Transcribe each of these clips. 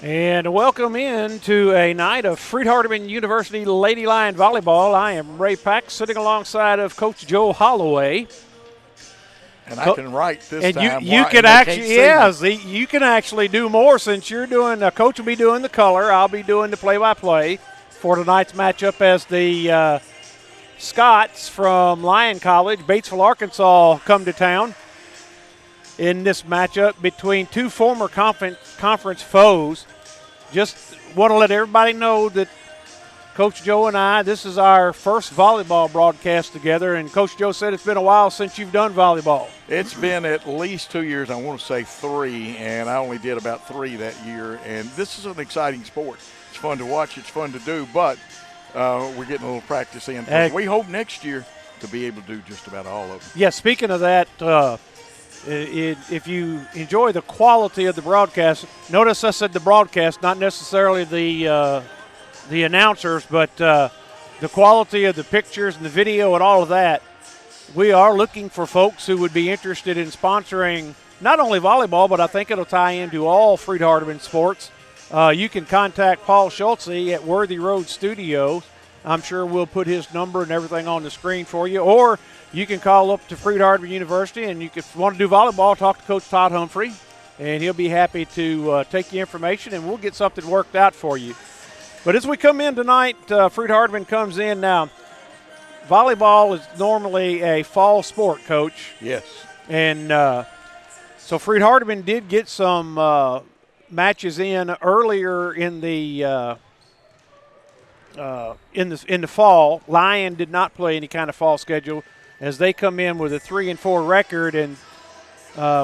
And welcome in to a night of Freed-Hardeman University Lady Lion Volleyball. I am Ray Pack, sitting alongside of Coach Joe Holloway. And I can write this and time. You can actually, you can actually do more since you're doing. Coach will be doing the color. I'll be doing the play-by-play for tonight's matchup as the Scots from Lyon College, Batesville, Arkansas, come to town in this matchup between two former conference foes. Just want to let everybody know that Coach Joe and I, this is our first volleyball broadcast together, and Coach Joe said it's been a while since you've done volleyball. It's been at least 2 years. I want to say 3, and I only did about 3 that year. And this is an exciting sport. It's fun to watch. It's fun to do, but we're getting a little practice in. We hope next year to be able to do just about all of them. Yeah, speaking of that, if you enjoy the quality of the broadcast, notice I said the broadcast, not necessarily the announcers, but the quality of the pictures and the video and all of that. We are looking for folks who would be interested in sponsoring not only volleyball, but I think it'll tie into all Freed-Hardeman sports. You can contact Paul Schultze at Worthy Road Studios. I'm sure we'll put his number and everything on the screen for you. Or you can call up to Freed-Hardeman University, and if you want to do volleyball, talk to Coach Todd Humphrey, and he'll be happy to take the information, and we'll get something worked out for you. But as we come in tonight, Freed-Hardeman comes in now. Volleyball is normally a fall sport, Coach. Yes. And so Freed-Hardeman did get some matches in earlier in the fall. Lyon did not play any kind of fall schedule as they come in with a 3-4 record, and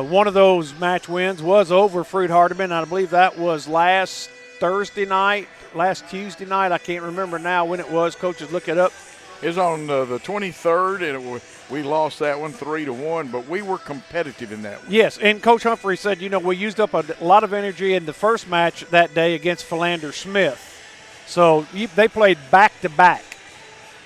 one of those match wins was over Freed-Hardeman. I believe that was last Tuesday night. I can't remember now when it was. Coaches, look it up. It was on the 23rd, and we lost that one 3-1, but we were competitive in that one. Yes, and Coach Humphrey said, we used up a lot of energy in the first match that day against Philander Smith. So they played back-to-back.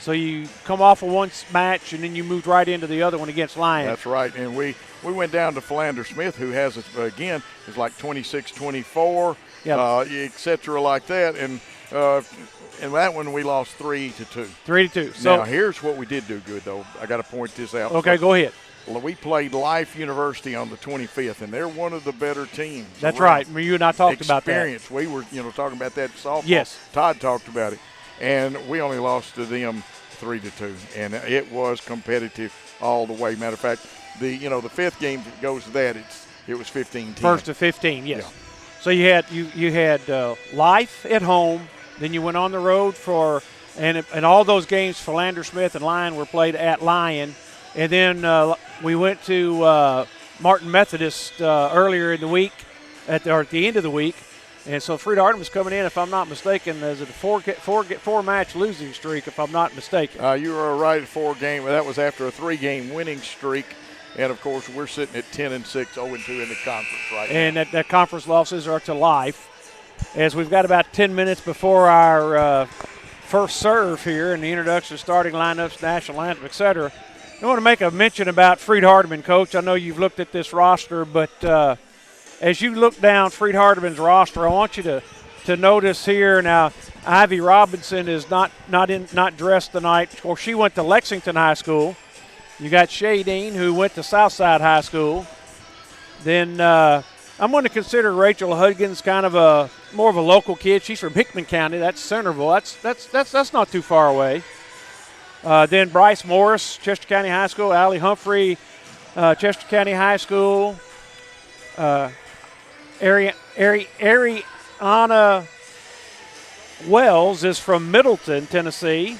So you come off of one match, and then you moved right into the other one against Lyon. That's right, and we went down to Philander Smith, who has, again, is like 26-24, et cetera, like that. And that one we lost 3-2. 3-2. So now, here's what we did do good, though. I got to point this out. Okay, go ahead. We played Life University on the 25th, and they're one of the better teams. That's right. You and I talked about that. Experience. We were, talking about that softball. Yes. Todd talked about it. And we only lost to them 3-2, and it was competitive all the way. Matter of fact, the fifth game that goes to that, it was 15-10. First to 15, yes. Yeah. So you had Life at home, then you went on the road and all those games, Philander Smith and Lyon were played at Lyon, and then we went to Martin Methodist earlier in the week, at the end of the week. And so Freed-Hardeman was coming in, if I'm not mistaken, as a four-match losing streak, if I'm not mistaken. You were right at 4 games. That was after a 3-game winning streak. And, of course, we're sitting at 10-6, 0-2 in the conference right now. And that conference losses are to Life. As we've got about 10 minutes before our first serve here and the introduction of starting lineups, national anthem, et cetera. I want to make a mention about Freed-Hardeman, Coach. I know you've looked at this roster, but as you look down Freed-Hardeman's roster, I want you to notice here now. Ivy Robinson is not dressed tonight. Of course, she went to Lexington High School. You got Shay Dean, who went to Southside High School. Then I'm going to consider Rachel Hudgens kind of more of a local kid. She's from Hickman County. That's Centerville. That's not too far away. Then Bryce Morris, Chester County High School. Allie Humphrey, Chester County High School. Ariana Wells is from Middleton, Tennessee.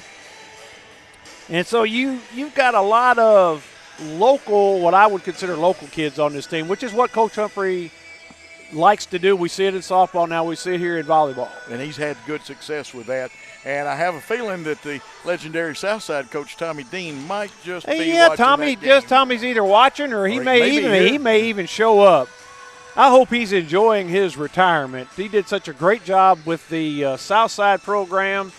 And so you've got a lot of local, what I would consider local kids on this team, which is what Coach Humphrey likes to do. We see it in softball now. We see it here in volleyball. And he's had good success with that. And I have a feeling that the legendary Southside coach Tommy Dean might just be watching that game. Tommy's either watching or he may even show up. I hope he's enjoying his retirement. He did such a great job with the Southside program.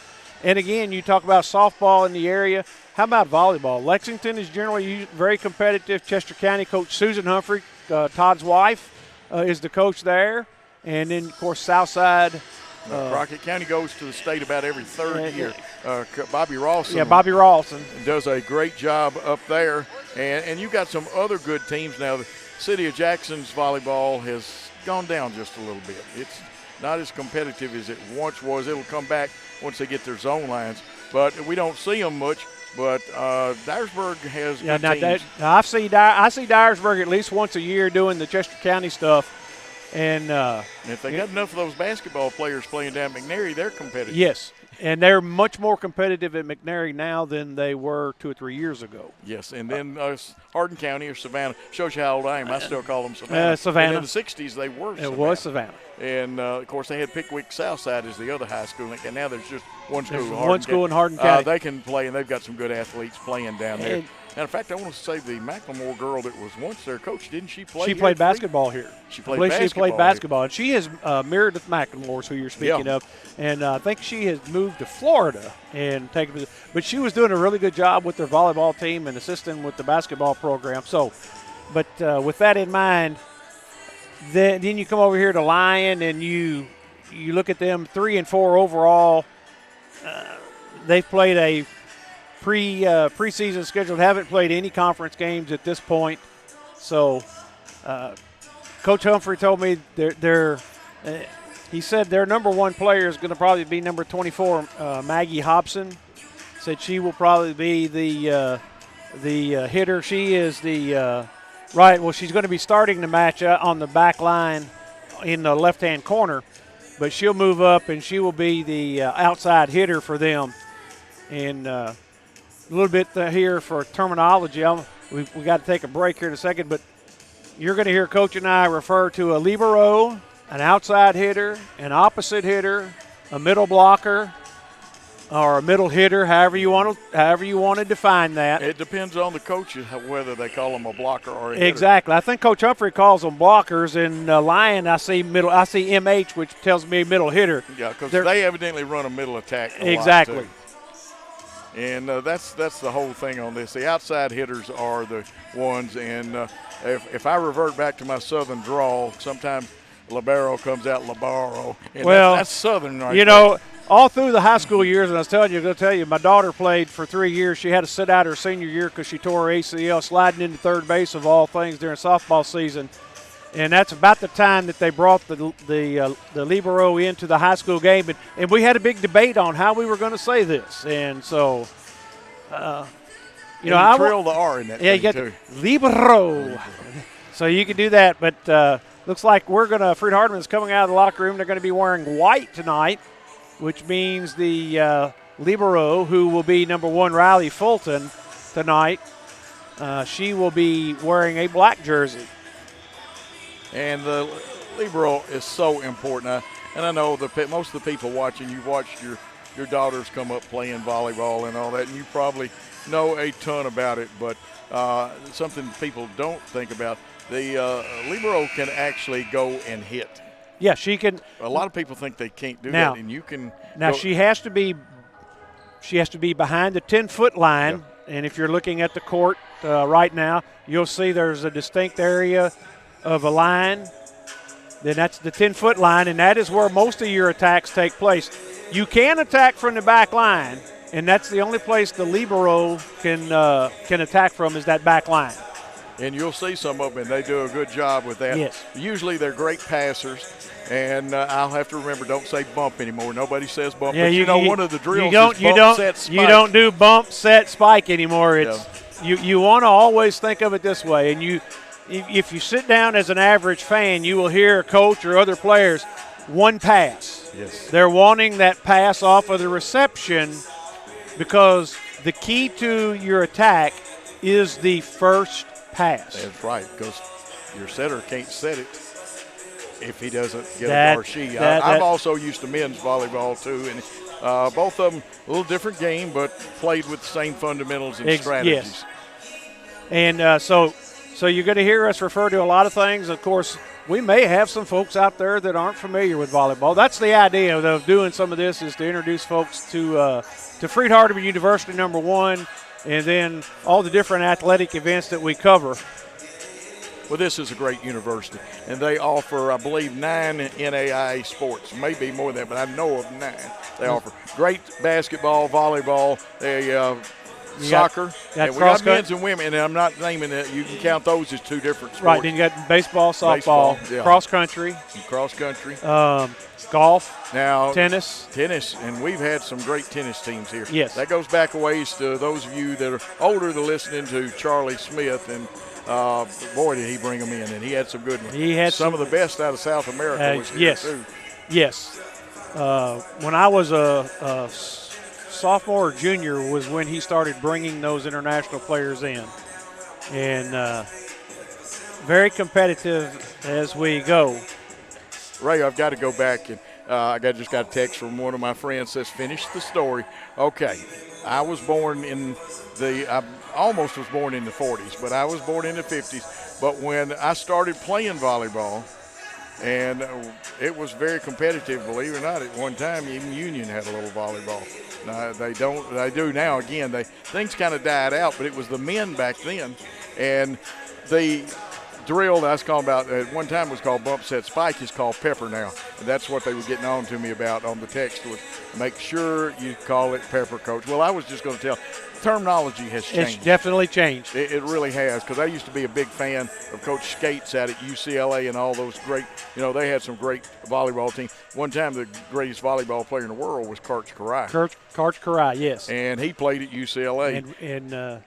And, again, you talk about softball in the area. How about volleyball? Lexington is generally very competitive. Chester County coach Susan Humphrey, Todd's wife, is the coach there. And then, of course, Southside. Crockett County goes to the state about every third year. Bobby Rawson. Yeah, Bobby Rawson does a great job up there. And you got some other good teams now. The City of Jackson's volleyball has gone down just a little bit. It's not as competitive as it once was. It'll come back once they get their zone lines. But we don't see them much. But Dyersburg has good teams. I see Dyersburg at least once a year doing the Chester County stuff. And if they got enough of those basketball players playing down at McNary, they're competitive. Yes, and they're much more competitive at McNary now than they were 2 or 3 years ago. Yes, and then Hardin County or Savannah shows you how old I am. I still call them Savannah. Savannah. And in the 60s, they were Savannah. It was Savannah. And, of course, they had Pickwick Southside as the other high school. And now there's just one school. One school in Hardin County. They can play, and they've got some good athletes playing down there. And in fact, I want to say the McLemore girl that was once their coach, didn't she play She played basketball here. She played basketball. And she is Meredith McLemore, who you're speaking of. And I think she has moved to Florida and taken. But she was doing a really good job with their volleyball team and assisting with the basketball program. So, but with that in mind, then you come over here to Lyon and you look at them 3 and 4 overall. They've played a preseason schedule. Haven't played any conference games at this point. So, Coach Humphrey told me he said their number 1 player is going to probably be number 24, Maggie Hobson. Said she will probably be the hitter. She is the right. Well, she's going to be starting the match on the back line in the left-hand corner, but she'll move up and she will be the outside hitter for them. And a little bit here for terminology. We got to take a break here in a second, but you're going to hear Coach and I refer to a libero, an outside hitter, an opposite hitter, a middle blocker, or a middle hitter, however you want to define that. It depends on the coaches whether they call them a blocker or a hitter. Exactly. I think Coach Humphrey calls them blockers. In Lyon, I see MH, which tells me middle hitter. Yeah, because they evidently run a middle attack a exactly. lot too. And that's the whole thing on this. The outside hitters are the ones, and if I revert back to my southern drawl, sometimes libero comes out libero. And well, that's southern right You there. know, all through the high school years, and I was going to tell you, my daughter played for 3 years. She had to sit out her senior year because she tore her ACL sliding into third base of all things during softball season. And that's about the time that they brought the libero into the high school game. And we had a big debate on how we were going to say this. And so, I trill the R in that thing, you got too. Libero. So you can do that. But looks like Freed-Hardeman is coming out of the locker room. They're going to be wearing white tonight, which means the libero, who will be number 1, Riley Fulton, tonight, she will be wearing a black jersey. And the libero is so important. And I know most of the people watching, you've watched your daughters come up playing volleyball and all that, and you probably know a ton about it. But something people don't think about, the libero can actually go and hit. Yeah, she can. A lot of people think they can't do that, and you can. Now she has to be behind the 10-foot line, and if you're looking at the court right now, you'll see there's a distinct area of a line. Then that's the 10-foot line, and that is where most of your attacks take place. You can attack from the back line, and that's the only place the libero can attack from is that back line. And you'll see some of them, and they do a good job with that. Yes. Usually they're great passers, and I'll have to remember, don't say bump anymore. Nobody says bump, yeah, but one of the drills is bump, set, spike. You don't do bump, set, spike anymore. You want to always think of it this way, and if you sit down as an average fan, you will hear a coach or other players, one pass. Yes. They're wanting that pass off of the reception because the key to your attack is the first pass. That's right, because your setter can't set it if he doesn't get a or she. I'm also used to men's volleyball too, and both of them a little different game, but played with the same fundamentals and strategies. Yes. And so you're going to hear us refer to a lot of things. Of course, we may have some folks out there that aren't familiar with volleyball. That's the idea of doing some of this, is to introduce folks to Freed-Hardeman University, number 1, and then all the different athletic events that we cover. Well, this is a great university, and they offer, I believe, 9 NAIA sports, maybe more than that, but I know of 9. They offer great basketball, volleyball, soccer, and we got men's and women, and I'm not naming it. You can count those as 2 different sports. Right, then you got baseball, softball, cross country. Golf, now tennis, and we've had some great tennis teams here. Yes. That goes back a ways to those of you that are older than listening to Charlie Smith, and boy, did he bring them in, and he had some good ones. He had some of the best out of South America was here too. Yes. When I was a sophomore or junior was when he started bringing those international players in, and very competitive as we go. Ray, I've got to go back, and I just got a text from one of my friends says, finish the story. Okay, I was born in I almost was born in the 40s, but I was born in the 50s. But when I started playing volleyball, and it was very competitive, believe it or not, at one time, even Union had a little volleyball. They do now. Again, things kind of died out, but it was the men back then. And the drill that I was calling about at one time was called bump set spike, is called pepper now. And that's what they were getting on to me about on the text, was make sure you call it pepper, Coach. Well, I was just going to tell, terminology has changed. It's definitely changed. It really has, because I used to be a big fan of Coach Skates out at UCLA and all those great, they had some great volleyball teams. One time the greatest volleyball player in the world was Karch Karai. Karch Karai, yes. And he played at UCLA. And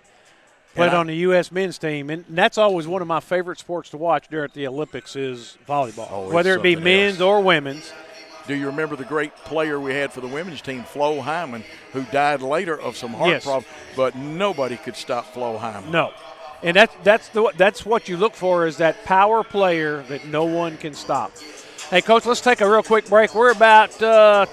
played on the U.S. men's team, and that's always one of my favorite sports to watch during the Olympics is volleyball, whether it be men's or women's. Do you remember the great player we had for the women's team, Flo Hyman, who died later of some heart problems, but nobody could stop Flo Hyman. No, and that's what you look for, is that power player that no one can stop. Hey, Coach, let's take a real quick break. We're about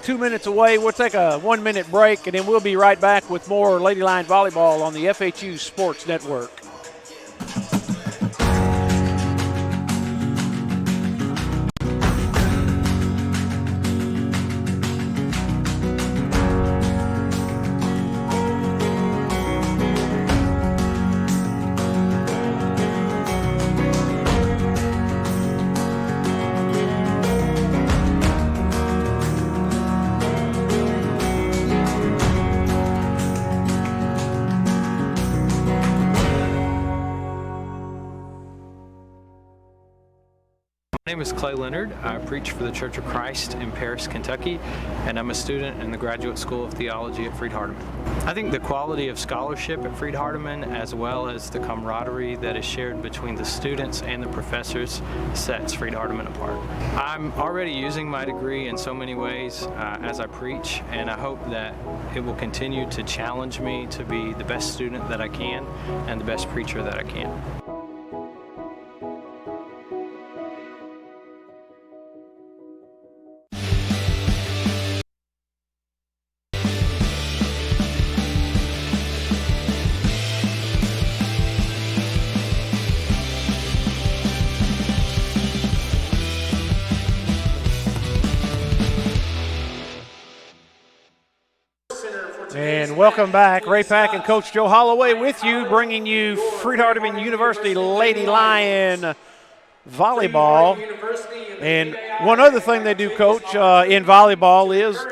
2 minutes away. We'll take a 1-minute break, and then we'll be right back with more Lady Lion Volleyball on the FHU Sports Network. My name is Clay Leonard. I preach for the Church of Christ in Paris, Kentucky, and I'm a student in the Graduate School of Theology at Freed-Hardeman. I think the quality of scholarship at Freed-Hardeman, as well as the camaraderie that is shared between the students and the professors, sets Freed-Hardeman apart. I'm already using my degree in so many ways as I preach, and I hope that it will continue to challenge me to be the best student that I can and the best preacher that I can. And welcome back. Ray Pack and Coach Joe Holloway with you, bringing you Freed-Hardeman University Lady Lion Volleyball. And one other thing they do, Coach, in volleyball is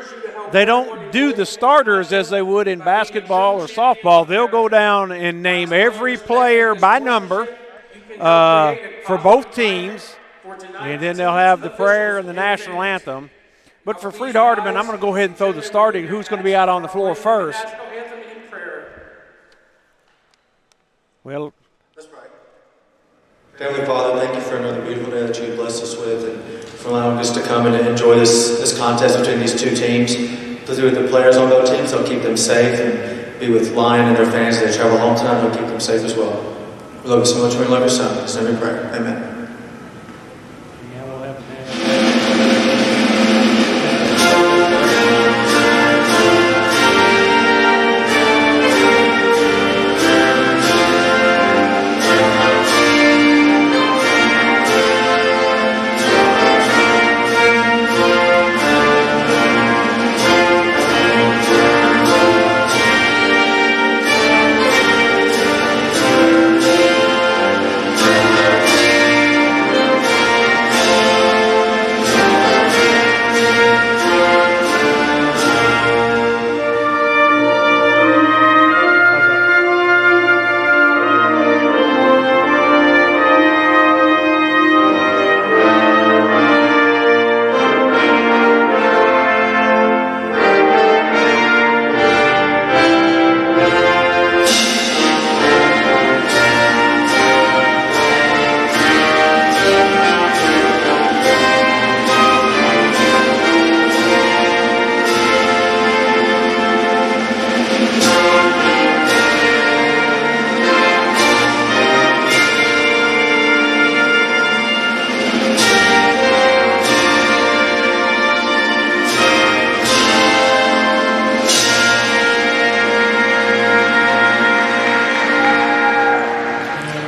they don't do the starters as they would in basketball or softball. They'll go down and name every player by number for both teams, and then they'll have the prayer and the national anthem. But for Freed-Hardeman, I'm going to go ahead and throw the starting. Who's going to be out on the floor first? Well, let's pray. Heavenly Father, thank you for another beautiful day that you blessed us with, and for allowing us to come and enjoy this contest between these two teams. To do with the players on both teams, I'll keep them safe, and be with Lyon and their fans as they travel home tonight. I'll keep them safe as well. We love you so much. We love your son. In his name we pray. Amen.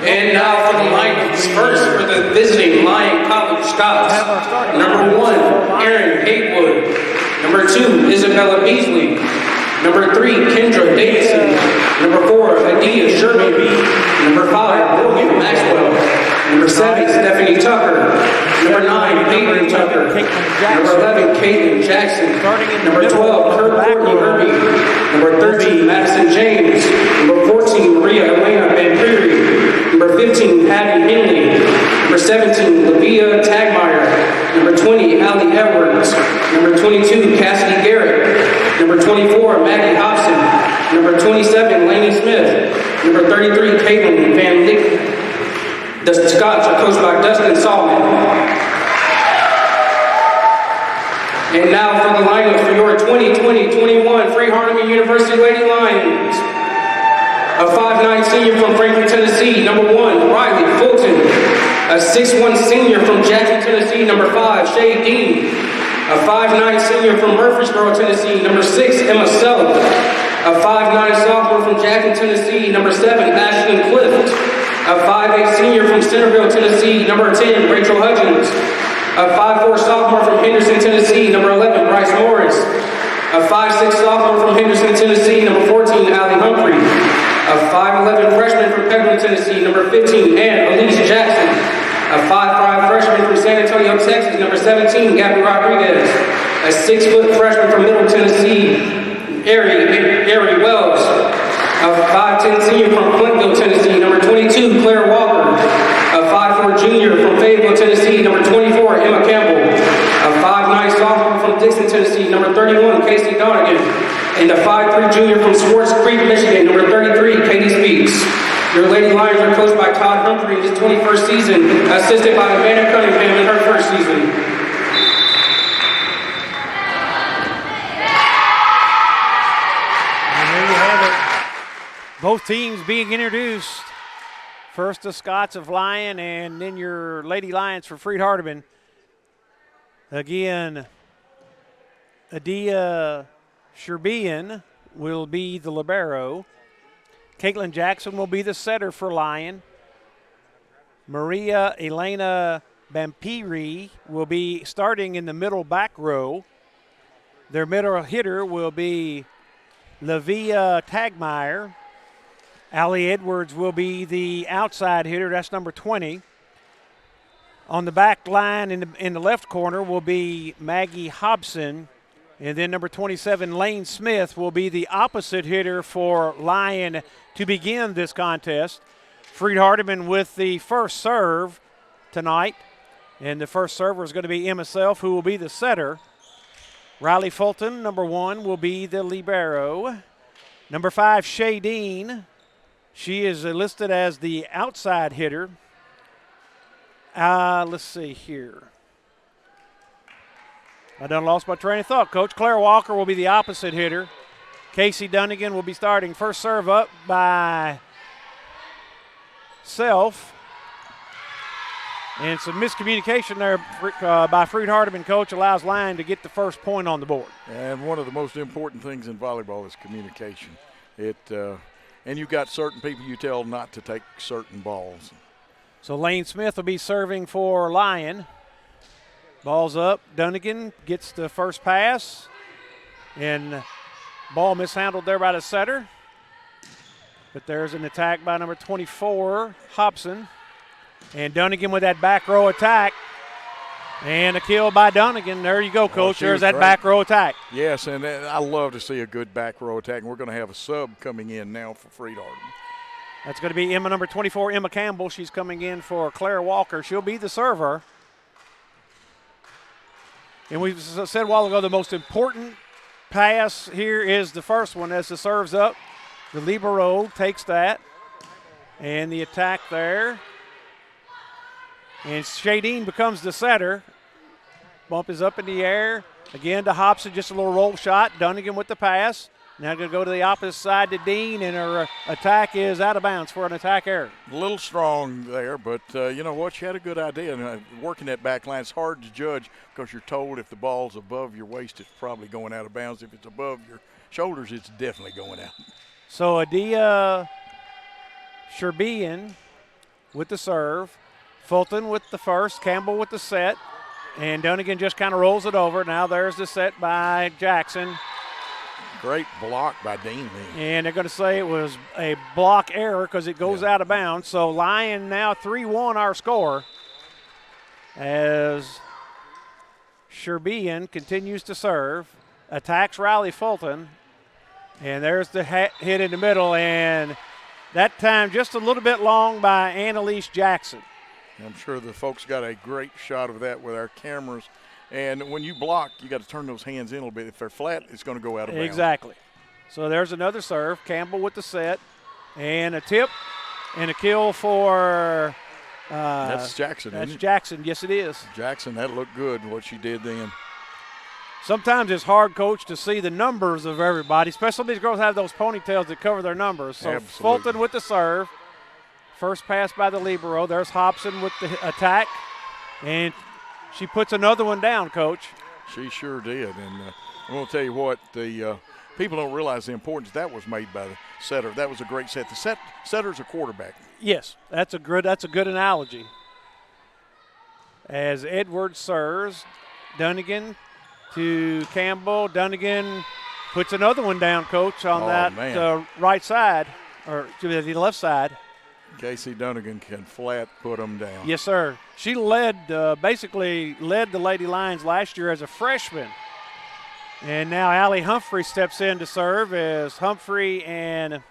And now for the Lions. First for the visiting Lyon College Scots. Number 1, Erin Hatewood. Number 2, Isabella Beasley. Number 3, Kendra Davidson. Number 4, Adia Sherman. Number 5, Morgan Maxwell. Number 7, Stephanie Tucker. Number 9, Peyton Tucker. Number 11, Caitlin Jackson. Number 12, Kurt Courtney Irby. Number 13, Madison James. Number 14, Maria Elena Van Prairie. Number 15, Patty Henley. Number 17, Labia Tagmeyer. Number 20, Allie Edwards. Number 22, Cassidy Garrett. Number 24, Maggie Hobson. Number 27, Lainey Smith. Number 33, Caitlin Van Lick. The Scots are coached by Dustin Solomon. And now for the lineup for your 2020-21 Freed-Hardeman University Lady Lions. A 5'9" senior from Franklin, Tennessee, number 1, Riley Fulton. A 6'1" senior from Jackson, Tennessee, number 5, Shay Dean. A 5'9" senior from Murfreesboro, Tennessee, number 6, Emma Sullivan. A 5'9" sophomore from Jackson, Tennessee, number 7, Ashlyn Clift. A 5'8" senior from Centerville, Tennessee, number 10, Rachel Hudgens. A 5'4" sophomore from Henderson, Tennessee, number 11, Bryce Morris. A 5'6" sophomore from Henderson, Tennessee, number 14, Allie Humphrey. A 5'11" freshman from Peckman, Tennessee, number 15, Ann Elise Jackson. A 5'5" freshman from San Antonio, Texas, number 17, Gabby Rodriguez. A 6' freshman from Middle Tennessee, Ari Wells. A 5'10" senior from Clintonville, Tennessee, number 22, Claire Walker. A 5'4" junior from Fayetteville, Tennessee, number 24, Emma Campbell. A 5'9" sophomore from Dixon, Tennessee, number 31, Casey Donegan. And a 5'3" junior from Swartz Creek, Michigan, number 33, Katie Speaks. Your Lady Lions are coached by Todd Humphrey in his 21st season, assisted by Amanda Cunningham in her first season. Both teams being introduced. First the Scots of Lyon and then your Lady Lions for Freed-Hardeman. Again, Adia Sherbian will be the libero. Caitlin Jackson will be the setter for Lyon. Maria Elena Bampiri will be starting in the middle back row. Their middle hitter will be Lavia Tagmeyer. Allie Edwards will be the outside hitter. That's number 20. On the back line in the left corner will be Maggie Hobson. And then number 27, Lane Smith, will be the opposite hitter for Lyon to begin this contest. Freed-Hardeman with the first serve tonight. And the first server is going to be Emma Self, who will be the setter. Riley Fulton, number 1, will be the libero. Number 5, Shay Dean. She is listed as the outside hitter. Let's see here. I done lost my train of thought, Coach. Claire Walker will be the opposite hitter. Casey Dunnigan will be starting. First serve up by Self. And some miscommunication there by Freed-Hardeman, Coach, allows Lyon to get the first point on the board. And one of the most important things in volleyball is communication. And you've got certain people you tell not to take certain balls. So Lane Smith will be serving for Lyon. Ball's up. Dunnigan gets the first pass. And ball mishandled there by the setter. But there's an attack by number 24, Hobson. And Dunnigan with that back row attack. And a kill by Dunnigan. There you go, Coach. There's that back row attack. Yes, and I love to see a good back row attack. And we're going to have a sub coming in now for Freed-Hardeman. That's going to be number 24, Emma Campbell. She's coming in for Claire Walker. She'll be the server. And we said a while ago the most important pass here is the first one as the serve's up. The libero takes that. And the attack there. And Shadeen becomes the setter. Bump is up in the air. Again to Hobson, just a little roll shot. Dunnigan with the pass. Now going to go to the opposite side to Dean, and her attack is out of bounds for an attack error. A little strong there, but you know what? She had a good idea. And working that back line, it's hard to judge because you're told if the ball's above your waist, it's probably going out of bounds. If it's above your shoulders, it's definitely going out. So Adia Sherbian with the serve. Fulton with the first, Campbell with the set, and Dunnigan just kind of rolls it over. Now there's the set by Jackson. Great block by Dean. And they're going to say it was a block error because it goes out of bounds. So Lyon now 3-1 our score as Sherbian continues to serve, attacks Riley Fulton, and there's the hit in the middle, and that time just a little bit long by Annalise Jackson. I'm sure the folks got a great shot of that with our cameras. And when you block, you got to turn those hands in a little bit. If they're flat, it's going to go out of bounds. Exactly. So there's another serve. Campbell with the set, and a tip and a kill for that's Jackson. That's Jackson. Yes, it is. Jackson, that looked good, what she did then. Sometimes it's hard, Coach, to see the numbers of everybody, especially these girls have those ponytails that cover their numbers. So Absolutely. Fulton with the serve. First pass by the libero. There's Hobson with the attack, and she puts another one down, Coach. She sure did. And I'm going to tell you what, the people don't realize the importance that was made by the setter. That was a great set. The setter's a quarterback. Yes, that's a good analogy. As Edwards serves, Dunnigan to Campbell. Dunnigan puts another one down, Coach, on right side, or to the left side. Casey Dunnigan can flat put them down. Yes, sir. She basically led the Lady Lions last year as a freshman. And now Allie Humphrey steps in to serve as Humphrey and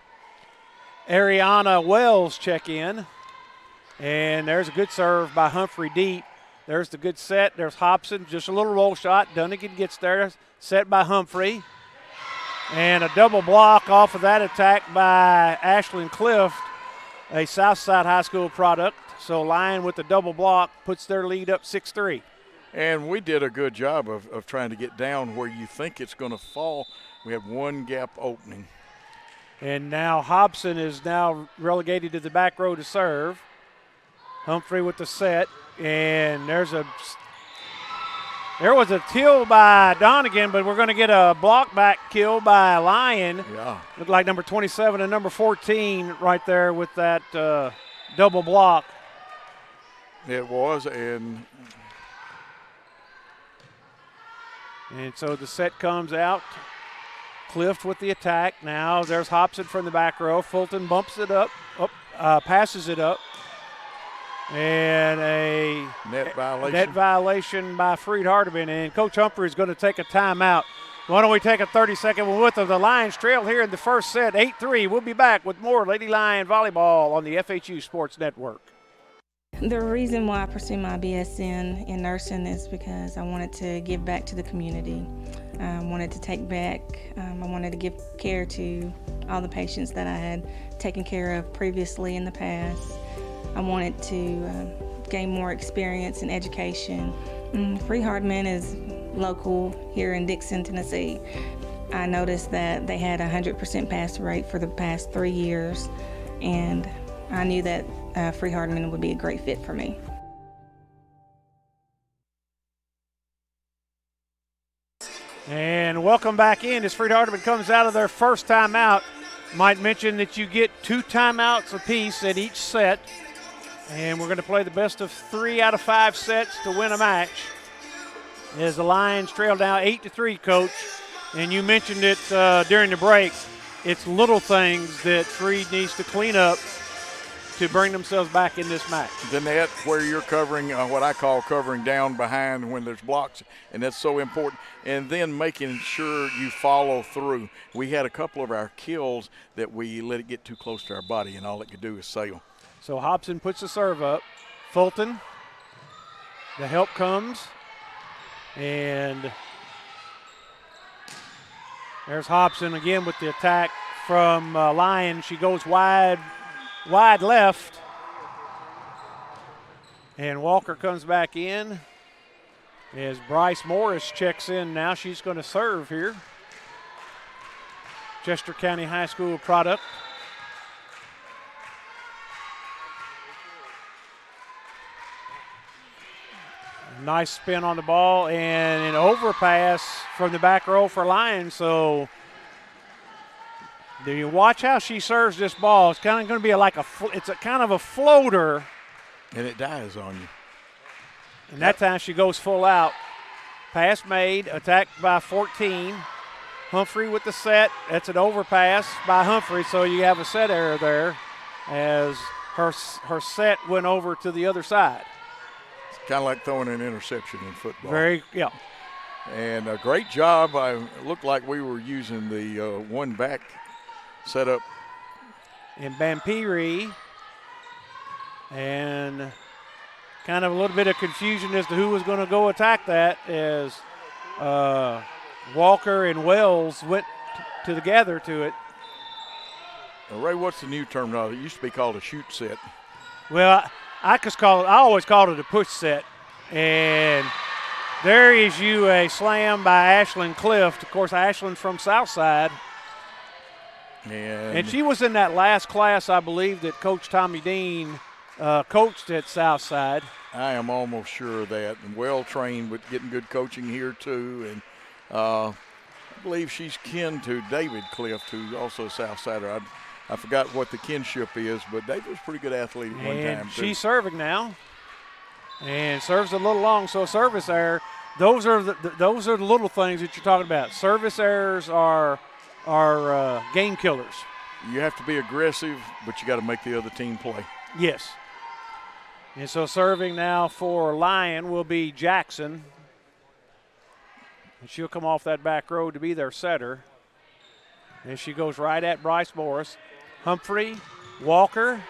Ariana Wells check in. And there's a good serve by Humphrey deep. There's the good set. There's Hobson, just a little roll shot. Dunnigan gets there, set by Humphrey. And a double block off of that attack by Ashlyn Clift, a Southside High School product. So Lyon with the double block puts their lead up 6-3. And we did a good job of trying to get down where you think it's going to fall. We have one gap opening. And now Hobson is now relegated to the back row to serve. Humphrey with the set. And there was a kill by Donegan, but we're going to get a block back kill by Lyon. Yeah. Looked like number 27 and number 14 right there with that double block. It was, and so the set comes out. Clift with the attack. Now there's Hobson from the back row. Fulton bumps it up, passes it up. And a net violation by Freed-Hardeman. And Coach Humphrey is going to take a timeout. Why don't we take a 30-second one with them? The Lions trail here in the first set, 8-3. We'll be back with more Lady Lion volleyball on the FHU Sports Network. The reason why I pursued my BSN in nursing is because I wanted to give back to the community. I wanted to take back, I wanted to give care to all the patients that I had taken care of previously in the past. I wanted to gain more experience in education. Freed-Hardeman is local here in Dixon, Tennessee. I noticed that they had a 100% pass rate for the past 3 years, and I knew that Freed-Hardeman would be a great fit for me. And welcome back in as Freed-Hardeman comes out of their first timeout. Might mention that you get 2 timeouts apiece at each set. And we're going to play the best of 3 out of 5 sets to win a match. As the Lions trail now 8-3, Coach. And you mentioned it during the break. It's little things that Freed needs to clean up to bring themselves back in this match. The net where you're covering what I call covering down behind when there's blocks, and that's so important. And then making sure you follow through. We had a couple of our kills that we let it get too close to our body, and all it could do is sail. So Hobson puts the serve up. Fulton, the help comes. And there's Hobson again with the attack from Lyon. She goes wide left. And Walker comes back in as Bryce Morris checks in now. She's going to serve here. Chester County High School product. Nice spin on the ball and an overpass from the back row for Lyon. So Do you watch how she serves this ball? It's kind of going to be it's a kind of a floater. And it dies on you. And that time she goes full out. Pass made, attacked by 14. Humphrey with the set. That's an overpass by Humphrey, so you have a set error there as her set went over to the other side. It's kind of like throwing an interception in football. Yeah. And a great job. It looked like we were using the one back setup. And Bampiri. And kind of a little bit of confusion as to who was going to go attack that as Walker and Wells went together to it. Ray, what's the new term now? It used to be called a shoot set. Well, I always called it a push set. And there is a slam by Ashlyn Clift. Of course, Ashlyn's from Southside. And she was in that last class, I believe, that Coach Tommy Dean coached at Southside. I am almost sure of that. And well-trained with getting good coaching here, too. And I believe she's kin to David Clift, who's also a Southsider. I forgot what the kinship is, but David was a pretty good athlete at one time, too. She's serving now. And serves a little long, so service error. Those are the little things that you're talking about. Service errors are game killers. You have to be aggressive, but you got to make the other team play. Yes. And so serving now for Lyon will be Jackson. And she'll come off that back row to be their setter. And she goes right at Bryce Morris. Humphrey, Walker,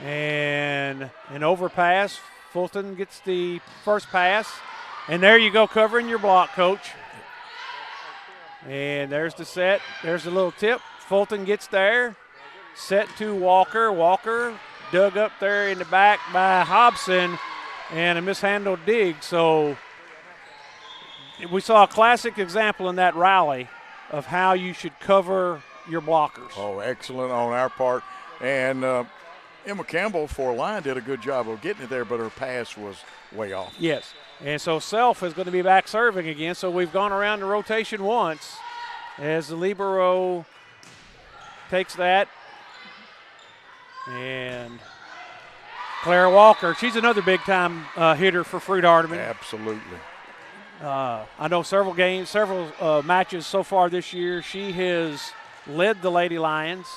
and an overpass. Fulton gets the first pass. And there you go, covering your block, Coach. And there's the set. There's a little tip. Fulton gets there. Set to Walker. Walker dug up there in the back by Hobson, and a mishandled dig. So we saw a classic example in that rally of how you should cover your blockers. Oh, excellent on our part. And Emma Campbell for Lyon did a good job of getting it there, but her pass was way off. Yes. And so Self is going to be back serving again. So we've gone around the rotation once as the libero takes that. And Claire Walker, she's another big-time hitter for Freed-Hardeman. Absolutely. I know several matches so far this year. She has led the Lady Lions.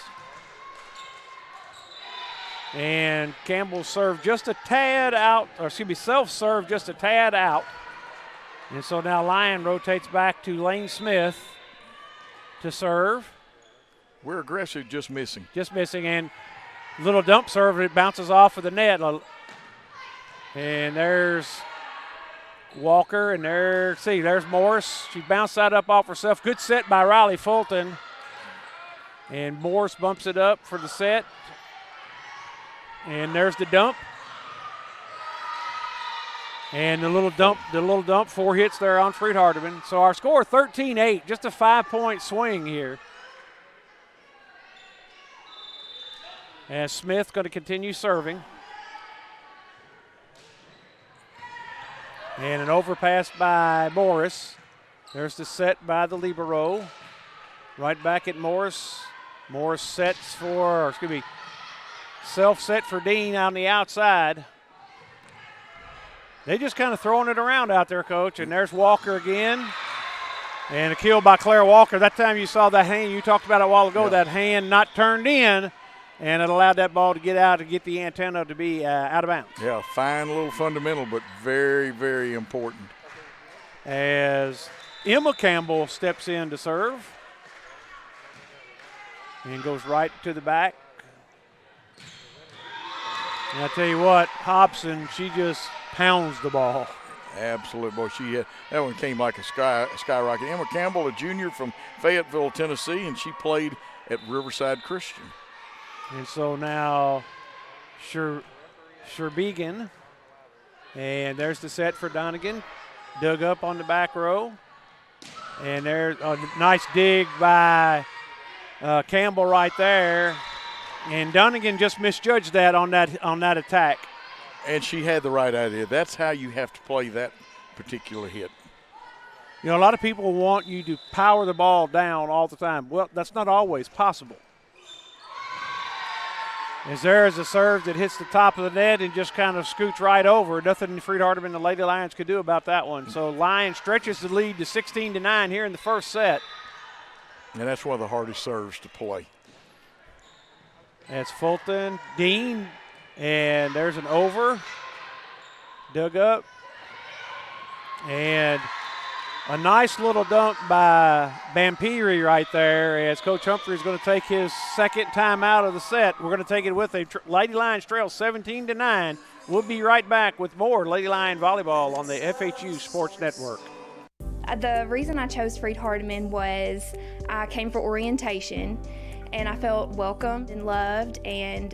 And Campbell served just a tad out, Self served just a tad out. And so now Lyon rotates back to Lane Smith to serve. We're aggressive, just missing. Just missing, and little dump serve, it bounces off of the net. And there's Walker, and there's Morris. She bounced that up off herself. Good set by Riley Fulton. And Morris bumps it up for the set. And there's the dump. And the little dump, 4 hits there on Freed-Hardeman. So our score 13-8, just a 5-point swing here. As Smith going to continue serving. And an overpass by Morris. There's the set by the libero. Right back at Morris. Morris sets for, Self set for Dean on the outside. They just kind of throwing it around out there, Coach. And there's Walker again. And a kill by Claire Walker. That time you saw that hand, you talked about it a while ago, that hand not turned in. And it allowed that ball to get out and get the antenna to be out of bounds. Yeah, fine little fundamental, but very, very important. As Emma Campbell steps in to serve. And goes right to the back. And I tell you what, Hobson, she just pounds the ball. Absolutely, boy. That one came like a skyrocket. Emma Campbell, a junior from Fayetteville, Tennessee, and she played at Riverside Christian. And so now Sherbegan, and there's the set for Donegan. Dug up on the back row. And there's a nice dig by Campbell right there. And Donegan just misjudged that on that attack. And she had the right idea. That's how you have to play that particular hit. You know, a lot of people want you to power the ball down all the time. Well, that's not always possible. As there is a serve that hits the top of the net and just kind of scoots right over. Nothing Freed-Hardeman and the Lady Lions could do about that one. So Lyon stretches the lead to 16-9 here in the first set. And that's one of the hardest serves to play. That's Fulton, Dean, and there's an over. Dug up. And a nice little dunk by Bampiri right there as Coach Humphrey is going to take his second time out of the set. We're going to take it with a Lady Lions trail 17-9. We'll be right back with more Lady Lion volleyball on the FHU Sports Network. The reason I chose Freed-Hardeman was I came for orientation and I felt welcomed and loved, and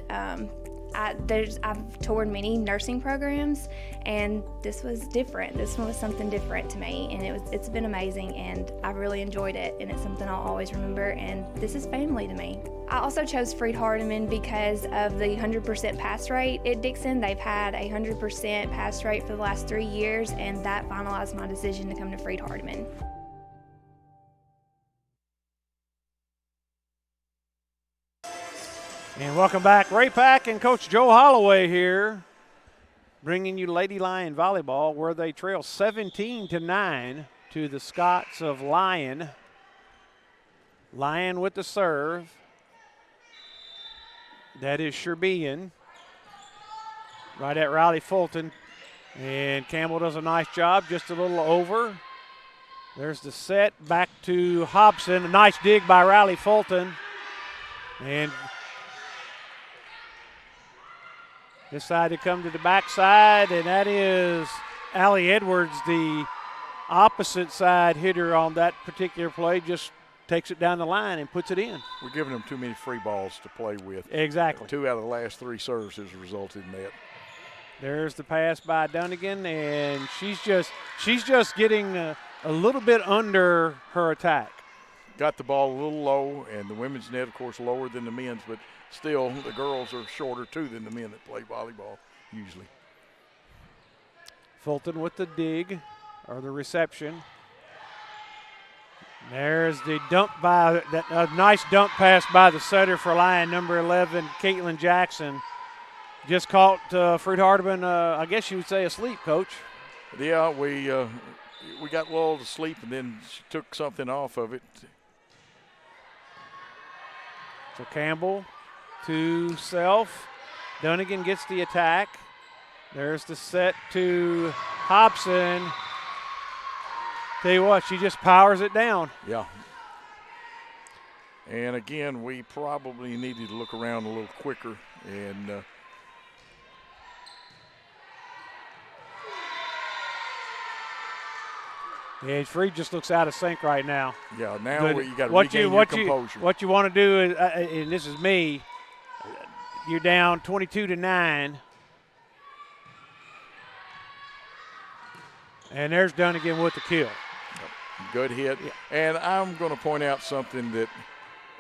I've toured many nursing programs, and this was different. This one was something different to me, and it's been amazing, and I really enjoyed it, and it's something I'll always remember, and this is family to me. I also chose Freed-Hardeman because of the 100% pass rate at Dixon. They've had a 100% pass rate for the last 3 years, and that finalized my decision to come to Freed-Hardeman. And welcome back. Ray Pack and Coach Joe Holloway here, bringing you Lady Lion volleyball, where they trail 17-9 to the Scots of Lyon. Lyon with the serve. That is Sherbian. Right at Riley Fulton. And Campbell does a nice job, just a little over. There's the set back to Hobson. A nice dig by Riley Fulton. And decided to come to the backside, and that is Allie Edwards, the opposite side hitter on that particular play, just takes it down the line and puts it in. We're giving them too many free balls to play with. Exactly. 2 out of the last 3 serves has resulted in that. There's the pass by Dunnigan, and she's just getting a little bit under her attack. Got the ball a little low, and the women's net, of course, lower than the men's, but still the girls are shorter, too, than the men that play volleyball usually. Fulton with the dig, or the reception. There's the dump by, a nice dump pass by the setter for Lyon, number 11, Caitlin Jackson. Just caught Freed-Hardeman, I guess you would say, asleep, Coach. Yeah, we got lulled to sleep, and then she took something off of it. So Campbell to self. Dunnigan gets the attack. There's the set to Hobson. Tell you what, she just powers it down. Yeah. And again, we probably needed to look around a little quicker, and yeah, Freed just looks out of sync right now. Yeah, now you got to regain your composure. What you want to do is, and this is me, you're down 22-9. And there's Dunnigan with the kill. Good hit. Yeah. And I'm going to point out something that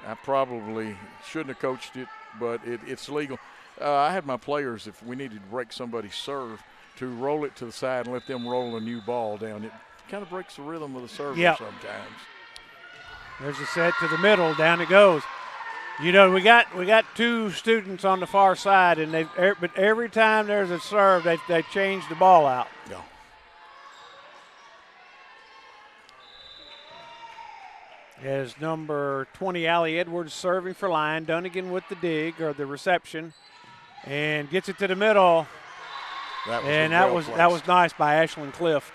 I probably shouldn't have coached it, but it's legal. I had my players, if we needed to break somebody's serve, to roll it to the side and let them roll a new ball down. It kind of breaks the rhythm of the serve sometimes. There's a set to the middle, down it goes. You know, we got 2 students on the far side, and but every time there's a serve, they change the ball out. Yeah. As number 20, Allie Edwards, serving for Lyon. Dunnigan with the dig, or the reception, and gets it to the middle. That was nice by Ashlyn Clift.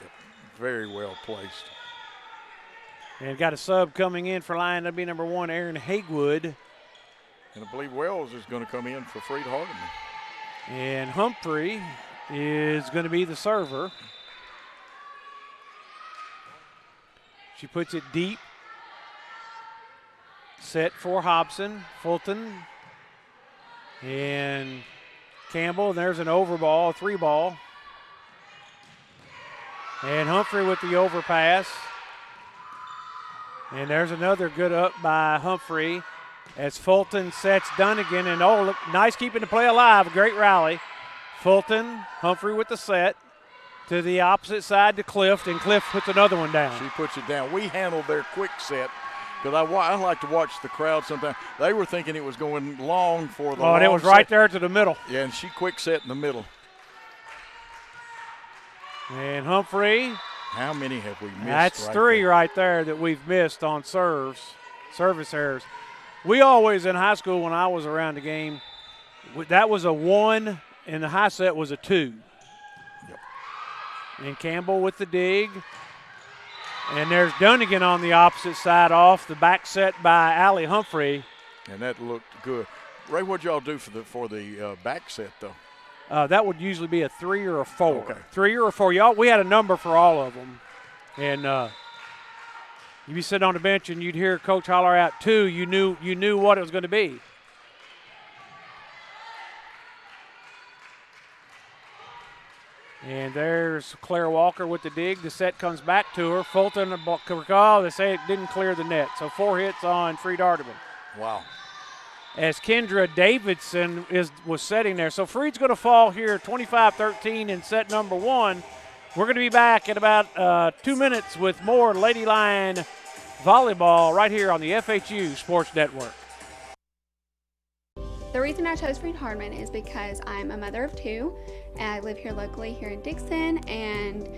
Yep. Very well placed. And got a sub coming in for Lyon. That'll be number 1, Aaron Haywood. And I believe Wells is going to come in for Freed-Hardeman. And Humphrey is going to be the server. She puts it deep. Set for Hobson, Fulton, and Campbell. There's an over ball, a 3 ball. And Humphrey with the overpass. And there's another good up by Humphrey as Fulton sets Dunnigan. And look, nice keeping the play alive, a great rally. Fulton, Humphrey with the set to the opposite side to Clift, and Clift puts another one down. She puts it down. We handled their quick set because I like to watch the crowd sometimes. They were thinking it was going long for the long and it was right there to the middle. Yeah, and she quick set in the middle. And Humphrey. How many have we missed? That's right three there? right there that we've missed on service errors. We always, in high school when I was around the game, that was a 1 and the high set was a 2. Yep. And Campbell with the dig. And there's Dunnigan on the opposite side off the back set by Allie Humphrey. And that looked good. Ray, what'd y'all do for the back set, though? That would usually be a 3 or a 4. Okay. 3 or a 4. Y'all, we had a number for all of them. And you'd be sitting on the bench and you'd hear Coach holler out 2. You knew what it was going to be. And there's Claire Walker with the dig. The set comes back to her. Fulton, they say it didn't clear the net. So 4 hits on Freed-Hardeman. Wow. As Kendra Davidson was setting there. So Freed's going to fall here 25-13 in set number 1. We're going to be back in about 2 minutes with more Lady Lion volleyball right here on the FHU Sports Network. The reason I chose Freed-Hardeman is because I'm a mother of 2, and I live here locally here in Dixon, and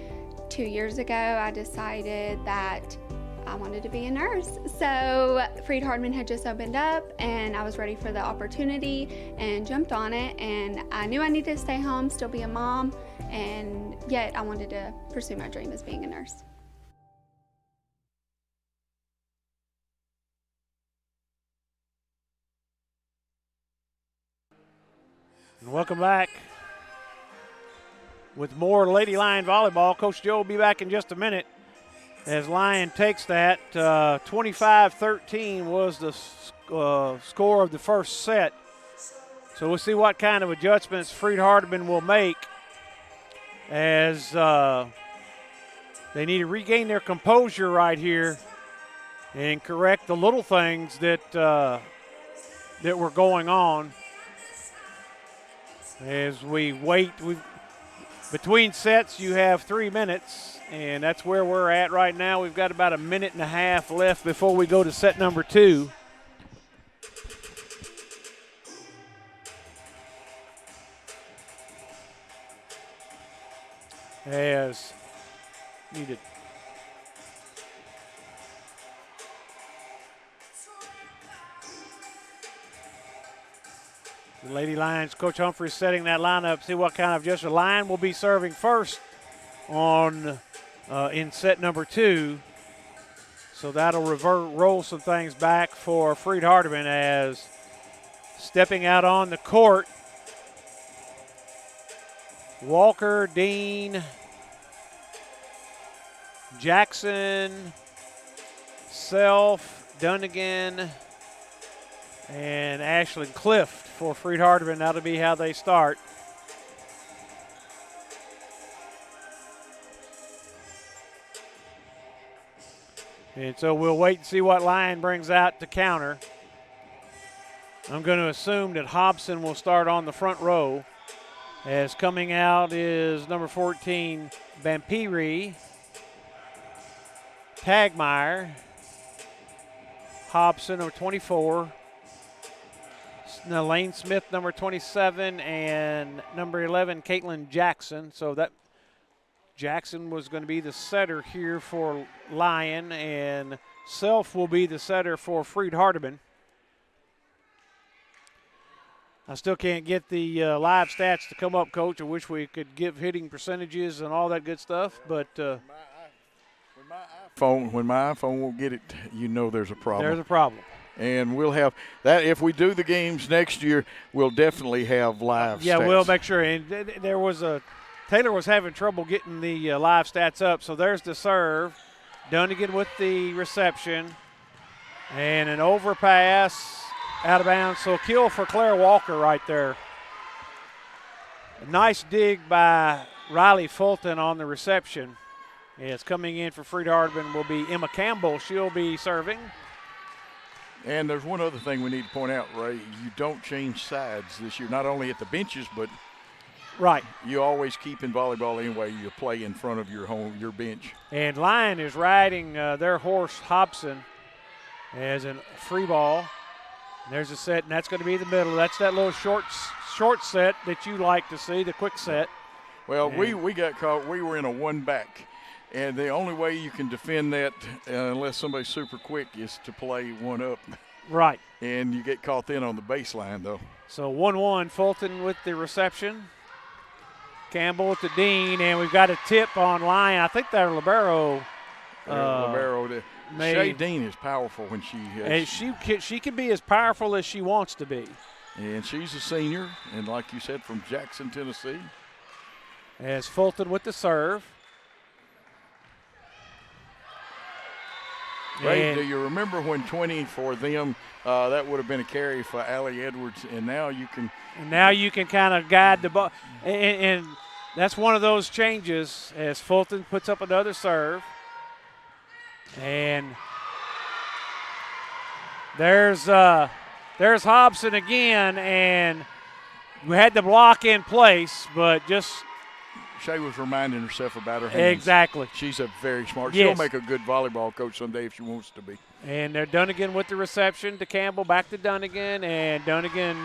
2 years ago I decided that I wanted to be a nurse. So Freed-Hardeman had just opened up and I was ready for the opportunity and jumped on it, and I knew I needed to stay home, still be a mom, and yet I wanted to pursue my dream as being a nurse. And welcome back with more Lady Lion volleyball. Coach Joe will be back in just a minute as Lyon takes that. 25-13 was the score of the first set. So we'll see what kind of adjustments Freed-Hardeman will make as they need to regain their composure right here and correct the little things that were going on. As we wait, between sets you have 3 minutes, and that's where we're at right now. We've got about a minute and a half left before we go to set number 2. As needed. The Lady Lions, Coach Humphrey setting that lineup. See what kind of adjustment. Lyon will be serving first on in set number 2. So that'll roll some things back for Freed-Hardeman as stepping out on the court. Walker, Dean, Jackson, Self, Dunnigan, and Ashlyn Clift for Freed-Hardeman. That'll be how they start. And so we'll wait and see what Lyon brings out to counter. I'm going to assume that Hobson will start on the front row, as coming out is number 14, Vampiri, Tagmeyer, Hobson, number 24, Lane Smith, number 27, and number 11, Caitlin Jackson. So that Jackson was going to be the setter here for Lyon, and Self will be the setter for Freed-Hardeman. I still can't get the live stats to come up, Coach. I wish we could give hitting percentages and all that good stuff, but when my iPhone won't get it, you know there's a problem. There's a problem. And we'll have that. If we do the games next year, we'll definitely have live yeah, stats. we'll make sure. And there was Taylor was having trouble getting the live stats up, so there's the serve. Dunnigan with the reception. And an overpass out of bounds. So a kill for Claire Walker right there. A nice dig by Riley Fulton on the reception. It's coming in for Freed-Hardeman will be Emma Campbell. She'll be serving. And there's one other thing we need to point out, Ray. You don't change sides this year, not only at the benches, but Right. You always keep in volleyball anyway. You play in front of your bench. And Lyon is riding their horse Hobson as a free ball. There's a set, and that's going to be the middle. That's that little short set that you like to see, the quick set. Well, we got caught. We were in a one-back, and the only way you can defend that unless somebody's super quick is to play one up. Right. And you get caught then on the baseline, though. So 1-1, Fulton with the reception. Campbell with the Dean, and we've got a tip on Lyon. I think that libero. Shay Dean is powerful when she can be as powerful as she wants to be. And she's a senior, and like you said, from Jackson, Tennessee. As Fulton with the serve. Ray, do you remember when 20 for them, that would have been a carry for Allie Edwards, and now you can kind of guide the ball. And that's one of those changes as Fulton puts up another serve. And there's Hobson again, and we had the block in place, but just Shay was reminding herself about her hands. Exactly. She's a very smart. Yes. She'll make a good volleyball coach someday if she wants to be. And they're Dunnigan with the reception to Campbell, back to Dunnigan, and Dunnigan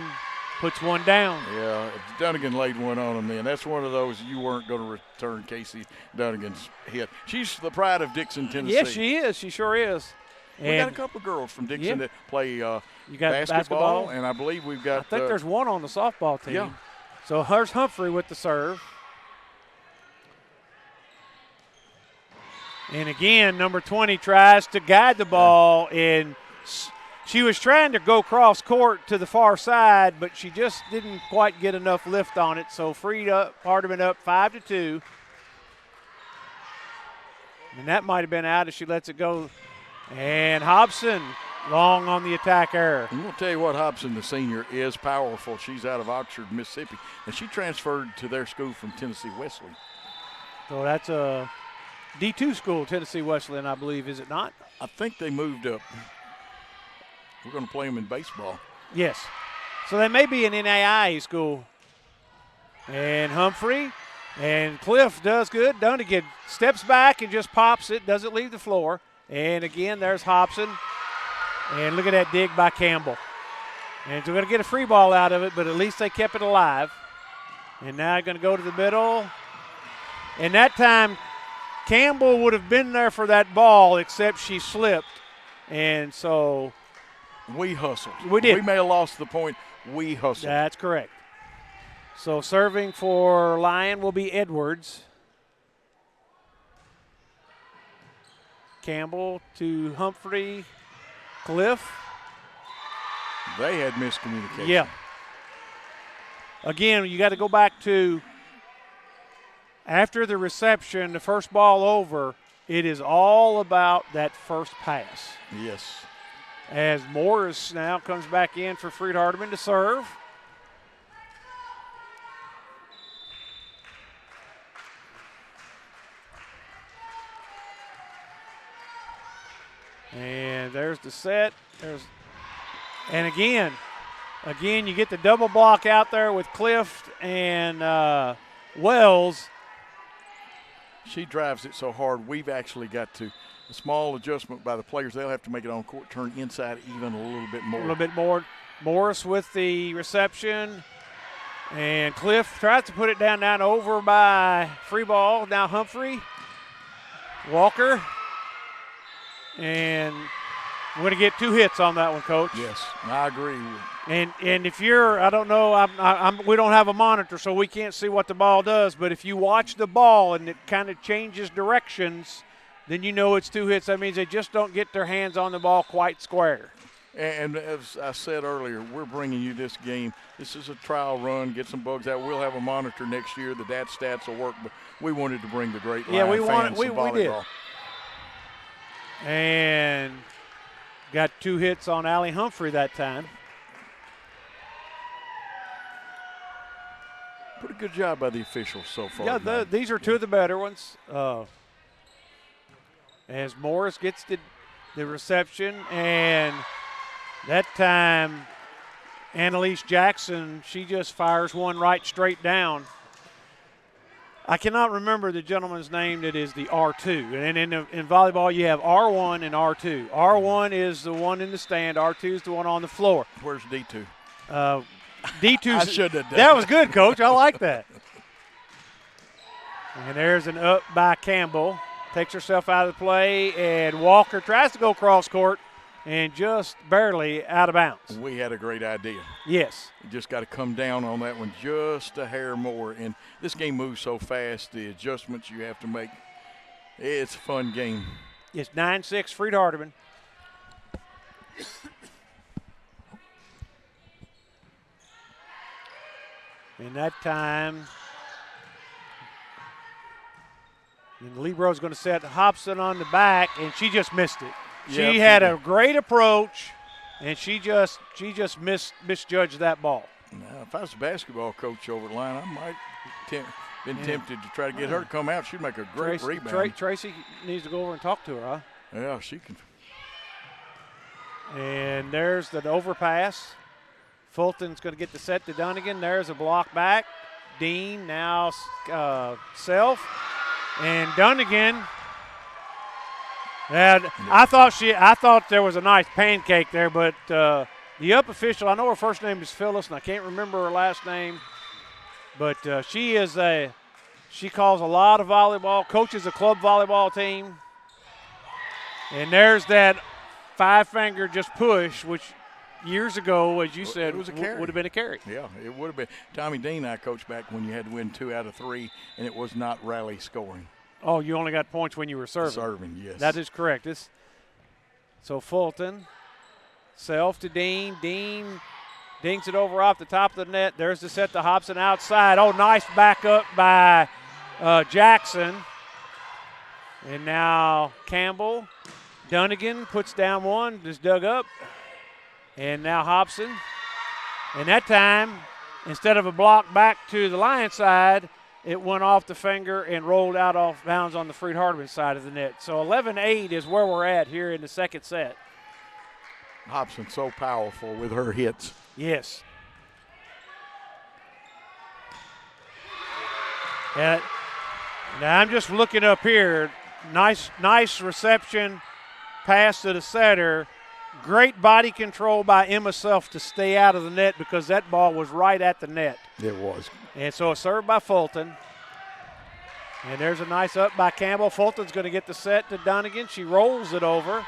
puts one down. Yeah, Dunnigan laid one on him then. That's one of those you weren't going to return Casey Dunnigan's hit. She's the pride of Dixon, Tennessee. Yes, she is. She sure is. We got a couple of girls from Dixon that play you got basketball, and I believe we've got – I think there's one on the softball team. Yeah. So here's Humphrey with the serve. And again, number 20 tries to guide the ball, and she was trying to go cross court to the far side, but she just didn't quite get enough lift on it. So Freed-Hardeman up 5-2. And that might have been out if she lets it go. And Hobson long on the attack error. I'm going to tell you what, Hobson, the senior, is powerful. She's out of Oxford, Mississippi, and she transferred to their school from Tennessee Wesley. So that's a D2 school, Tennessee Wesleyan, I believe, is it not? I think they moved up. We're going to play them in baseball. Yes. So they may be an NAIA school. And Humphrey and Cliff does good. Dunnigan steps back and just pops it, doesn't leave the floor. And again, there's Hobson. And look at that dig by Campbell. And they're going to get a free ball out of it, but at least they kept it alive. And now they're going to go to the middle. And that time, Campbell would have been there for that ball, except she slipped. And so we hustled. We did. We may have lost the point. We hustled. That's correct. So serving for Lyon will be Edwards. Campbell to Humphrey. Cliff. They had miscommunication. Yeah. Again, you got to go back to after the reception, the first ball over, it is all about that first pass. Yes. As Morris now comes back in for Freed-Hardeman to serve. And there's the set. And again, you get the double block out there with Clift and Wells. She drives it so hard, we've actually got to, a small adjustment by the players, they'll have to make it on court, turn inside even a little bit more. A little bit more. Morris with the reception. And Cliff tries to put it down over by free ball. Now Humphrey. Walker. And we're going to get 2 hits on that one, Coach. Yes, I agree. And if you're, I don't know, we don't have a monitor, so we can't see what the ball does. But if you watch the ball and it kind of changes directions, then you know it's 2 hits. That means they just don't get their hands on the ball quite square. And as I said earlier, we're bringing you this game. This is a trial run. Get some bugs out. We'll have a monitor next year. The dad stats will work, but we wanted to bring the great Lyon fans some volleyball. We did. And got 2 hits on Allie Humphrey that time. Pretty good job by the officials so far. Yeah, these are 2 of the better ones. As Morris gets the reception, and that time Annalise Jackson, she just fires one right straight down. I cannot remember the gentleman's name that is the R2. And in volleyball, you have R1 and R2. R1 is the one in the stand. R2 is the one on the floor. Where's D2? D2. I should have done that was good, Coach. I like that. And there's an up by Campbell. Takes herself out of the play, and Walker tries to go cross court and just barely out of bounds. We had a great idea. Yes. You just got to come down on that one just a hair more. And this game moves so fast, the adjustments you have to make. It's a fun game. It's 9-6 Freed-Hardeman. And that time, and Lebro's going to set Hobson on the back, and she just missed it. She had a great approach, and she just misjudged that ball. Now, if I was a basketball coach over at Lyon, I might been tempted to try to get her to come out. She'd make a great rebound. Tracy needs to go over and talk to her, huh? Yeah, she can. And there's the overpass. Fulton's going to get the set to Dunnigan. There's a block back. Dean now Self. And Dunnigan. And I thought there was a nice pancake there, but the up official, I know her first name is Phyllis, and I can't remember her last name, but she calls a lot of volleyball, coaches a club volleyball team. And there's that five-finger just push, which years ago, as you said, it was a carry. Would have been a carry. Yeah, it would have been. Tommy Dean and I coached back when you had to win 2 out of 3, and it was not rally scoring. Oh, you only got points when you were serving. Serving, yes. That is correct. So Fulton, Self to Dean. Dean dings it over off the top of the net. There's the set to Hobson outside. Oh, nice backup by Jackson. And now Campbell. Dunnigan puts down one, just dug up. And now Hobson. And that time, instead of a block back to the Lyon side, it went off the finger and rolled out off bounds on the Freed-Hardeman side of the net. So 11-8 is where we're at here in the second set. Hobson's so powerful with her hits. Yes. And now I'm just looking up here. Nice reception, pass to the setter. Great body control by Emma Self to stay out of the net because that ball was right at the net. It was. And so a serve by Fulton. And there's a nice up by Campbell. Fulton's going to get the set to Dunnigan. She rolls it over.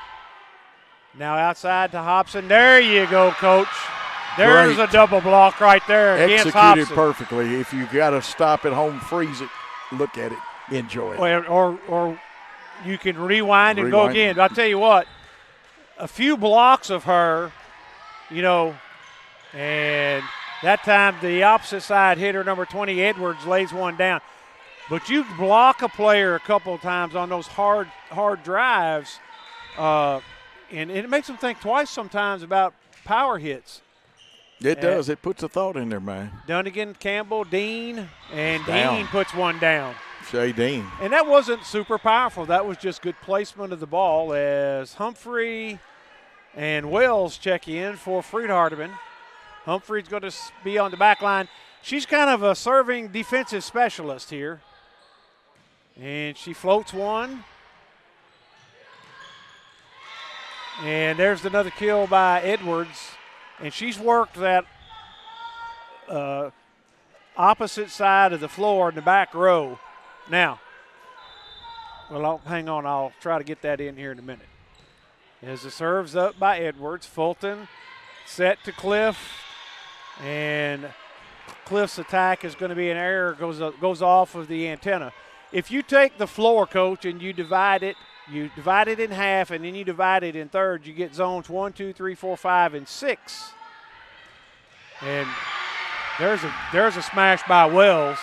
Now outside to Hobson. There you go, Coach. There's a double block right there against Hobson. Executed perfectly. If you got to stop at home, freeze it, look at it, enjoy it. Or you can rewind and go again. But I'll tell you what, a few blocks of her, and that time the opposite side hitter, number 20, Edwards, lays one down. But you block a player a couple of times on those hard drives, and it makes them think twice sometimes about power hits. It does. It puts a thought in their mind. Dunnigan, Campbell, Dean, and Down. Dean puts one down. Shay Dean. And that wasn't super powerful. That was just good placement of the ball as Humphrey and Wells check in for Freed-Hardeman. Humphrey's going to be on the back line. She's kind of a serving defensive specialist here. And she floats one. And there's another kill by Edwards. And she's worked that opposite side of the floor in the back row. Now, hang on. I'll try to get that in here in a minute. As the serve's up by Edwards. Fulton set to Cliff. And Cliff's attack is going to be an error. Goes off of the antenna. If you take the floor, Coach, and you divide it in half, and then you divide it in thirds, you get zones 1, 2, 3, 4, 5, and 6. And there's a smash by Wells.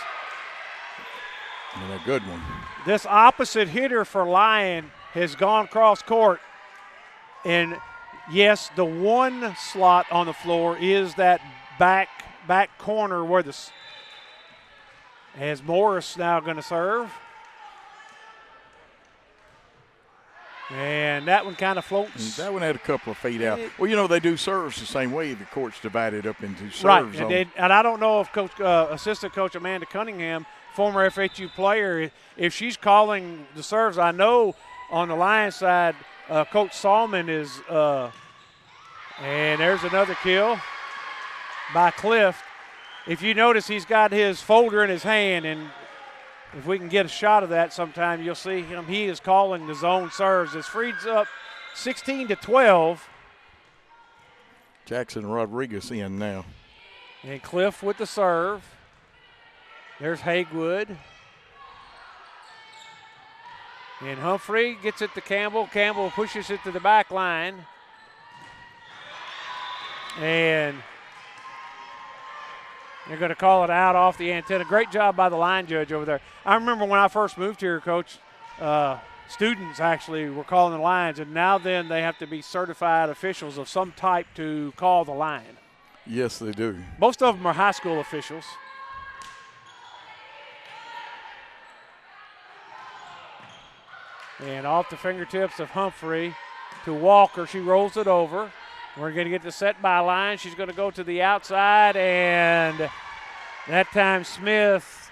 And a good one. This opposite hitter for Lyon has gone cross court. And, yes, the one slot on the floor is that back corner where as Morris now going to serve. And that one kind of floats. That one had a couple of feet out. Well, you know, they do serves the same way. The court's divided up into serves. Right, and I don't know if assistant coach Amanda Cunningham, former FHU player, if she's calling the serves. I know on the Lions side, Coach Salmon is and there's another kill by Cliff. If you notice, he's got his folder in his hand, and if we can get a shot of that sometime, you'll see him. He is calling the zone serves. It's Freed's up 16-12. Jackson Rodriguez in now. And Cliff with the serve. There's Haywood. And Humphrey gets it to Campbell. Campbell pushes it to the back line. And they're going to call it out off the antenna. Great job by the line judge over there. I remember when I first moved here, Coach, students actually were calling the lines, and now then they have to be certified officials of some type to call the line. Yes, they do. Most of them are high school officials. And off the fingertips of Humphrey to Walker. She rolls it over. We're going to get the set by line. She's going to go to the outside, and that time Smith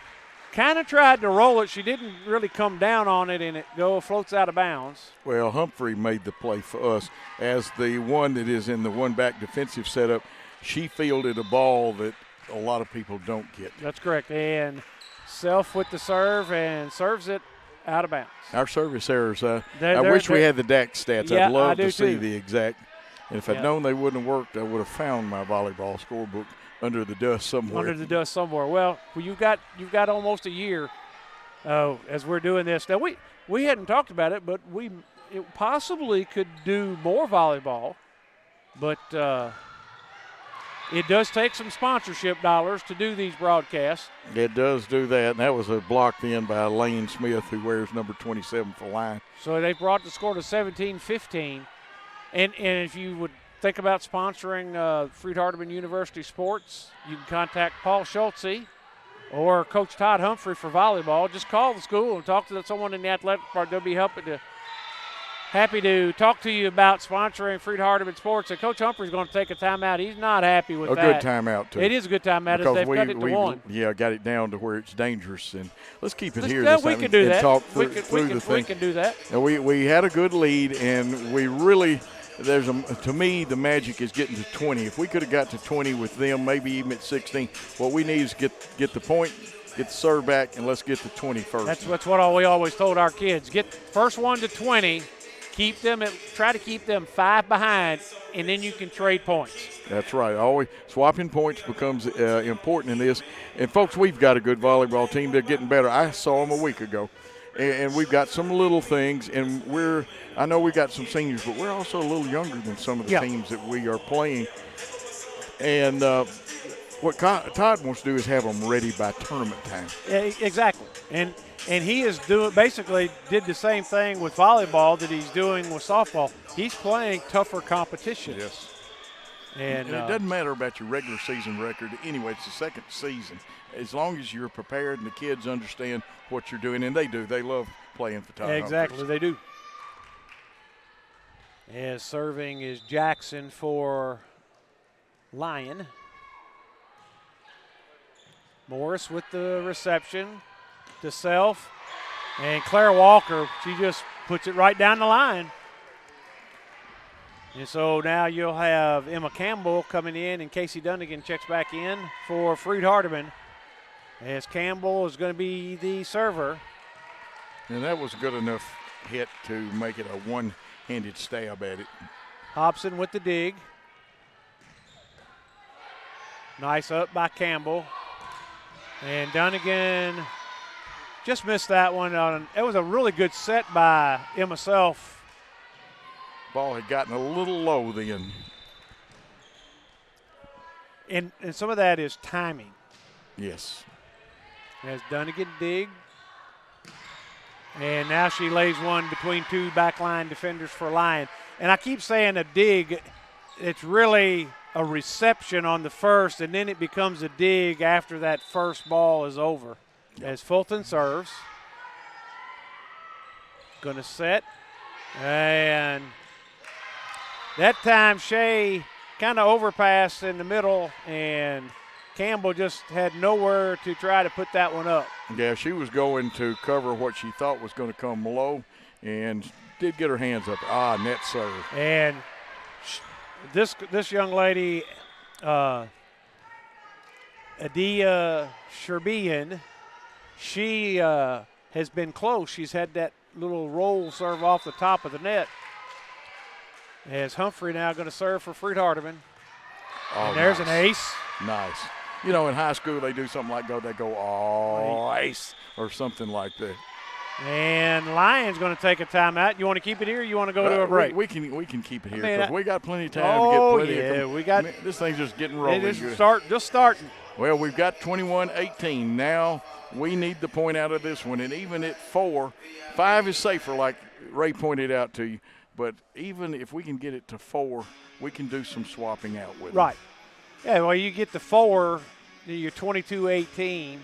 kind of tried to roll it. She didn't really come down on it, and it floats out of bounds. Well, Humphrey made the play for us. As the one that is in the one-back defensive setup, she fielded a ball that a lot of people don't get. That's correct. And Self with the serve and serves it out of bounds. Our service errors, I wish we had the DAC stats. Yeah, I'd love to see too. the exact. And if I'd known they wouldn't have worked, I would have found my volleyball scorebook under the dust somewhere. Under the dust somewhere. Well, you've got almost a year as we're doing this. Now, we hadn't talked about it, but it possibly could do more volleyball. But it does take some sponsorship dollars to do these broadcasts. It does do that, and that was a blocked in by Lane Smith, who wears number 27 for Lyon. So they brought the score to 17-15. And if you would think about sponsoring Freed-Hardeman University sports, you can contact Paul Schultze or Coach Todd Humphrey for volleyball. Just call the school and talk to someone in the athletic department. They'll be happy to talk to you about sponsoring Freed-Hardeman sports. And Coach Humphrey's going to take a timeout. He's not happy with that. A good timeout, too. It is a good timeout as they've cut it to one. Yeah, got it down to where it's dangerous. And let's keep it here. We can do that. Talk through the thing. We can do that. And we had a good lead, and we really – to me, the magic is getting to 20. If we could have got to 20 with them, maybe even at 16, what we need is get the point, get the serve back, and let's get to 20 first. That's what we always told our kids. Get first one to 20, try to keep them 5 behind, and then you can trade points. That's right. Always swapping points becomes important in this. And, folks, we've got a good volleyball team. They're getting better. I saw them a week ago. And we've got some little things, and I know we've got some seniors, but we're also a little younger than some of the teams that we are playing. And what Todd wants to do is have them ready by tournament time. Exactly. And he is basically did the same thing with volleyball that he's doing with softball. He's playing tougher competition. Yes. And it doesn't matter about your regular season record. Anyway, it's the second season. As long as you're prepared and the kids understand what you're doing, and they do. They love playing for Todd Exactly, Humphreys. They do. As serving is Jackson for Lyon. Morris with the reception to Self. And Claire Walker, she just puts it right down the line. And so now you'll have Emma Campbell coming in, and Casey Dunnigan checks back in for Freed-Hardeman, as Campbell is going to be the server. And that was a good enough hit to make it a one-handed stab at it. Hobson with the dig. Nice up by Campbell. And Dunnigan just missed that one. It was a really good set by Emma Self. Ball had gotten a little low then. And some of that is timing. Yes. As Dunnigan dig. And now she lays one between two backline defenders for Lyon. And I keep saying a dig. It's really a reception on the first, and then it becomes a dig after that first ball is over. Yep. As Fulton serves. Going to set. And that time Shea kind of overpassed in the middle, and Campbell just had nowhere to try to put that one up. Yeah, she was going to cover what she thought was going to come low and did get her hands up. Net serve. And this young lady, Adia Sherbian, she has been close. She's had that little roll serve off the top of the net. As Humphrey now going to serve for Freed-Hardeman. And there's an ace. Nice. You know, in high school they do something like they go, ace, or something like that. And Lyon's going to take a timeout. You want to keep it here or you want to go to a break? We can keep it here because we got plenty of time to get plenty of this thing's just getting rolling. Just starting. Well, we've got 21-18. Now we need the point out of this one. And even at 4, 5 is safer, like Ray pointed out to you. But even if we can get it to 4, we can do some swapping out with it. Right. Yeah, well, you get to 4, you're 22-18,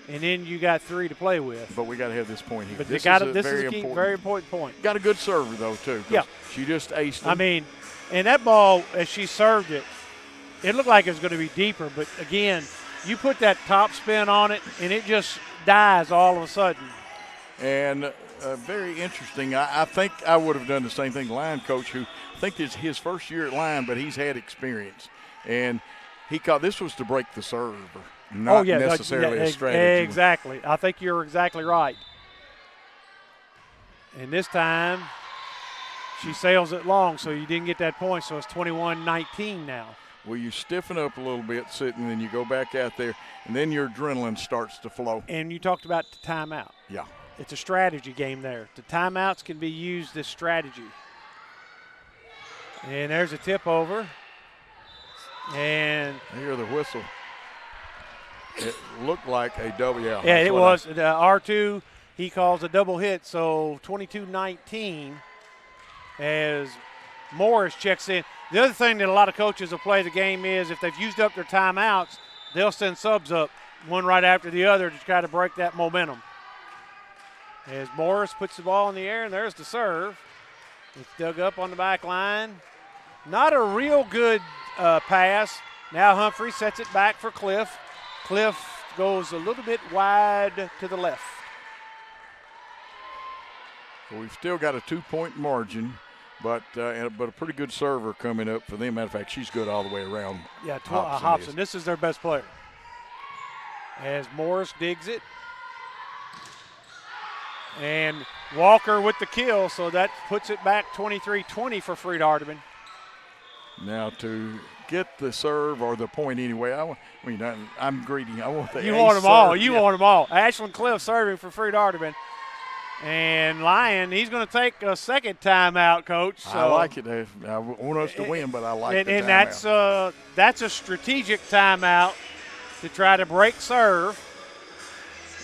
and then you got 3 to play with. But we got to have this point here. But this is a key, very important point. Got a good server, though, too. Yeah. She just aced them. I mean, and that ball, as she served it, it looked like it was going to be deeper. But, again, you put that top spin on it, and it just dies all of a sudden. And very interesting. I think I would have done the same thing. Lyon coach, who I think it's his first year at Lyon, but he's had experience. And he caught this was to break the serve, not necessarily a strategy. Exactly. I think you're exactly right. And this time she sails it long, so you didn't get that point, so it's 21-19 now. Well, you stiffen up a little bit sitting, and you go back out there, and then your adrenaline starts to flow. And you talked about the timeout. Yeah. It's a strategy game there. The timeouts can be used as strategy. And there's a tip over. And I hear the whistle. It looked like a double. Yeah, it was. R2, he calls a double hit. So 22-19 as Morris checks in. The other thing that a lot of coaches will play the game is if they've used up their timeouts, they'll send subs up, one right after the other, to try to break that momentum. As Morris puts the ball in the air, and there's the serve. It's dug up on the back line. Not a real good pass. Now Humphrey sets it back for Cliff. Cliff goes a little bit wide to the left. Well, we've still got a 2-point margin, but a pretty good server coming up for them. Matter of fact, she's good all the way around. Yeah, Hobson. This is their best player. As Morris digs it. And Walker with the kill, so that puts it back 23-20 for Freed-Hardeman. Now to get the serve or the point anyway, I'm greedy. I want the You want them all. You want them all. Ashlyn Cliff serving for Freed-Hardeman. And Lyon, he's going to take a second timeout, Coach. So. I like it. I want us to win, but I like the timeout. And that's a strategic timeout to try to break serve.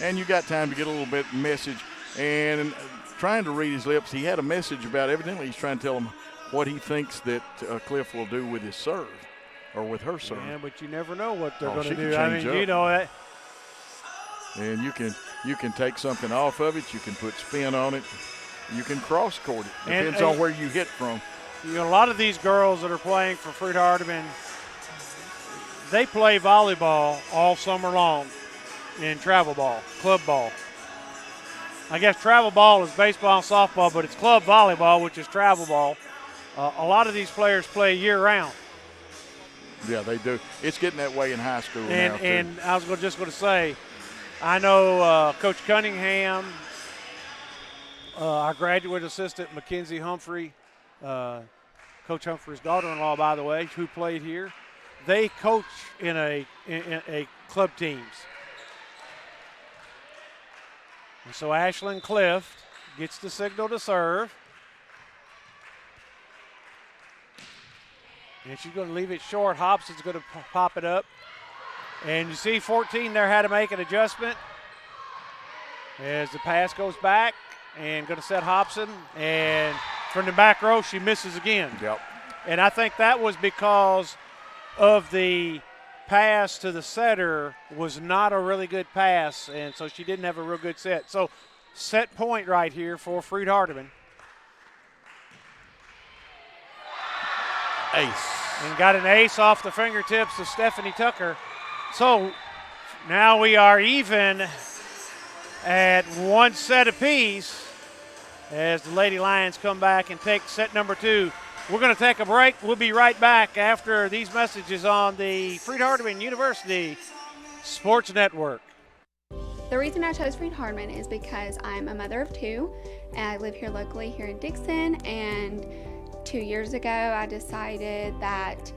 And you got time to get a little bit message. And trying to read his lips, he had a message about, evidently he's trying to tell him what he thinks that Cliff will do with his serve or with her serve. Yeah, but you never know what they're going to do. You know that. And you can take something off of it. You can put spin on it. You can cross court it. Depends on where you hit from. You know, a lot of these girls that are playing for Freed-Hardeman, they play volleyball all summer long in travel ball, club ball. I guess travel ball is baseball and softball, but it's club volleyball, which is travel ball. A lot of these players play year-round. Yeah, they do. It's getting that way in high school now, too. And I was just going to say, I know Coach Cunningham, our graduate assistant, Mackenzie Humphrey, Coach Humphrey's daughter-in-law, by the way, who played here, they coach in a club teams. And so Ashlyn Clift gets the signal to serve. And she's going to leave it short. Hobson's going to pop it up. And you see 14 there had to make an adjustment. As the pass goes back and going to set Hobson. And from the back row, she misses again. Yep. And I think that was because of the pass to the setter was not a really good pass, and so she didn't have a real good set. So set point right here for Freed-Hardeman. Ace. And got an ace off the fingertips of Stephanie Tucker. So now we are even at 1 set apiece as the Lady Lions come back and take set number 2. We're going to take a break. We'll be right back after these messages on the Freed-Hardeman University Sports Network. The reason I chose Freed-Hardeman is because I'm a mother of 2, and I live here locally here in Dixon, and 2 years ago I decided that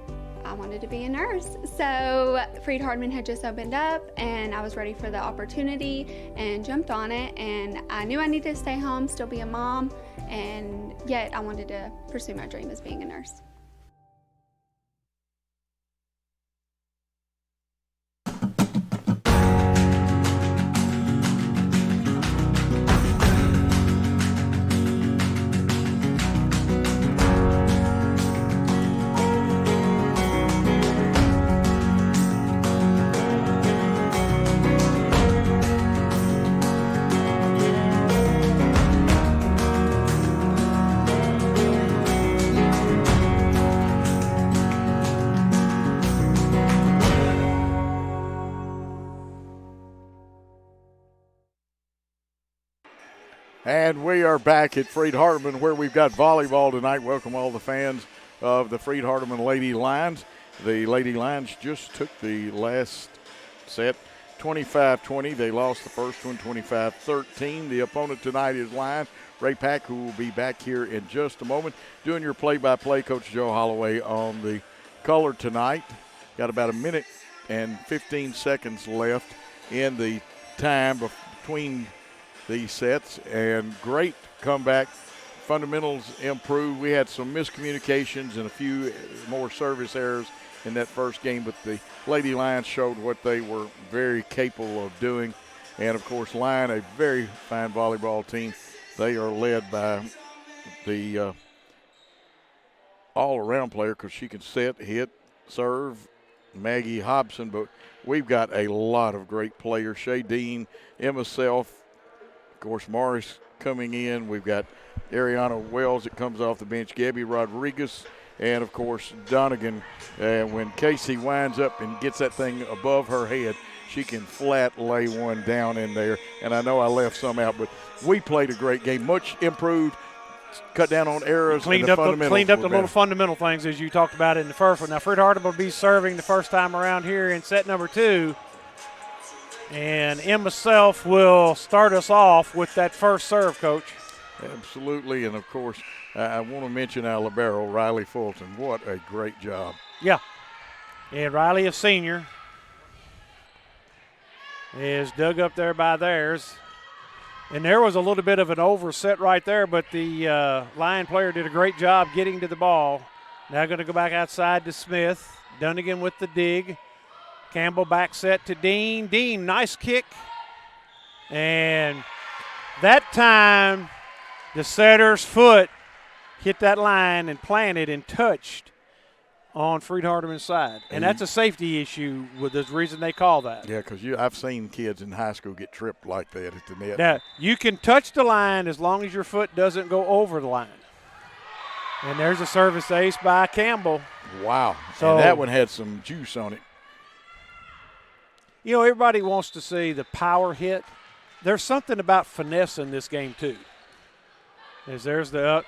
I wanted to be a nurse. So Freed-Hardeman had just opened up and I was ready for the opportunity and jumped on it, and I knew I needed to stay home, still be a mom, and yet I wanted to pursue my dream as being a nurse. And we are back at Freed-Hardeman where we've got volleyball tonight. Welcome all the fans of the Freed-Hardeman Lady Lions. The Lady Lions just took the last set 25-20. They lost the first one 25-13. The opponent tonight is Lyon. Ray Pack, who will be back here in just a moment. Doing your play-by-play, Coach Joe Holloway on the color tonight. Got about a minute and 15 seconds left in the time between these sets, and great comeback. Fundamentals improved. We had some miscommunications and a few more service errors in that first game, but the Lady Lions showed what they were very capable of doing. And, of course, Lyon, a very fine volleyball team. They are led by the all-around player, because she can set, hit, serve, Maggie Hobson. But we've got a lot of great players. Shay Dean, Emma Self, of course, Morris coming in. We've got Ariana Wells that comes off the bench, Gabby Rodriguez, and, of course, Donegan. When Casey winds up and gets that thing above her head, she can flat lay one down in there. And I know I left some out, but we played a great game. Much improved, cut down on errors. Cleaned up the little fundamental things as you talked about in the first one. Now, Freed-Hardeman will be serving the first time around here in set number 2. And Emma Self will start us off with that first serve, Coach. Absolutely, and of course, I want to mention our libero, Riley Fulton. What a great job. Yeah. And Riley, a senior, is dug up there by theirs. And there was a little bit of an overset right there, but the Lion player did a great job getting to the ball. Now going to go back outside to Smith. Dunnigan with the dig. Campbell back set to Dean. Dean, nice kick. And that time, the setter's foot hit that line and planted and touched on Freed-Hardeman's side. And that's a safety issue with the reason they call that. Yeah, because I've seen kids in high school get tripped like that at the net. Now, you can touch the line as long as your foot doesn't go over the line. And there's a service ace by Campbell. Wow. So, and that one had some juice on it. You know, everybody wants to see the power hit. There's something about finesse in this game, too. As there's a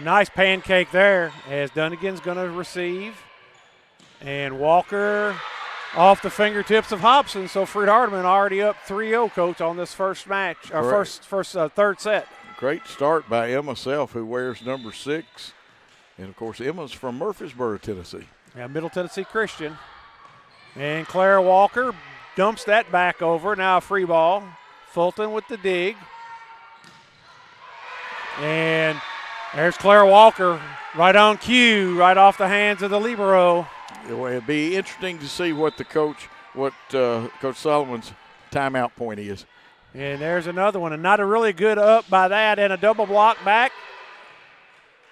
nice pancake there as Dunnigan's going to receive. And Walker off the fingertips of Hobson. So Freed-Hardeman already up 3-0, Coach, on this first match, or third set. Great start by Emma Self, who wears number 6. And, of course, Emma's from Murfreesboro, Tennessee. Yeah, Middle Tennessee Christian. And Clara Walker dumps that back over. Now a free ball. Fulton with the dig. And there's Clara Walker right on cue, right off the hands of the libero. It'd be interesting to see what Coach Solomon's timeout point is. And there's another one, and not a really good up by that, and a double block back.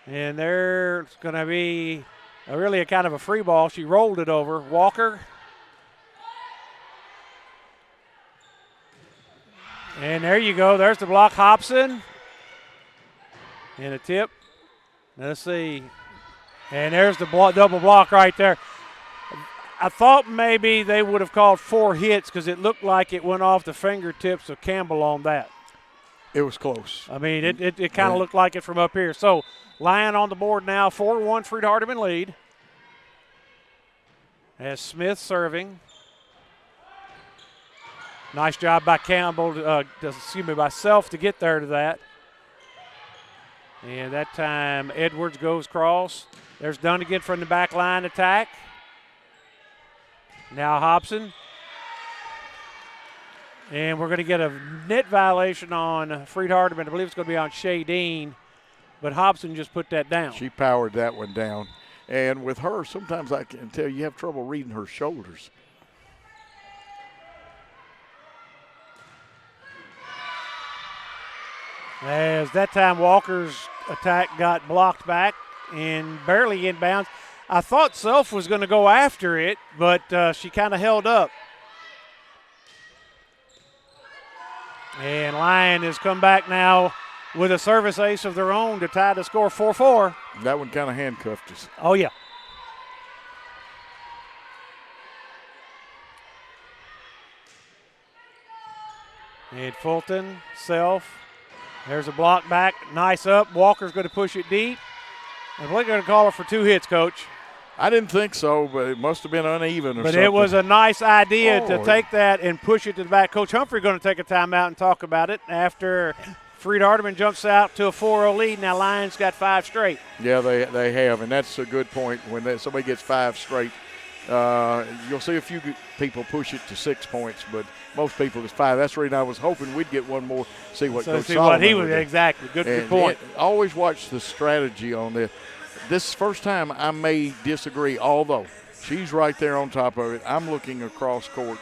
And there's going to be a kind of a free ball. She rolled it over. Walker. And there you go. There's the block. Hobson. And a tip. Let's see. And there's the double block right there. I thought maybe they would have called 4 hits because it looked like it went off the fingertips of Campbell on that. It was close. I mean, it kind of looked like it from up here. So Lyon on the board now, 4-1 Freed-Hardeman lead. As Smith serving. Nice job by Campbell, by Self to get there to that. And that time Edwards goes cross. There's Dunnigan from the back line attack. Now Hobson. And we're going to get a net violation on Freed-Hardeman. I believe it's going to be on Shea Dean. But Hobson just put that down. She powered that one down. And with her, sometimes I can tell you have trouble reading her shoulders. As that time Walker's attack got blocked back and barely inbounds. I thought Self was going to go after it, but she kind of held up. And Lyon has come back now with a service ace of their own to tie the score 4-4. That one kind of handcuffed us. Oh, yeah. And Fulton, Self. There's a block back. Nice up. Walker's going to push it deep. And we're going to call her for 2 hits, Coach. I didn't think so, but it must have been uneven or something. But it was a nice idea to take that and push it to the back. Coach Humphrey going to take a timeout and talk about it after Freed-Hardeman jumps out to a 4-0 lead. Now Lyon's got 5 straight. Yeah, they have, and that's a good point. When somebody gets 5 straight, you'll see a few people push it to 6 points, but most people it's 5. That's the reason I was hoping we'd get one more, see what Coach Solomon he was exactly. Good point. Always watch the strategy on this. This is the first time I may disagree, although she's right there on top of it. I'm looking across court,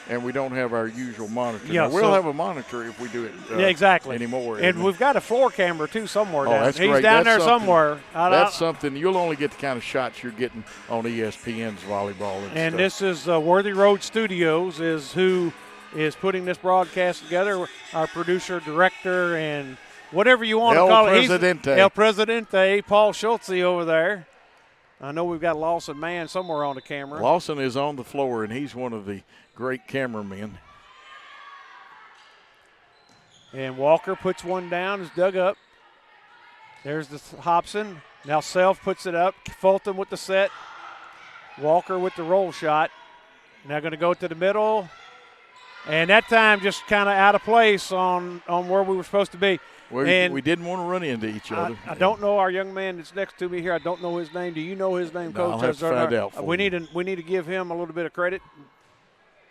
and we don't have our usual monitor. Yeah, now, we'll have a monitor if we do it exactly anymore. And we've got a floor camera, too, somewhere down. That's He's great. down That's there somewhere. That's something. You'll only get the kind of shots you're getting on ESPN's volleyball. And this is Worthy Road Studios is who is putting this broadcast together. Our producer, director, and whatever you want to call it. El Presidente, Paul Schultze over there. I know we've got Lawson Mann somewhere on the camera. Lawson is on the floor, and he's one of the great cameramen. And Walker puts one down, is dug up. There's the Hobson. Now Self puts it up. Fulton with the set. Walker with the roll shot. Now going to go to the middle. And that time just kind of out of place on where we were supposed to be. We didn't want to run into each other. I don't know our young man that's next to me here. I don't know his name. Do you know his name, Coach? I'll have to find out for we need to give him a little bit of credit.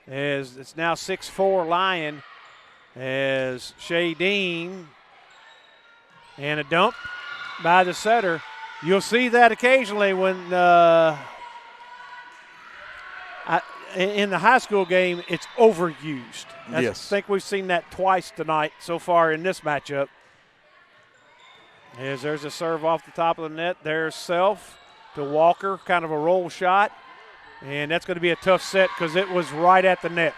As it's now 6-4 Lyon as Shea Dean and a dump by the setter. You'll see that occasionally when in the high school game it's overused. I think we've seen that twice tonight so far in this matchup. As there's a serve off the top of the net. There's Self to Walker, kind of a roll shot. And that's going to be a tough set because it was right at the net.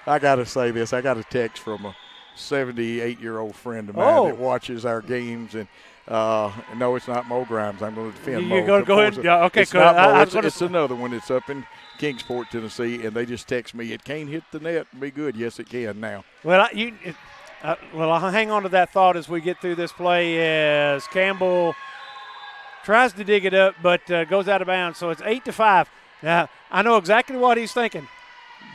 I got to say this. I got a text from a 78-year-old friend of mine that watches our games. And no, it's not Mo Grimes. I'm going to defend Mo. You're going to go ahead. Yeah, okay, it's not Mo. It's another one. It's up in Kingsport, Tennessee, and they just text me, it can't hit the net and be good. Yes, it can now. Well, I'll hang on to that thought as we get through this play as Campbell tries to dig it up but goes out of bounds. So it's 8-5. Now, I know exactly what he's thinking.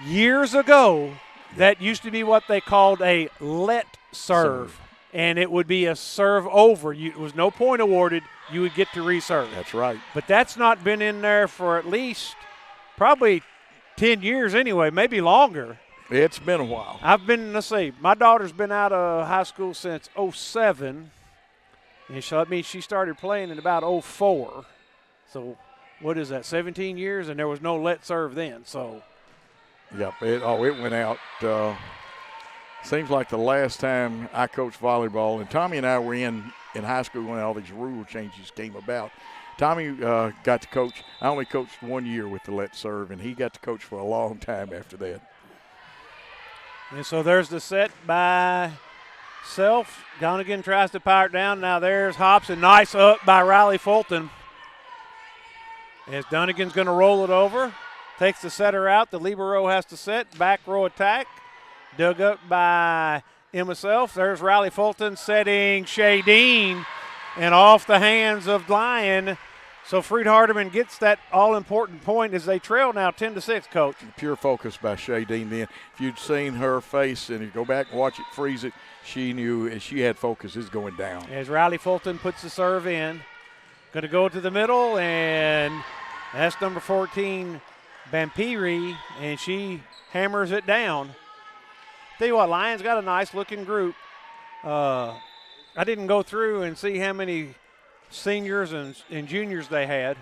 Years ago, that used to be what they called a let serve. And it would be a serve over. It was no point awarded. You would get to reserve. That's right. But that's not been in there for at least probably 10 years anyway, maybe longer. It's been a while. Let's see, my daughter's been out of high school since 07. And so that means she started playing in about 04. So what is that, 17 years? And there was no let serve then. So, yep, it went out. Seems like the last time I coached volleyball, and Tommy and I were in high school when all these rule changes came about. Tommy got to coach. I only coached 1 year with the let serve, and he got to coach for a long time after that. And so there's the set by Self. Donegan tries to power it down. Now there's Hobson. Nice up by Riley Fulton. As Dunnigan's going to roll it over, takes the setter out. The libero has to set. Back row attack. Dug up by Emma Self. There's Riley Fulton setting Shadeen, and off the hands of Lyon. So Freed-Hardeman gets that all-important point as they trail now 10-6, Coach. Pure focus by Shadeen then. If you'd seen her face and you go back and watch it, freeze it, she knew as she had focus, it's going down. As Riley Fulton puts the serve in. Going to go to the middle, and that's number 14, Vampiri, and she hammers it down. Tell you what, Lyon's got a nice-looking group. I didn't go through and see how many seniors and juniors they had.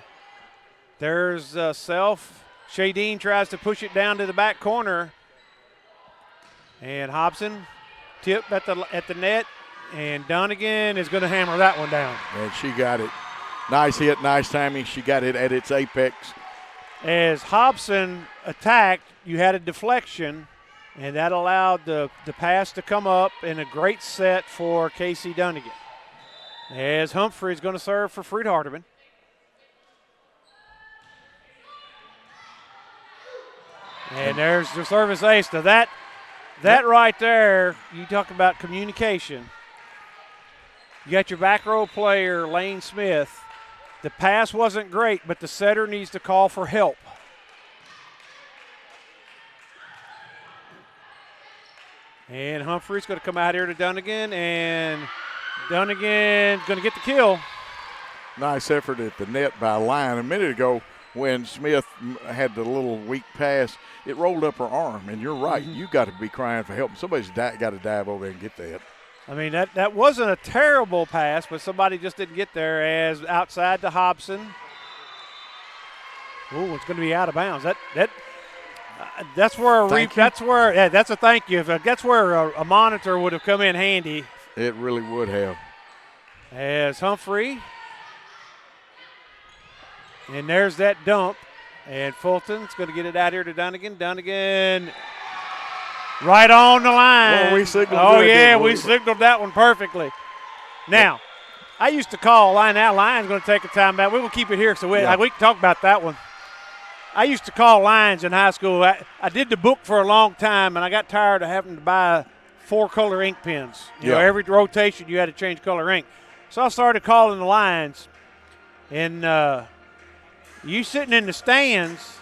There's Self. Shadeen tries to push it down to the back corner. And Hobson tip at the net, and Dunnigan is going to hammer that one down. And she got it. Nice hit, nice timing. She got it at its apex. As Hobson attacked, you had a deflection, and that allowed the pass to come up, and a great set for Casey Dunnigan. As Humphrey is going to serve for Freed-Hardeman. And there's the service ace. Now that right there, you talk about communication. You got your back row player, Lane Smith. The pass wasn't great, but the setter needs to call for help. And Humphrey's going to come out here to Dunnigan, and Dunnigan's going to get the kill. Nice effort at the net by Lyon. A minute ago when Smith had the little weak pass, it rolled up her arm, and you're right. You got to be crying for help. Somebody's got to dive over there and get that. I mean, that wasn't a terrible pass, but somebody just didn't get there. As outside to Hobson. Ooh, it's going to be out of bounds. That's where that's a thank you. That's where a monitor would have come in handy. It really would have. As Humphrey, and there's that dump, and Fulton's going to get it out here to Dunnigan. Dunnigan. Right on the line. Well, we signaled we signaled that one perfectly. Now, I used to call a line out. Lion's going to take a timeout. We will keep it here so we can talk about that one. I used to call lines in high school. I did the book for a long time, and I got tired of having to buy 4-color ink pens. You know, every rotation you had to change color ink. So I started calling the lines. And you sitting in the stands,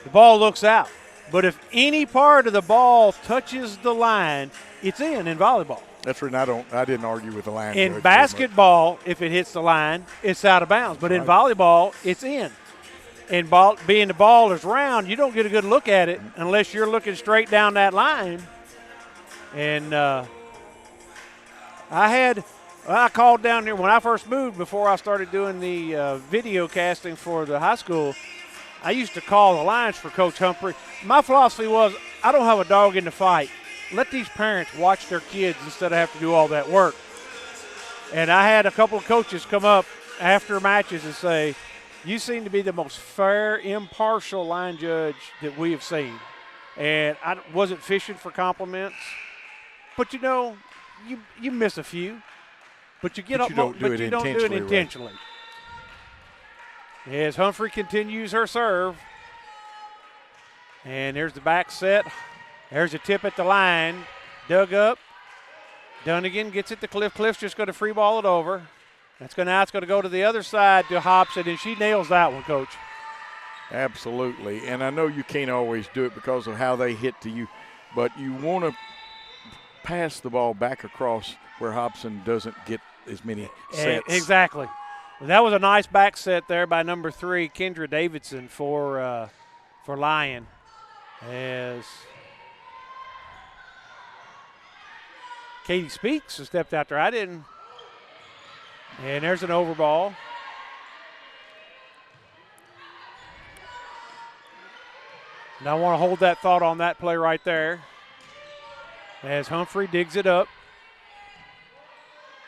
the ball looks out. But if any part of the ball touches the line, it's in volleyball. That's right. I didn't argue with the line. In basketball, if it hits the line, it's out of bounds. But in volleyball, it's in. And being the ball is round, you don't get a good look at it unless you're looking straight down that line. And I called down there when I first moved, before I started doing the video casting for the high school. I used to call the lines for Coach Humphrey. My philosophy was, I don't have a dog in the fight. Let these parents watch their kids instead of have to do all that work. And I had a couple of coaches come up after matches and say, you seem to be the most fair, impartial line judge that we have seen. And I wasn't fishing for compliments. But, you miss a few. But you don't do it intentionally. As Humphrey continues her serve. And there's the back set. There's a tip at the line. Dug up. Dunnigan gets it to Cliff. Cliff's just going to free ball it over. It's going to go to the other side to Hobson, and she nails that one, Coach. Absolutely. And I know you can't always do it because of how they hit to you, but you want to pass the ball back across where Hobson doesn't get as many sets. Exactly. That was a nice back set there by number 3, Kendra Davidson for Lyon. As Katie Speaks has stepped out there. I didn't. And there's an overball. And I want to hold that thought on that play right there. As Humphrey digs it up.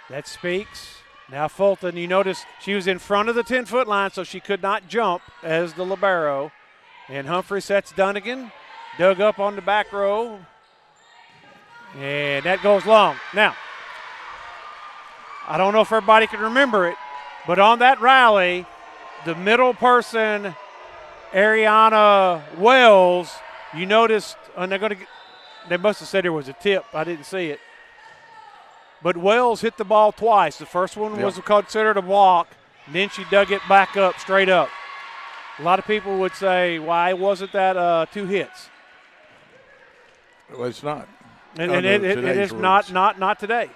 That Speaks. Now Fulton, you notice she was in front of the 10-foot line, so she could not jump as the libero. And Humphrey sets Dunnigan. Dug up on the back row. And that goes long. Now, I don't know if everybody can remember it, but on that rally, the middle person, Ariana Wells, you noticed, and they must have said there was a tip. I didn't see it. But Wells hit the ball twice. The first one was considered a block, and then she dug it back up, straight up. A lot of people would say, why wasn't that 2 hits? Well, it's not. And it is not today.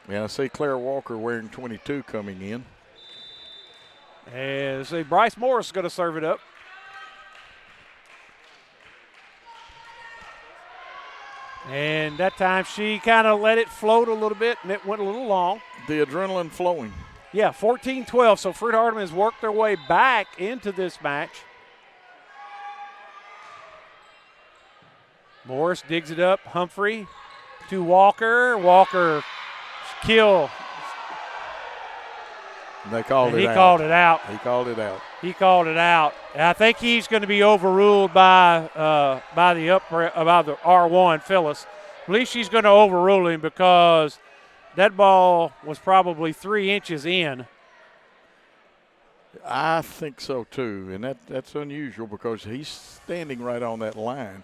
Yeah, I see Claire Walker wearing 22 coming in. And see, Bryce Morris is going to serve it up. And that time she kind of let it float a little bit, and it went a little long. The adrenaline flowing. Yeah, 14-12. So Freed-Hardeman has worked their way back into this match. Morris digs it up. Humphrey to Walker. Walker kill. And they called it out. He called it out. He called it out. He called it out. And I think he's going to be overruled by the R1, Phyllis. I believe she's going to overrule him because that ball was probably 3 inches in. I think so too, and that's unusual because he's standing right on that line.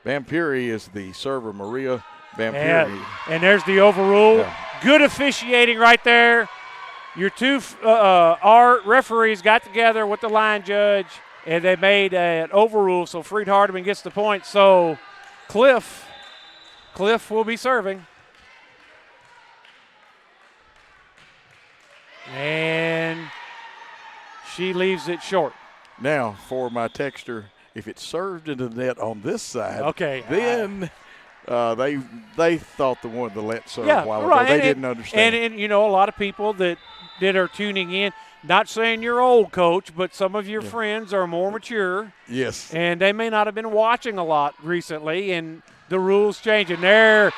Vampiri is the server, Maria Vampiri. And there's the overrule. Yeah. Good officiating right there. Your two our referees got together with the line judge, and they made an overrule, so Freed-Hardeman gets the point. So Cliff will be serving. And she leaves it short. Now, for my texter, if it's served into the net on this side, then they thought the let serve a while ago. They didn't understand. And a lot of people that are tuning in, not saying you're old, Coach, but some of your friends are more mature. Yes. And they may not have been watching a lot recently, and the rules changing. There's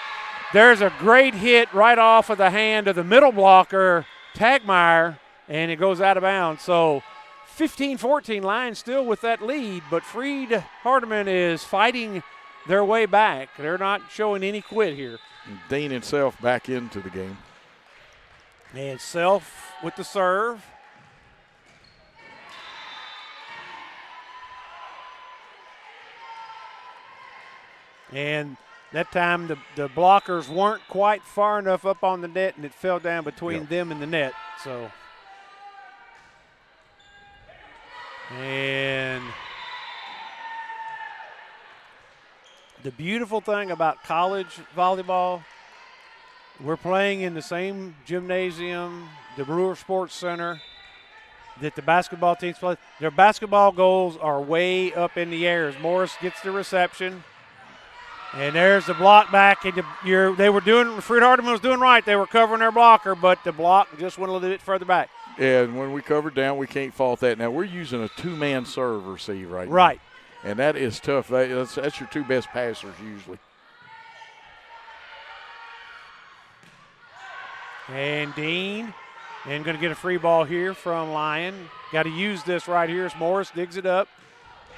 a great hit right off of the hand of the middle blocker, Tagmeyer, and it goes out of bounds. So 15-14, Lyon still with that lead, but Freed-Hardeman is fighting their way back. They're not showing any quit here. Dean and Self back into the game. And Self with the serve. And that time the blockers weren't quite far enough up on the net, and it fell down between them and the net. So, and the beautiful thing about college volleyball, we're playing in the same gymnasium, the Brewer Sports Center, that the basketball teams play. Their basketball goals are way up in the air as Morris gets the reception. And there's the block back. Freed-Hardeman was doing right. They were covering their blocker, but the block just went a little bit further back. Yeah, and when we covered down, we can't fault that. Now, we're using a 2-man serve receive right now. Right. And that is tough. That's your 2 best passers usually. And Dean, and going to get a free ball here from Lyon. Got to use this right here as Morris digs it up.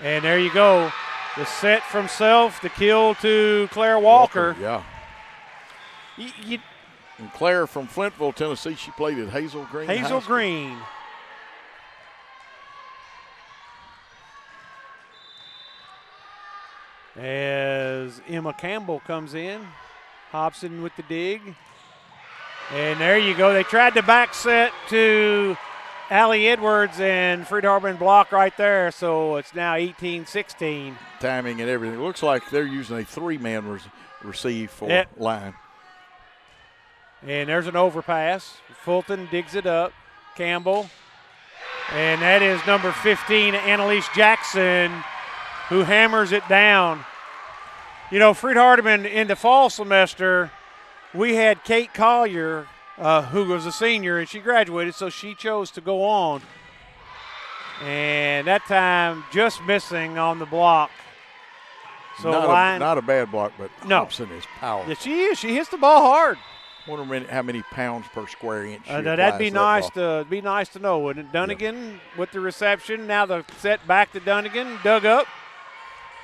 And there you go. The set from Self, the kill to Claire Walker. Yeah. And Claire from Flintville, Tennessee, she played at Hazel Green. Hazel Green. As Emma Campbell comes in. Hobson with the dig. And there you go. They tried to back set to Allie Edwards, and Freed-Hardeman block right there, so it's now 18-16. Timing and everything. It looks like they're using a 3-man receive for Lyon. And there's an overpass. Fulton digs it up. Campbell. And that is number 15, Annalise Jackson, who hammers it down. Freed-Hardeman in the fall semester, we had Kate Collier, who was a senior, and she graduated, so she chose to go on. And that time just missing on the block. So not a bad block, but Hobson is powerful. Yeah, she is. She hits the ball hard. Wonder how many pounds per square inch. That'd be nice to know, wouldn't it? Dunnigan with the reception. Now the set back to Dunnigan, dug up,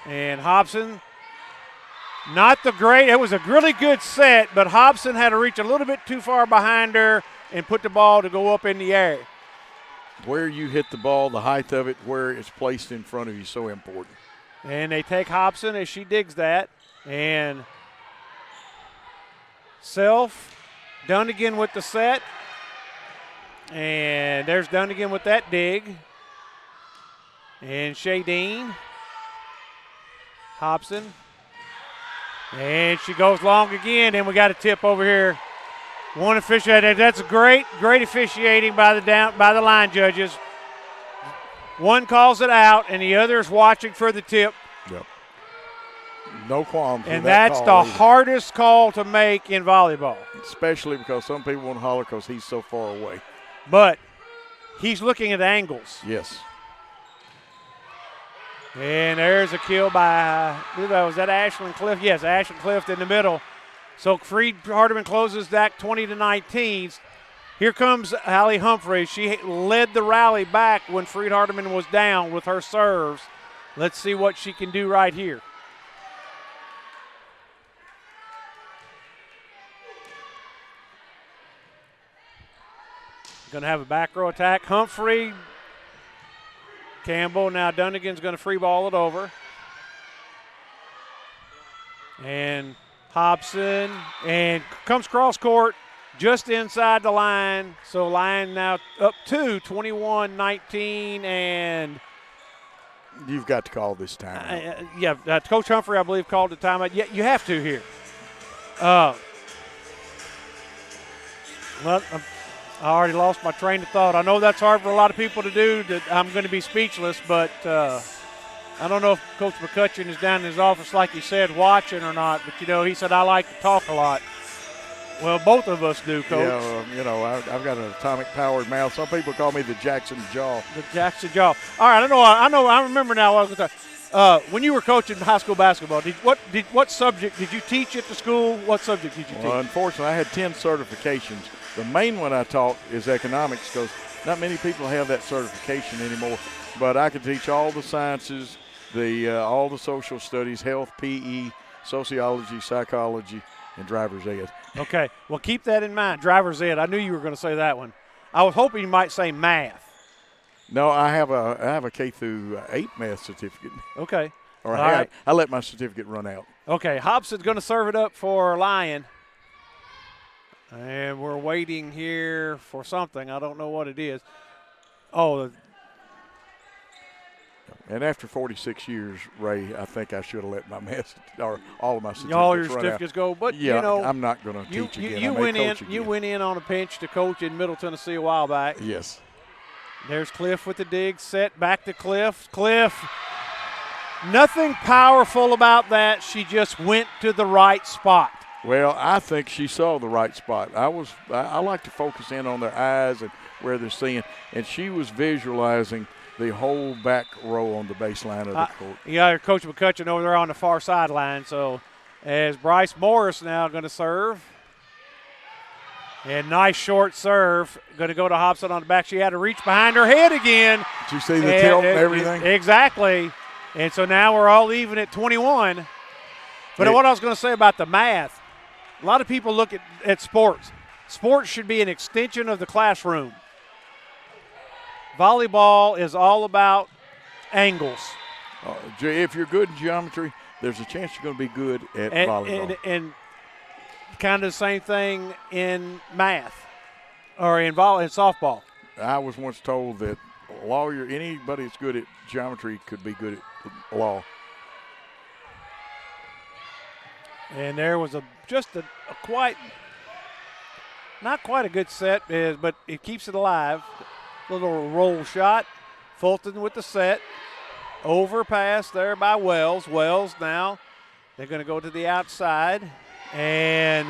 and Hobson. Not the great. It was a really good set, but Hobson had to reach a little bit too far behind her and put the ball to go up in the air. Where you hit the ball, the height of it, where it's placed in front of you is so important. And they take Hobson as she digs that. And Dunnigan with the set. And there's Dunnigan with that dig. And Shadeen. Hobson. And she goes long again, and we got a tip over here. One official, that's great officiating by the line judges. One calls it out, and the other is watching for the tip. Yep. No qualms. And that's the hardest call to make in volleyball. Especially because some people want to holler because he's so far away. But he's looking at angles. Yes. And there's a kill by, was that Ashland Clift? Yes, Ashland Clift in the middle. So Freed-Hardeman closes that 20-19. Here comes Allie Humphreys. She led the rally back when Freed-Hardeman was down with her serves. Let's see what she can do right here. Going to have a back row attack. Humphrey, Campbell. Now Dunnigan's going to free ball it over. And Hobson, and comes cross court just inside the line. So Lyon now up to 21-19, and you've got to call this timeout. Coach Humphrey, I believe, called the timeout. Yeah, you have to here. Well, I already lost my train of thought. I know that's hard for a lot of people to do. I'm going to be speechless, but I don't know if Coach McCutcheon is down in his office, like he said, watching or not. But, he said, I like to talk a lot. Well, both of us do, Coach. Yeah, I've got an atomic-powered mouth. Some people call me the Jackson Jaw. The Jackson Jaw. All right, I remember now what I was going to talk. When you were coaching high school basketball, what subject did you teach at the school? What subject did you teach? Well, unfortunately, I had 10 certifications. The main one I taught is economics because not many people have that certification anymore. But I could teach all the sciences, all the social studies, health, PE, sociology, psychology, and driver's ed. Okay. Well, keep that in mind, driver's ed. I knew you were going to say that one. I was hoping you might say math. No, I have a K through 8 math certificate. Okay. All right. I let my certificate run out. Okay. Hobson's going to serve it up for Lyon. And we're waiting here for something. I don't know what it is. Oh. And after 46 years, Ray, I think I should have let my or all of my certificates all your certificates go. But, I'm not going to teach again. You went in on a pinch to coach in Middle Tennessee a while back. Yes. There's Cliff with the dig, set back to Cliff. Cliff, nothing powerful about that. She just went to the right spot. Well, I think she saw the right spot. I like to focus in on their eyes and where they're seeing, and she was visualizing the whole back row on the baseline of the court. You got Coach McCutcheon over there on the far sideline. So as Bryce Morris now going to serve. And nice short serve. Going to go to Hobson on the back. She had to reach behind her head again. Did you see the tilt and everything? Exactly. And so now we're all even at 21. But what I was going to say about the math, a lot of people look at sports. Sports should be an extension of the classroom. Volleyball is all about angles. If you're good in geometry, there's a chance you're going to be good at volleyball. And kind of the same thing in math or in softball. I was once told that anybody that's good at geometry could be good at law. And there was not quite a good set, but it keeps it alive. Little roll shot. Fulton with the set. Overpass there by Wells. Wells now, they're going to go to the outside. And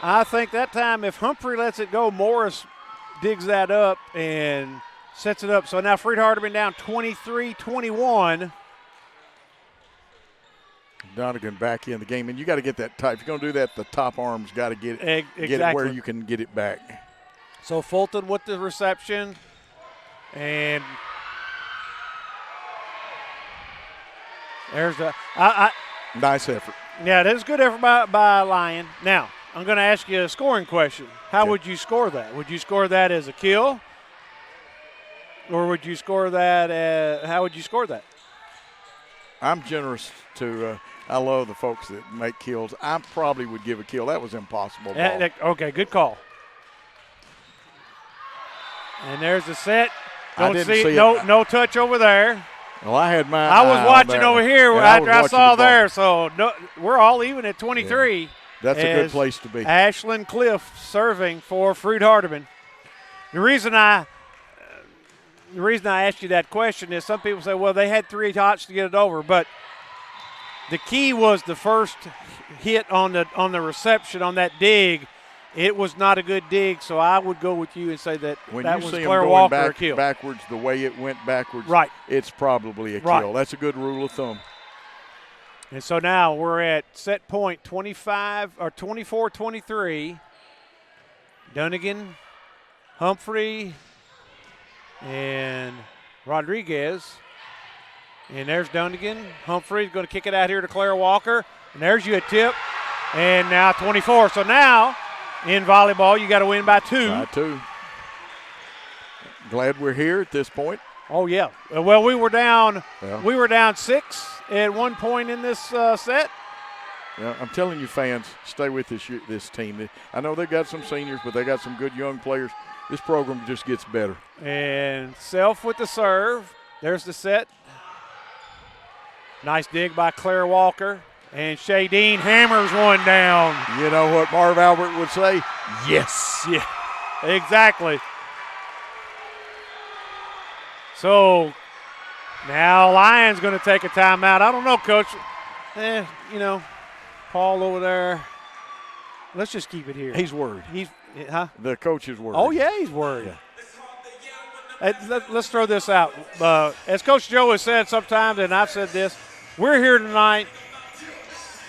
I think that time if Humphrey lets it go, Morris digs that up and sets it up. So now Freed-Hardeman down 23-21. Donegan back in the game, and you got to get that tight. If you're going to do that, the top arm's got to get it where you can get it back. So Fulton with the reception, and there's nice effort. Yeah, that is good effort by Lyon. Now, I'm going to ask you a scoring question. How would you score that? Would you score that as a kill? or would you score that? How would you score that? I'm generous to I love the folks that make kills. I probably would give a kill. That was impossible. Okay, good call. And there's the set. Don't see no touch over there. Well, I had mine. I was watching over here after I saw there, so we're all even at 23. Yeah. That's a good place to be. Ashlyn Cliff serving for Freed-Hardeman. The reason I asked you that question is some people say, well, they had 3 shots to get it over, but the key was the first hit on the reception on that dig. It was not a good dig, so I would go with you and say that when that you was see Claire them Walker going a kill. backwards the way it went backwards, right? It's probably a right. kill. That's a good rule of thumb. And so now we're at set point 24-23. Dunnigan, Humphrey, and Rodriguez. And there's Dunnigan. Humphrey's going to kick it out here to Claire Walker. And there's you a tip. And now 24. So now in volleyball, you got to win by 2. By 2. Glad we're here at this point. Oh, yeah. Well, we were down 6 at one point in this set. Yeah, I'm telling you, fans, stay with this team. I know they've got some seniors, but they got some good young players. This program just gets better. And Self with the serve. There's the set. Nice dig by Claire Walker. And Shay Dean hammers one down. You know what Marv Albert would say? Yes. Yeah, exactly. So now Lyon's going to take a timeout. I don't know, Coach. Paul over there. Let's just keep it here. He's worried. The coach is worried. Oh, yeah, he's worried. Yeah. Let's throw this out. As Coach Joe has said sometimes, and I've said this, we're here tonight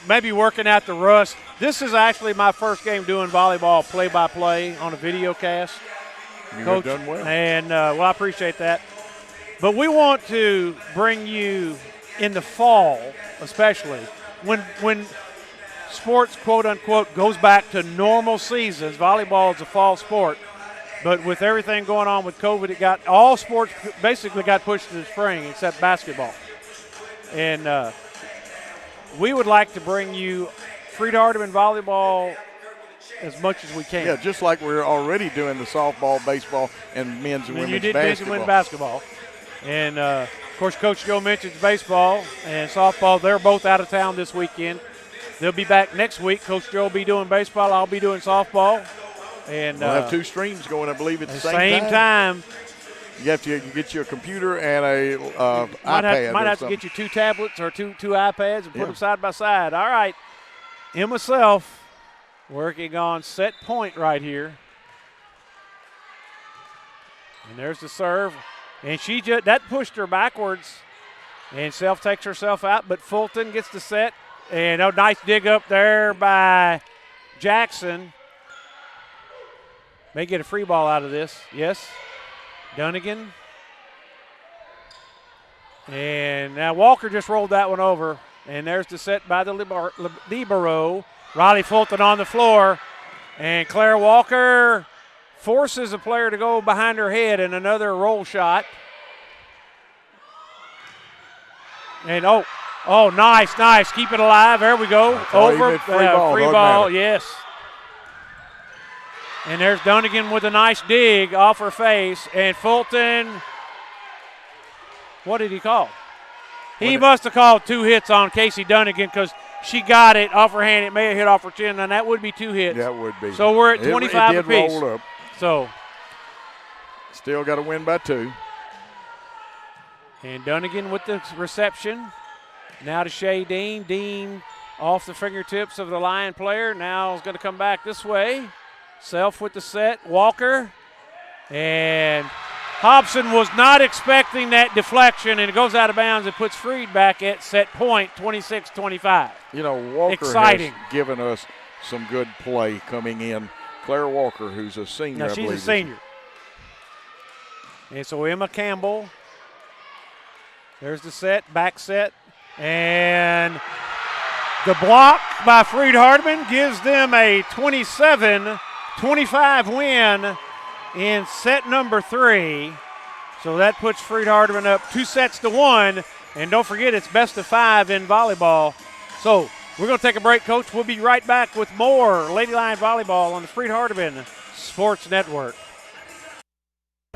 maybe working out the rust. This is actually my first game doing volleyball play-by-play on a video cast. You Coach, have done well. And, I appreciate that. But we want to bring you in the fall, especially, when sports, quote-unquote, goes back to normal seasons. Volleyball is a fall sport. But with everything going on with COVID, all sports basically got pushed to the spring except basketball. And we would like to bring you Freed-Hardeman volleyball as much as we can. Yeah, just like we're already doing the softball, baseball, and men's and women's you did basketball. Men's basketball. And, of course, Coach Joe mentions baseball and softball. They're both out of town this weekend. They'll be back next week. Coach Joe will be doing baseball. I'll be doing softball. And we'll have 2 streams going, I believe, at the same time. You have to get you a computer and a iPad. Might have to get you 2 tablets or two iPads and put them side by side. All right. Emma Self working on set point right here. And there's the serve. And that pushed her backwards. And Self takes herself out, but Fulton gets the set. And a nice dig up there by Jackson. May get a free ball out of this. Yes. Dunnigan. And now Walker just rolled that one over. And there's the set by the libero. Riley Fulton on the floor. And Claire Walker forces a player to go behind her head in another roll shot. And nice. Keep it alive. There we go. Over. Free ball, yes. And there's Dunnigan with a nice dig off her face. And Fulton, what did he call? He must have called 2 hits on Casey Dunnigan because she got it off her hand. It may have hit off her chin, and that would be 2 hits. That would be. So we're at 25 it did apiece. Roll up. So still got to win by 2. And Dunnigan with the reception. Now to Shay Dean. Dean off the fingertips of the Lyon player. Now is going to come back this way. Self with the set. Walker. And Hobson was not expecting that deflection, and it goes out of bounds and puts Freed back at set point, 26-25. Walker has given us some good play coming in. Claire Walker, who's a senior, now, she's a senior. And so Emma Campbell. There's the set, back set. And the block by Freed-Hardeman gives them a 27-25 win in set number 3. So that puts Freed-Hardeman up 2-1. And don't forget, it's best of 5 in volleyball. So we're going to take a break, Coach. We'll be right back with more Lady Lion volleyball on the Freed-Hardeman Sports Network.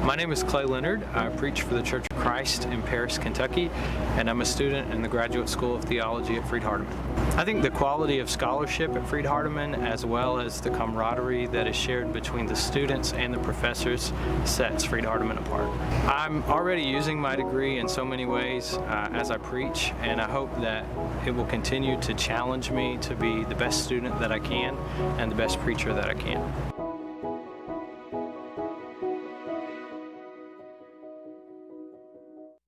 My name is Clay Leonard. I preach for the Church of Christ in Paris, Kentucky, and I'm a student in the Graduate School of Theology at Freed-Hardeman. I think the quality of scholarship at Freed-Hardeman, as well as the camaraderie that is shared between the students and the professors, sets Freed-Hardeman apart. I'm already using my degree in so many ways as I preach, and I hope that it will continue to challenge me to be the best student that I can and the best preacher that I can.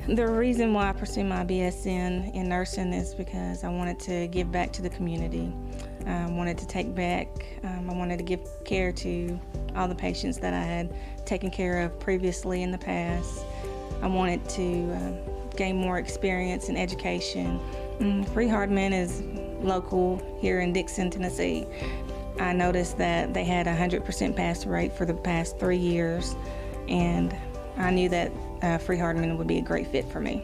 The reason why I pursued my BS in nursing is because I wanted to give back to the community. I wanted to take back, I wanted to give care to all the patients that I had taken care of previously in the past. I wanted to gain more experience in education. Freed-Hardeman is local here in Dixon, Tennessee. I noticed that they had a 100% pass rate for the past 3 years, and I knew that Freed-Hardeman would be a great fit for me.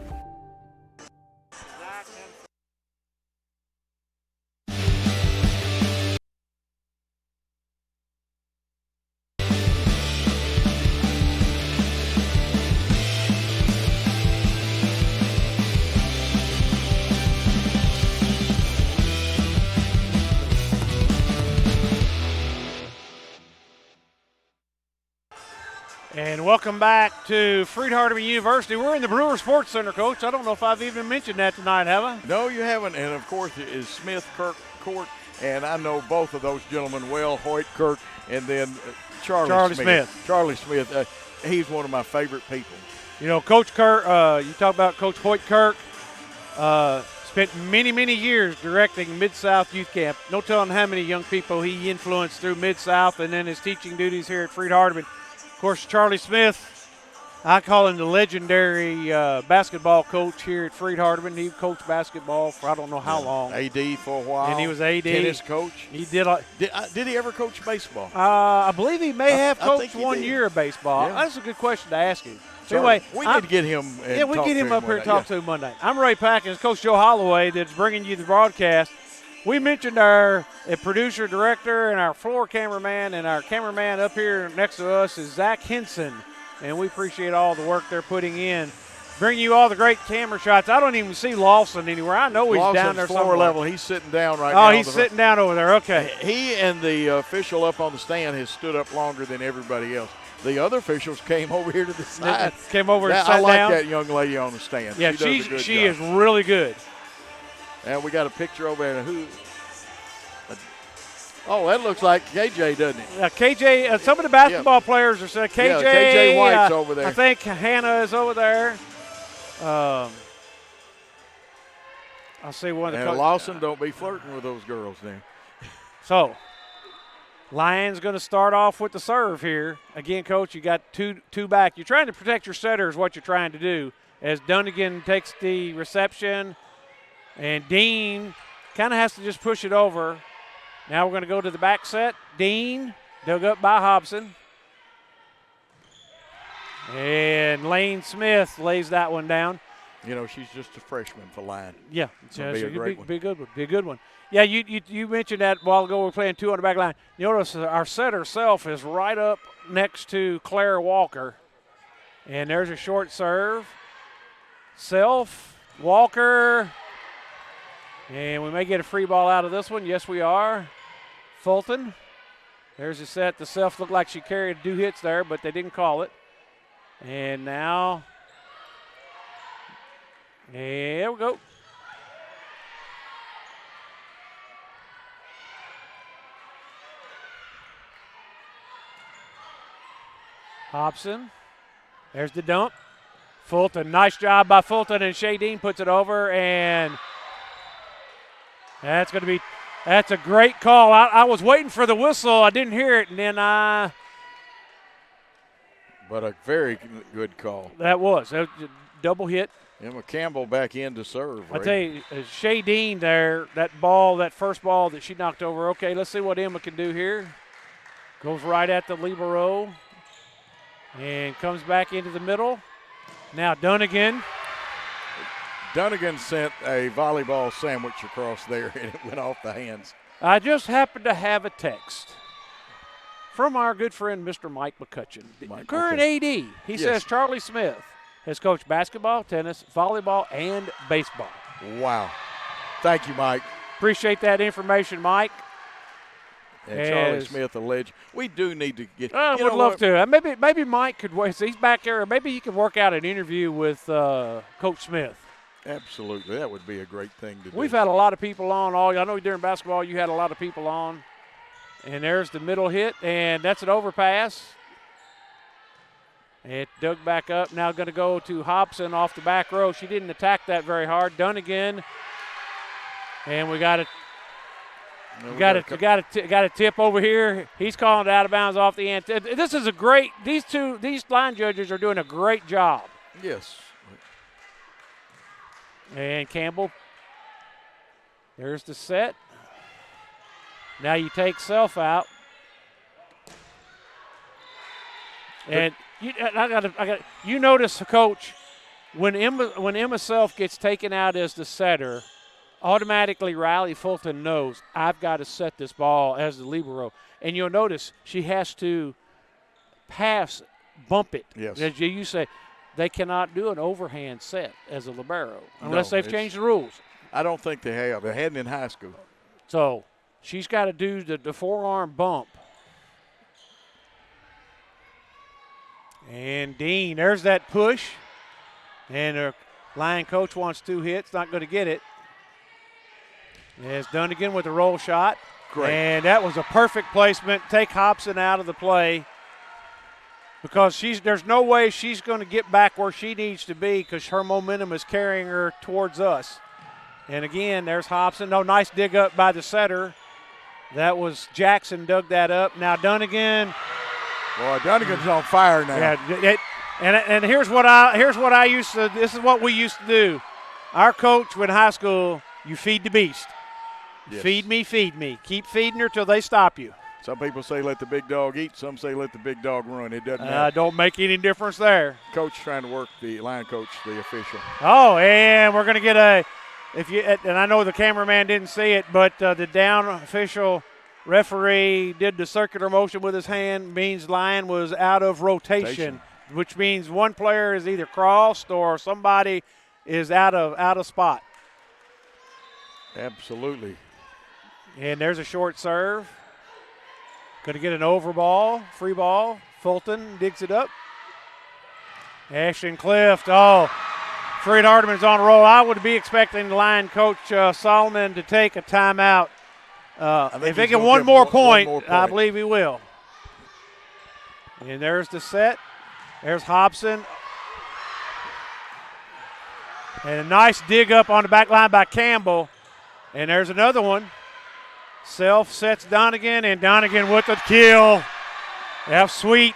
And welcome back to Freed-Hardeman University. We're in the Brewer Sports Center, Coach. I don't know if I've even mentioned that tonight, have I? No, you haven't. And, of course, it is Smith Kirk Court. And I know both of those gentlemen well, Hoyt Kirk and then Charlie Smith. Charlie Smith. He's one of my favorite people. You know, Coach Kirk, you talk about Coach Hoyt Kirk, spent many, many years directing Mid-South Youth Camp. No telling how many young people he influenced through Mid-South and then his teaching duties here at Freed-Hardeman. Of course, Charlie Smith, I call him the legendary basketball coach here at Freed-Hardeman. He coached basketball for I don't know how long. AD for a while. And he was AD. Tennis coach. He did. Did he ever coach baseball? I believe he may have coached one year of baseball. Yeah. That's a good question to ask him. So anyway, we need to get him. Yeah, we get him up here and talk to him Monday. I'm Ray Packins, Coach Joe Holloway, that's bringing you the broadcast. We mentioned our producer, director, and our floor cameraman, and our cameraman up here next to us is Zach Henson, and we appreciate all the work they're putting in. Bring you all the great camera shots. I don't even see Lawson anywhere. I know he's down there floor somewhere. Level. He's sitting down right now. Oh, he's sitting down over there. Okay. He and the official up on the stand has stood up longer than everybody else. The other officials came over here to the side. Came over and sat down. I like down. that young lady on the stand. Yeah, she is really good. And we got a picture over there. Oh, that looks like KJ, doesn't it? KJ, some of the basketball players are saying KJ. Yeah, KJ White's over there. I think Hannah is over there. I'll see one of the. And Lawson, don't be flirting with those girls there. So, Lyon's going to start off with the serve here. Again, Coach, you got two back. You're trying to protect your setter is what you're trying to do. As Dunnigan takes the reception, and Dean kind of has to just push it over. Now we're going to go to the back set. Dean, dug up by Hobson. And Lane Smith lays that one down. You know, she's just a freshman for Lyon. Yeah, be a great one. Be a good one. Be a good one. Yeah, you mentioned that a while ago. We're playing 2 on the back line. You notice our setter self is right up next to Claire Walker. And there's a short serve. Self, Walker. And we may get a free ball out of this one. Yes, we are. Fulton. There's a set. The Self looked like she carried 2 hits there, but they didn't call it. And now, there we go. Hobson. There's the dump. Fulton, nice job by Fulton, and Shay Dean puts it over, and that's a great call. I was waiting for the whistle. I didn't hear it, and then But a very good call. That was a double hit. Emma Campbell back in to serve. I tell you, Shay Dean there, that first ball that she knocked over. Okay, let's see what Emma can do here. Goes right at the libero and comes back into the middle. Now Dunnigan. Dunnigan sent a volleyball sandwich across there, and it went off the hands. I just happened to have a text from our good friend, Mr. Mike McCutcheon, current AD. He says Charlie Smith has coached basketball, tennis, volleyball, and baseball. Wow. Thank you, Mike. Appreciate that information, Mike. And Charlie Smith, a legend. We do need to get. I would love to. Maybe Mike could. He's back there. Maybe he could work out an interview with Coach Smith. Absolutely, that would be a great thing to do. We've had a lot of people on. I know during basketball you had a lot of people on. And there's the middle hit, and that's an overpass. It dug back up. Now going to go to Hobson off the back row. She didn't attack that very hard. Dunnigan, and we got a tip over here. He's calling it out of bounds off the end. This is a great. These line judges are doing a great job. Yes. And Campbell. There's the set. Now you take Self out. And you notice, Coach, when Emma Self gets taken out as the setter, automatically Riley Fulton knows I've got to set this ball as the libero. And you'll notice she has to bump it. Yes. As you say, they cannot do an overhand set as a libero unless they've changed the rules. I don't think they have. They hadn't in high school. So she's got to do the forearm bump. And Dean, there's that push. And her line coach wants 2 hits, not going to get it. It's Dunnigan with the roll shot. Great. And that was a perfect placement. Take Hobson out of the play because there's no way she's going to get back where she needs to be because her momentum is carrying her towards us. And again, there's Hobson. No, nice dig up by the setter. That was Jackson dug that up. Now Dunnigan. Boy, Dunnigan's on fire now. Yeah, and here's what I used to. This is what we used to do. Our coach in high school, you feed the beast. Yes. Feed me. Keep feeding her till they stop you. Some people say let the big dog eat. Some say let the big dog run. It doesn't matter. Don't make any difference there. Coach trying to work the line coach, the official. Oh, and we're going to get and I know the cameraman didn't see it, but the down official referee did the circular motion with his hand, means Lyon was out of rotation, which means one player is either crossed or somebody is out of spot. Absolutely. And there's a short serve. Going to get an over ball, free ball. Fulton digs it up. Ashton Clift, Freed-Hardeman's on a roll. I would be expecting the line coach Solomon to take a timeout. If they get one more point, I believe he will. And there's the set. There's Hobson. And a nice dig up on the back line by Campbell. And there's another one. Self sets Dunnigan, and Dunnigan with the kill. Sweet.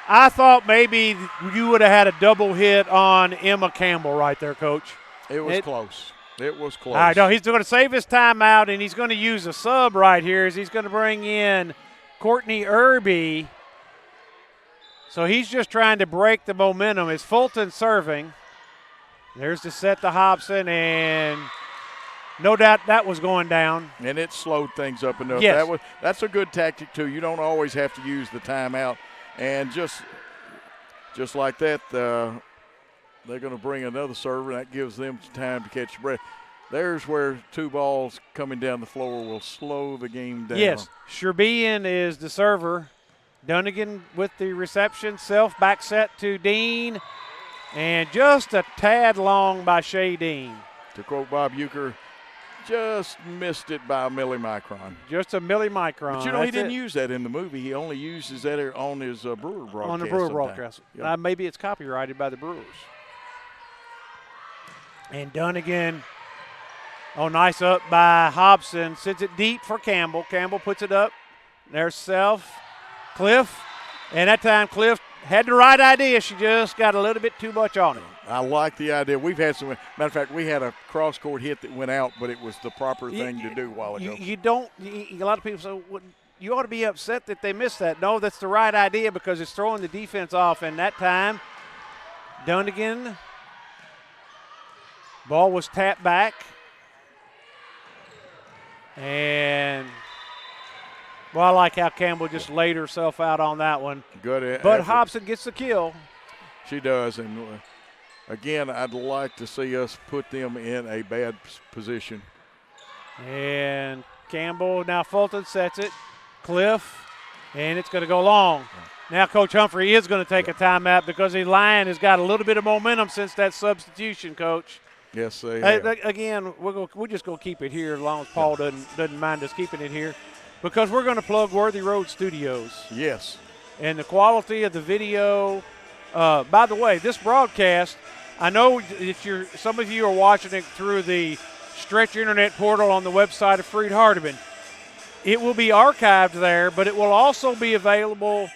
I thought maybe you would have had a double hit on Emma Campbell right there, Coach. It was close. It was close. I know he's going to save his timeout, and he's going to use a sub right here as he's going to bring in Courtney Irby. So he's just trying to break the momentum. It's Fulton serving. There's the set to Hobson, and no doubt that was going down. And it slowed things up enough. Yes. That's a good tactic, too. You don't always have to use the timeout. And just like that, they're going to bring another server, and that gives them time to catch their breath. There's where 2 balls coming down the floor will slow the game down. Yes, Sherbian is the server. Dunnigan with the reception. Self back set to Dean. And just a tad long by Shea Dean. To quote Bob Euchre, just missed it by a millimicron. Just a millimicron. But he didn't use that in the movie. He only uses that on his Brewer broadcast. On the Brewer broadcast. Yep. Maybe it's copyrighted by the Brewers. And Dunnigan, nice up by Hobson. Sends it deep for Campbell. Campbell puts it up. There's Self. Cliff. And that time Cliff had the right idea. She just got a little bit too much on it. I like the idea. We've had some. Matter of fact, we had a cross-court hit that went out, but it was the proper thing to do a while ago. A lot of people say, you ought to be upset that they missed that. No, that's the right idea because it's throwing the defense off. And that time, Dunnigan. Ball was tapped back. And, well, I like how Campbell just laid herself out on that one. Good. But effort. Hobson gets the kill. She does. And, again, I'd like to see us put them in a bad position. And Campbell, now Fulton sets it. Cliff, and it's going to go long. Now Coach Humphrey is going to take a timeout because the Lyon has got a little bit of momentum since that substitution, Coach. Yes, they have. Again, we're just going to keep it here as long as Paul doesn't mind us keeping it here because we're going to plug Worthy Road Studios. Yes. And the quality of the video. By the way, this broadcast, I know that some of you are watching it through the Stretch Internet portal on the website of Freed-Hardeman. It will be archived there, but it will also be available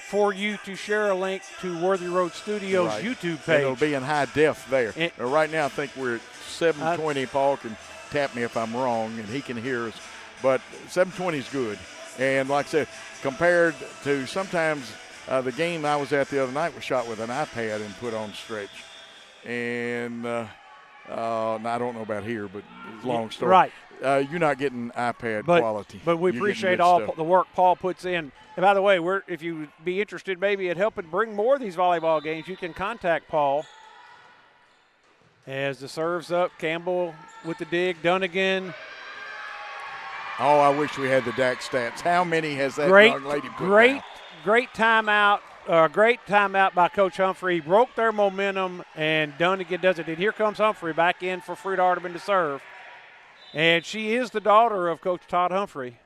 for you to share a link to Worthy Road Studios' YouTube page. And it'll be in high def there. Right now I think we're at 720. Paul can tap me if I'm wrong, and he can hear us. But 720 is good. And like I said, compared to sometimes the game I was at the other night was shot with an iPad and put on stretch. And I don't know about here, but it's a long story. Right. You're not getting iPad quality. But we appreciate all the work Paul puts in. And by the way, if you be interested maybe in helping bring more of these volleyball games, you can contact Paul. As the serve's up, Campbell with the dig, Dunnigan. Oh, I wish we had the DAC stats. How many has that young lady put down? Great timeout. Great timeout by Coach Humphrey. Broke their momentum, and Dunnigan does it. And here comes Humphrey back in for Freed-Hardeman to serve. And she is the daughter of Coach Todd Humphrey.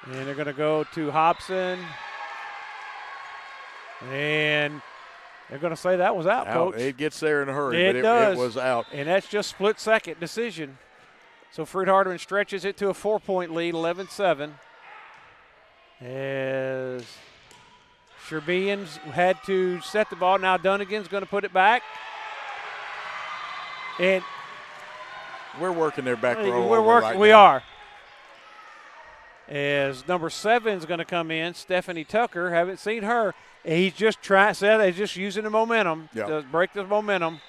And they're going to go to Hobson. And they're going to say that was out, Coach. It gets there in a hurry, It does. It was out. And that's just split-second decision. So Freed-Hardeman stretches it to a 4-point lead, 11-7. As Sherbians had to set the ball. Now Dunnigan's going to put it back. And we're working their back row. We're working. Right we now. are. As number 7 is going to come in, Stephanie Tucker. Haven't seen her. He's just he's just using the momentum to break the momentum.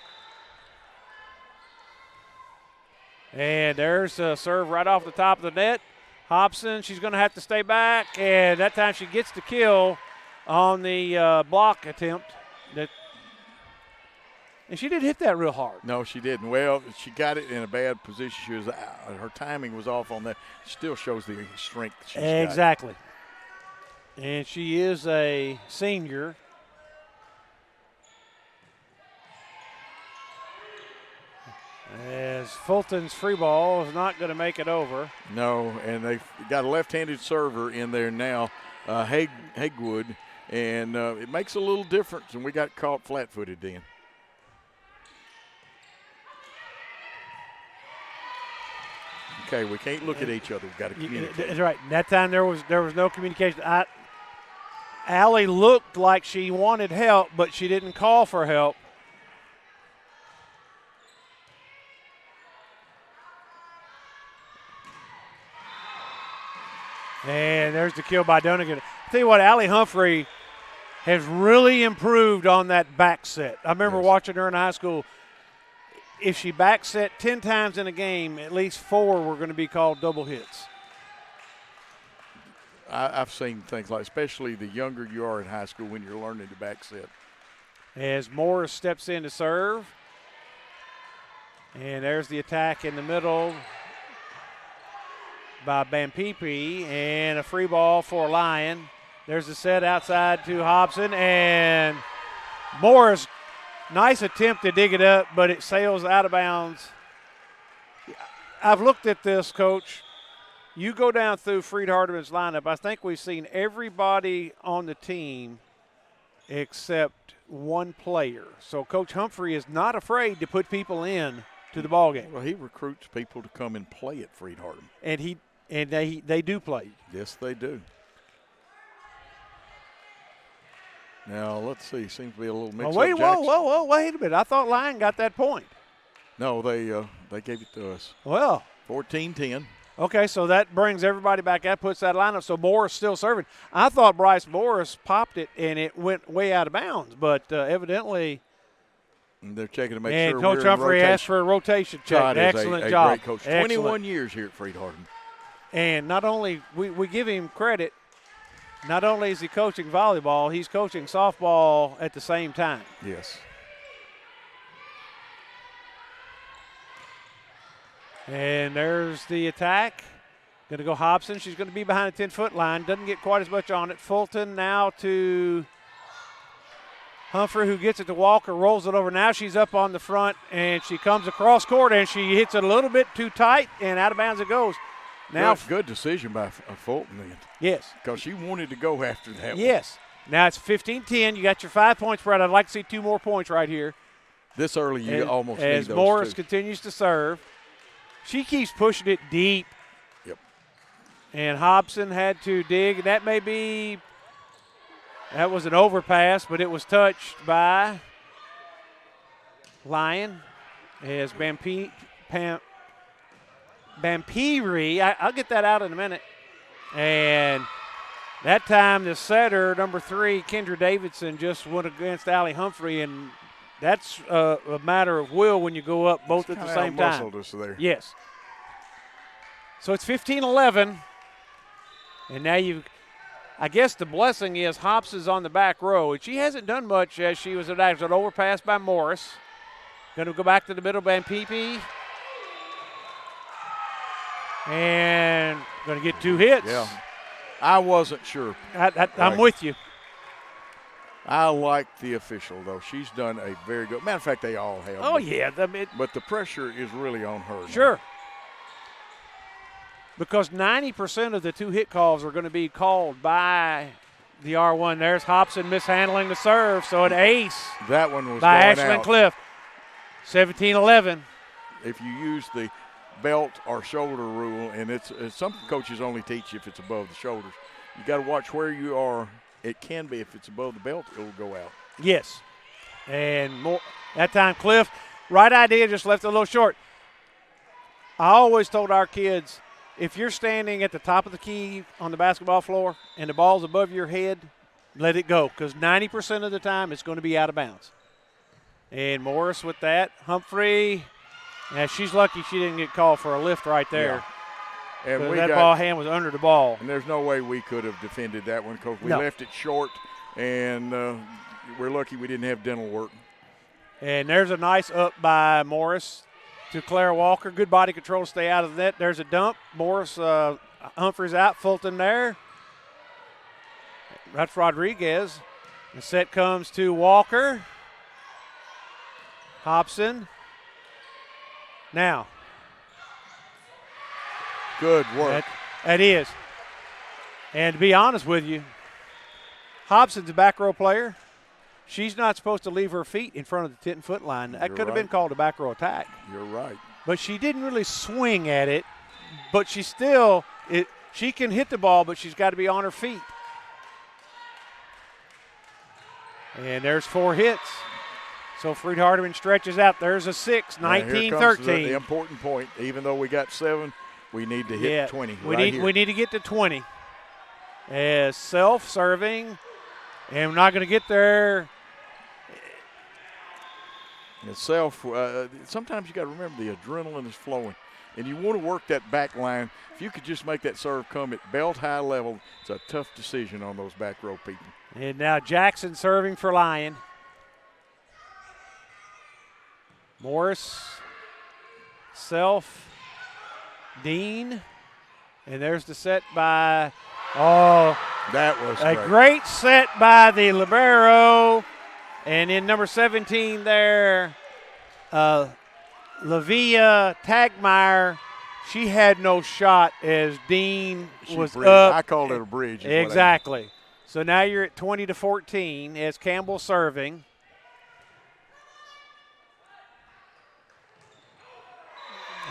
And there's a serve right off the top of the net. Hobson, she's going to have to stay back, and that time she gets the kill on the block attempt. And she didn't hit that real hard. No, she didn't. Well, she got it in a bad position. Her timing was off on that. Still shows the strength she's got. Exactly. And she is a senior. As Fulton's free ball is not going to make it over. No, and they've got a left-handed server in there now, Hagwood, and it makes a little difference, and we got caught flat-footed then. Okay, we can't look at each other. We've got to communicate. That's right. That time there was no communication. Allie looked like she wanted help, but she didn't call for help. And there's the kill by Dunnigan. I tell you what, Allie Humphrey has really improved on that back set. I remember watching her in high school. If she back set 10 times in a game, at least 4 were going to be called double hits. I've seen things like, especially the younger you are in high school when you're learning to back set. As Morris steps in to serve. And there's the attack in the middle by Bampipi, and a free ball for Lyon. There's a set outside to Hobson, and Morris, nice attempt to dig it up, but it sails out of bounds. I've looked at this, Coach. You go down through Freed-Hardeman's lineup, I think we've seen everybody on the team except one player. So Coach Humphrey is not afraid to put people in to the ball game. Well, he recruits people to come and play at Freed-Hardeman. And they do play. Yes, they do. Now, let's see. Seems to be a little mix-up. Whoa, wait a minute. I thought Lyon got that point. No, they gave it to us. Well. 14-10. Okay, so that brings everybody back. That puts that lineup. So Morris still serving. I thought Bryce Morris popped it and it went way out of bounds, but evidently. And they're checking to make and sure Coach we're in Humphrey rotation. asked for a rotation check. Todd Excellent is a job. great coach. Excellent. 21 years here at Freed-Hardeman. And not only we give him credit, not only is he coaching volleyball, he's coaching softball at the same time. Yes. And there's the attack. Going to go Hobson. She's going to be behind the 10-foot line. Doesn't get quite as much on it. Fulton now to Humphrey, who gets it to Walker, rolls it over. Now she's up on the front, and she comes across court, and she hits it a little bit too tight, and out of bounds it goes. Now, good decision by Fulton then. Yes. Because she wanted to go after that one. Yes. Now it's 15-10. You got your 5-point spread. I'd like to see 2 more points right here. This early, you almost need those as Morris 2. continues to serve. She keeps pushing it deep. Yep. And Hobson had to dig. That was an overpass, but it was touched by Lyon as Bampiri. I'll get that out in a minute. And that time the setter, number 3, Kendra Davidson, just went against Allie Humphrey, and that's a matter of will when you go up both at the same time. Us there. Yes. So it's 15-11, and now I guess the blessing is Hops is on the back row, and she hasn't done much as she was an overpass by Morris. Going to go back to the middle, Bampipi. And going to get 2 hits. Yeah. I wasn't sure. I'm with you. I like the official, though. She's done a very good – matter of fact, they all have. Oh, yeah. But the pressure is really on her. Sure. Now. Because 90% of the 2-hit calls are going to be called by the R1. There's Hobson mishandling the serve, so an ace. That one was by going Ashlyn out. Cliff. 17-11. If you use the belt or shoulder rule, and it's some coaches only teach if it's above the shoulders. You got to watch where you are. It can be if it's above the belt, it'll go out. Yes. And more that time Cliff, right idea, just left it a little short. I always told our kids, if you're standing at the top of the key on the basketball floor and the ball's above your head, let it go, because 90% of the time it's going to be out of bounds. And Morris with that. Humphrey, she's lucky she didn't get called for a lift right there. Yeah. And that ball hand was under the ball. And there's no way we could have defended that one because we left it short, and we're lucky we didn't have dental work. And there's a nice up by Morris to Claire Walker. Good body control to stay out of the net. There's a dump. Morris, Humphreys out. Fulton there. That's Rodriguez. The set comes to Walker. Hobson. Now. Good work. That is. And to be honest with you, Hobson's a back row player. She's not supposed to leave her feet in front of the 10-foot line. That could have been called a back row attack. You're right. But she didn't really swing at it. But she still, she can hit the ball, but she's got to be on her feet. And there's 4 hits. So Freed-Hardeman stretches out. There's a 6, 19-13. The important point. Even though we got 7, we need to hit 20. We need to get to 20. As self-serving, and we're not going to get there. Itself, sometimes you got to remember the adrenaline is flowing, and you want to work that back line. If you could just make that serve come at belt high level, it's a tough decision on those back row people. And now Jackson serving for Lyon. Morris, Self, Dean, and there's the set by, that was a great set by the libero. And in number 17 there, Lavia Tagmeyer, she had no shot as Dean was up. I called it a bridge. Exactly. So now you're at 20-14 as Campbell serving.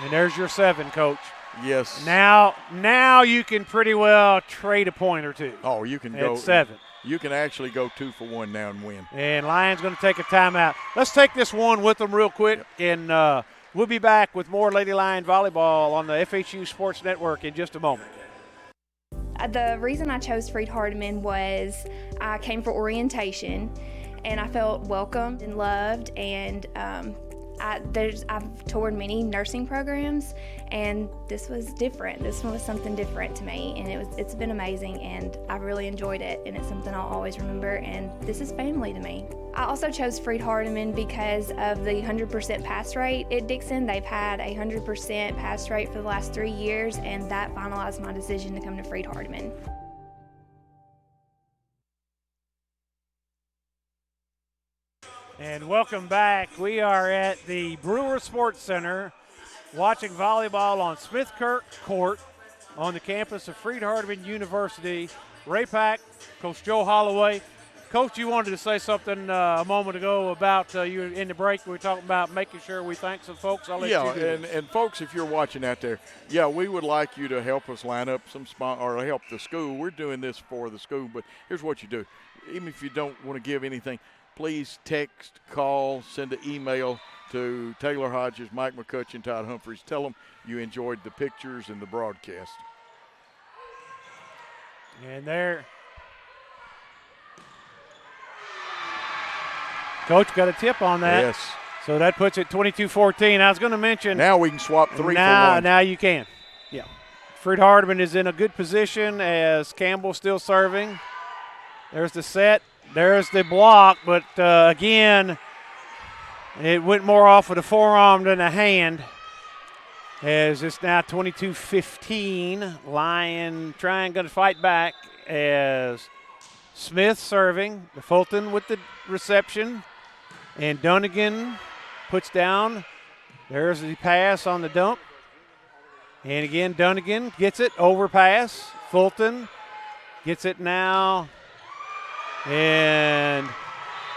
And there's your 7, Coach. Yes. Now you can pretty well trade a point or 2. Oh, you can go 7. You can actually go 2 for 1 now and win. And Lyon's going to take a timeout. Let's take this one with them real quick and We'll be back with more Lady Lion Volleyball on the FHU Sports Network in just a moment. The reason I chose Freed-Hardeman was I came for orientation and I felt welcomed and loved, and I've toured many nursing programs, and this was different. This one was something different to me, and it's been amazing, and I really enjoyed it, and it's something I'll always remember, and this is family to me. I also chose Freed-Hardeman because of the 100% pass rate at Dixon. They've had a 100% pass rate for the last 3 years, and that finalized my decision to come to Freed-Hardeman. And welcome back. We are at the Brewer Sports Center watching volleyball on Smith Kirk Court on the campus of Freed-Hardeman University. Ray Pack, Coach Joe Holloway. Coach, you wanted to say something a moment ago about you in the break. We were talking about making sure we thank some folks. I'll let you do it. And folks, if you're watching out there, we would like you to help us line up some or help the school. We're doing this for the school, but here's what you do. Even if you don't want to give anything, please text, call, send an email to Taylor Hodges, Mike McCutcheon, Todd Humphreys. Tell them you enjoyed the pictures and the broadcast. And there. Coach got a tip on that. Yes. So that puts it 22-14. I was going to mention. Now we can swap 3 for 1. Now you can. Yeah. Freed-Hardeman is in a good position as Campbell still serving. There's the set. There's the block, but again, it went more off with a forearm than a hand. As it's now 22-15. Lyon going to fight back as Smith serving. Fulton with the reception. And Dunnigan puts down. There's the pass on the dump. And again, Dunnigan gets it, overpass. Fulton gets it now. And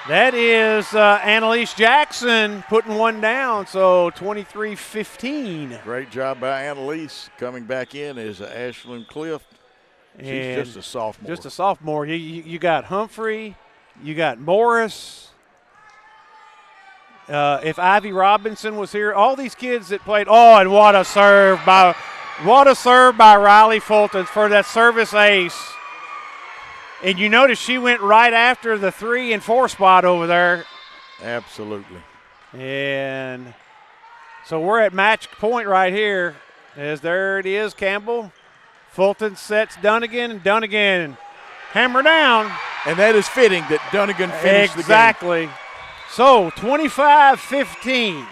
that is Annalise Jackson putting one down, so 23-15. Great job by Annalise. Coming back in is Ashlyn Clift. She's just a sophomore. Just a sophomore. You got Humphrey. You got Morris. If Ivy Robinson was here, all these kids that played. Oh, and what a serve by Riley Fulton for that service ace. And you notice she went right after the 3 and 4 spot over there. Absolutely. And so we're at match point right here. As there it is, Campbell. Fulton sets Dunnigan, and Dunnigan hammer down. And that is fitting that Dunnigan finished the game. Exactly. So 25-15.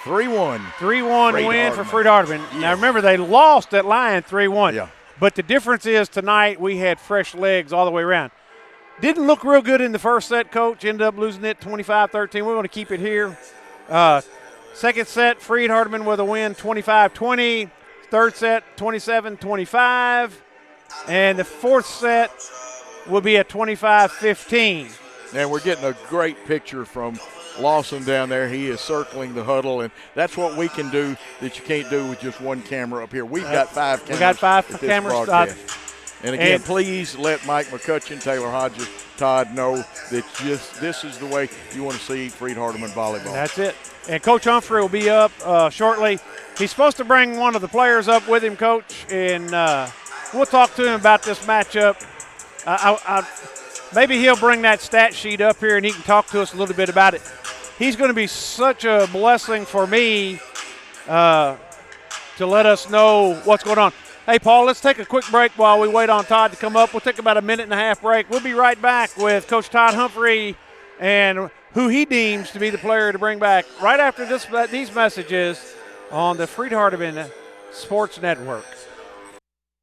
3-1. 3-1 win for Freed-Hardeman. Yes. Now remember, they lost at Lyon 3-1. Yeah. But the difference is tonight we had fresh legs all the way around. Didn't look real good in the first set, Coach. Ended up losing it 25-13. We want to keep it here. Second set, Freed-Hardeman with a win 25-20. Third set, 27-25. And the fourth set will be at 25-15. And we're getting a great picture from Lawson down there. He is circling the huddle, and that's what we can do that you can't do with just one camera up here. We've got 5 cameras. We got 5 cameras. And again, please let Mike McCutcheon, Taylor Hodges, Todd know that this is the way you want to see Freed-Hardeman volleyball. That's it. And Coach Humphrey will be up shortly. He's supposed to bring one of the players up with him, Coach, and we'll talk to him about this matchup. Maybe he'll bring that stat sheet up here and he can talk to us a little bit about it. He's going to be such a blessing for me to let us know what's going on. Hey, Paul, let's take a quick break while we wait on Todd to come up. We'll take about a 1.5 break. We'll be right back with Coach Todd Humphrey and who he deems to be the player to bring back right after these messages on the Freed-Hardeman Sports Network.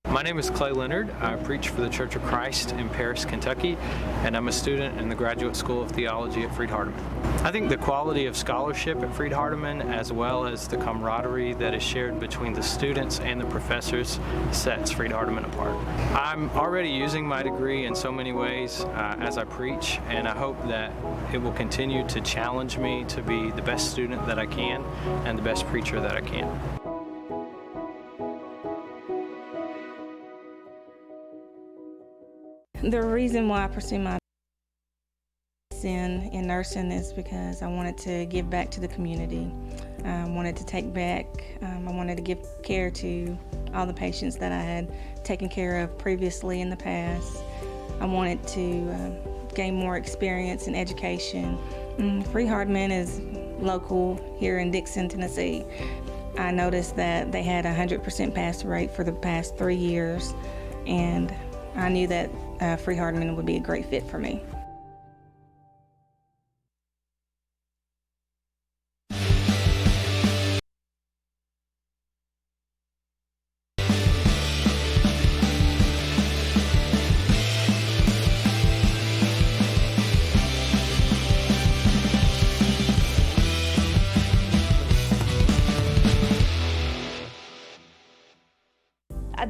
My name is Clay Leonard. I preach for the Church of Christ in Paris, Kentucky, and I'm a student in the Graduate School of Theology at Freed-Hardeman. I think the quality of scholarship at Freed-Hardeman, as well as the camaraderie that is shared between the students and the professors, sets Freed-Hardeman apart. I'm already using my degree in so many ways as I preach, and I hope that it will continue to challenge me to be the best student that I can and the best preacher that I can. The reason why I pursue my BSN in nursing is because I wanted to give back to the community. I wanted to take back, I wanted to give care to all the patients that I had taken care of previously in the past. I wanted to gain more experience in education. Freed-Hardeman is local here in Dixon, Tennessee. I noticed that they had a 100% pass rate for the past 3 years, and I knew that Freed-Hardeman would be a great fit for me.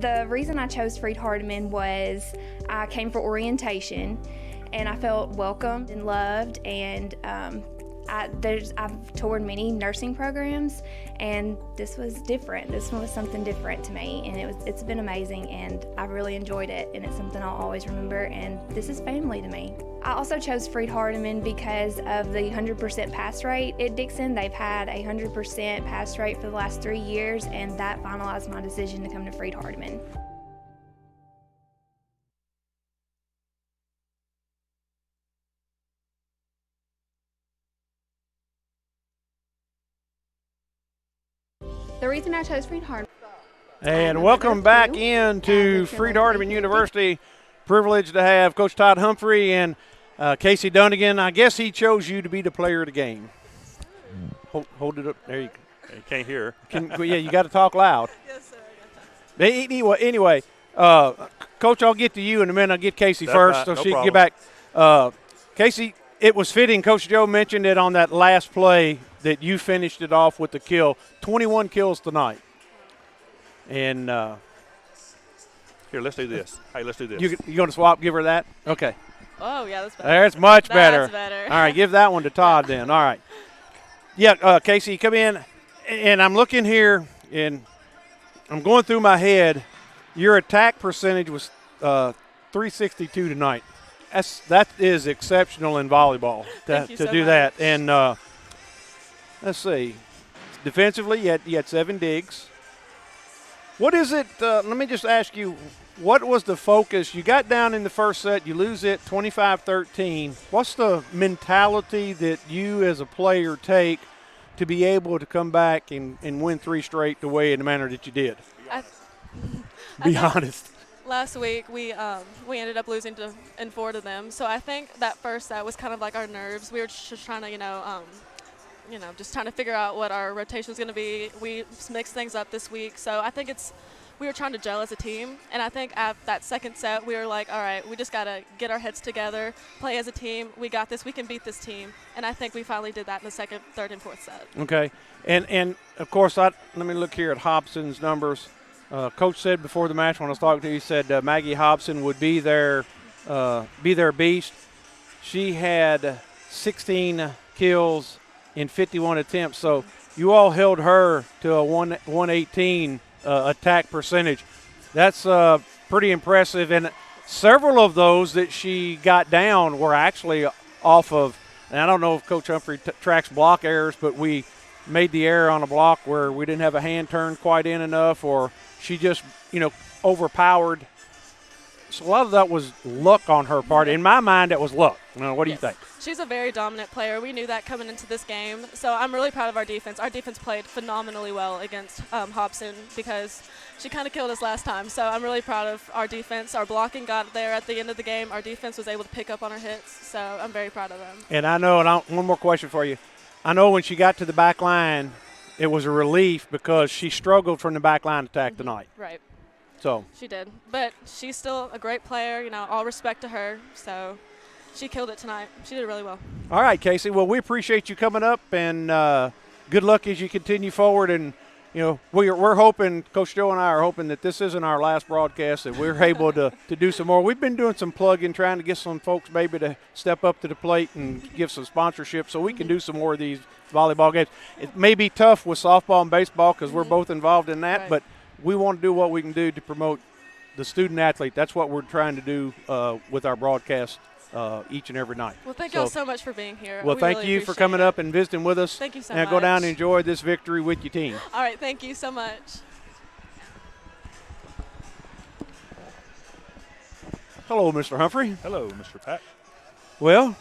The reason I chose Freed-Hardeman was I came for orientation and I felt welcomed and loved, and I've toured many nursing programs, and this was different. This one was something different to me, and it's been amazing, and I really enjoyed it, and it's something I'll always remember, and this is family to me. I also chose Freed-Hardeman because of the 100% pass rate at Dixon. They've had a 100% pass rate for the last 3 years, and that finalized my decision to come to Freed-Hardeman. The reason I chose Freed-Hardeman. And welcome back into Freed-Hardeman University. Privileged to have Coach Todd Humphrey and Casey Dunnigan. I guess he chose you to be the player of the game. Hold it up. There you go. You can't hear. Yeah, you got to talk loud. Yes, sir. Anyway, Coach, I'll get to you in a minute. I'll get Casey first so no she can problem. get back. Casey, it was fitting. Coach Joe mentioned it on that last play that you finished it off with the kill. 21 kills tonight. And Here, let's do this. Hey, let's do this. you going to swap? Give her that? Okay. Oh, yeah, that's better. There's much better. That's better. All right, give that one to Todd then. All right. Yeah, Casey, come in. And I'm looking here, and I'm going through my head. Your attack percentage was 362 tonight. That is exceptional in volleyball to so do much. that. And let's see. Defensively, you had 7 digs. What is it? Let me just ask you, what was the focus? You got down in the first set. You lose it 25-13. What's the mentality that you as a player take to be able to come back and win 3 straight the way in the manner that you did? Be honest. Last week we ended up losing in 4 to them, so I think that first set was kind of like our nerves. We were just trying to, just trying to figure out what our rotation was going to be. We mixed things up this week, so I think we were trying to gel as a team, and I think at that second set we were like, all right, we just got to get our heads together, play as a team. We got this. We can beat this team, and I think we finally did that in the second, third, and fourth set. Okay, and of course, let me look here at Hobson's numbers. Coach said before the match when I was talking to you, he said Maggie Hobson would be their beast. She had 16 kills in 51 attempts, so you all held her to a 118 attack percentage. That's pretty impressive, and several of those that she got down were actually off of, and I don't know if Coach Humphrey tracks block errors, but we made the error on a block where we didn't have a hand turned quite in enough, or she just, overpowered. So a lot of that was luck on her part. In my mind, that was luck. What do you think? She's a very dominant player. We knew that coming into this game. So I'm really proud of our defense. Our defense played phenomenally well against Hobson because she kind of killed us last time. So I'm really proud of our defense. Our blocking got there at the end of the game. Our defense was able to pick up on her hits. So I'm very proud of them. And I know, one more question for you. I know when she got to the back line, it was a relief because she struggled from the back line attack tonight. Right. So she did. But she's still a great player, all respect to her. So she killed it tonight. She did really well. All right, Casey. Well, we appreciate you coming up, and good luck as you continue forward. And, we're hoping, Coach Joe and I are hoping that this isn't our last broadcast, that we're able to do some more. We've been doing some plugging, trying to get some folks maybe to step up to the plate and give some sponsorship so we can do some more of these volleyball games. It may be tough with softball and baseball because we're both involved in that, but we want to do what we can do to promote the student athlete. That's what we're trying to do with our broadcast each and every night. Well, thank y'all so much for being here. Well, We thank really you for appreciate coming it. up and visiting with us. Thank you so now much. Go down and enjoy this victory with your team. All right, thank you so much. Hello, Mr. Humphrey. Hello, Mr. Pat. Well,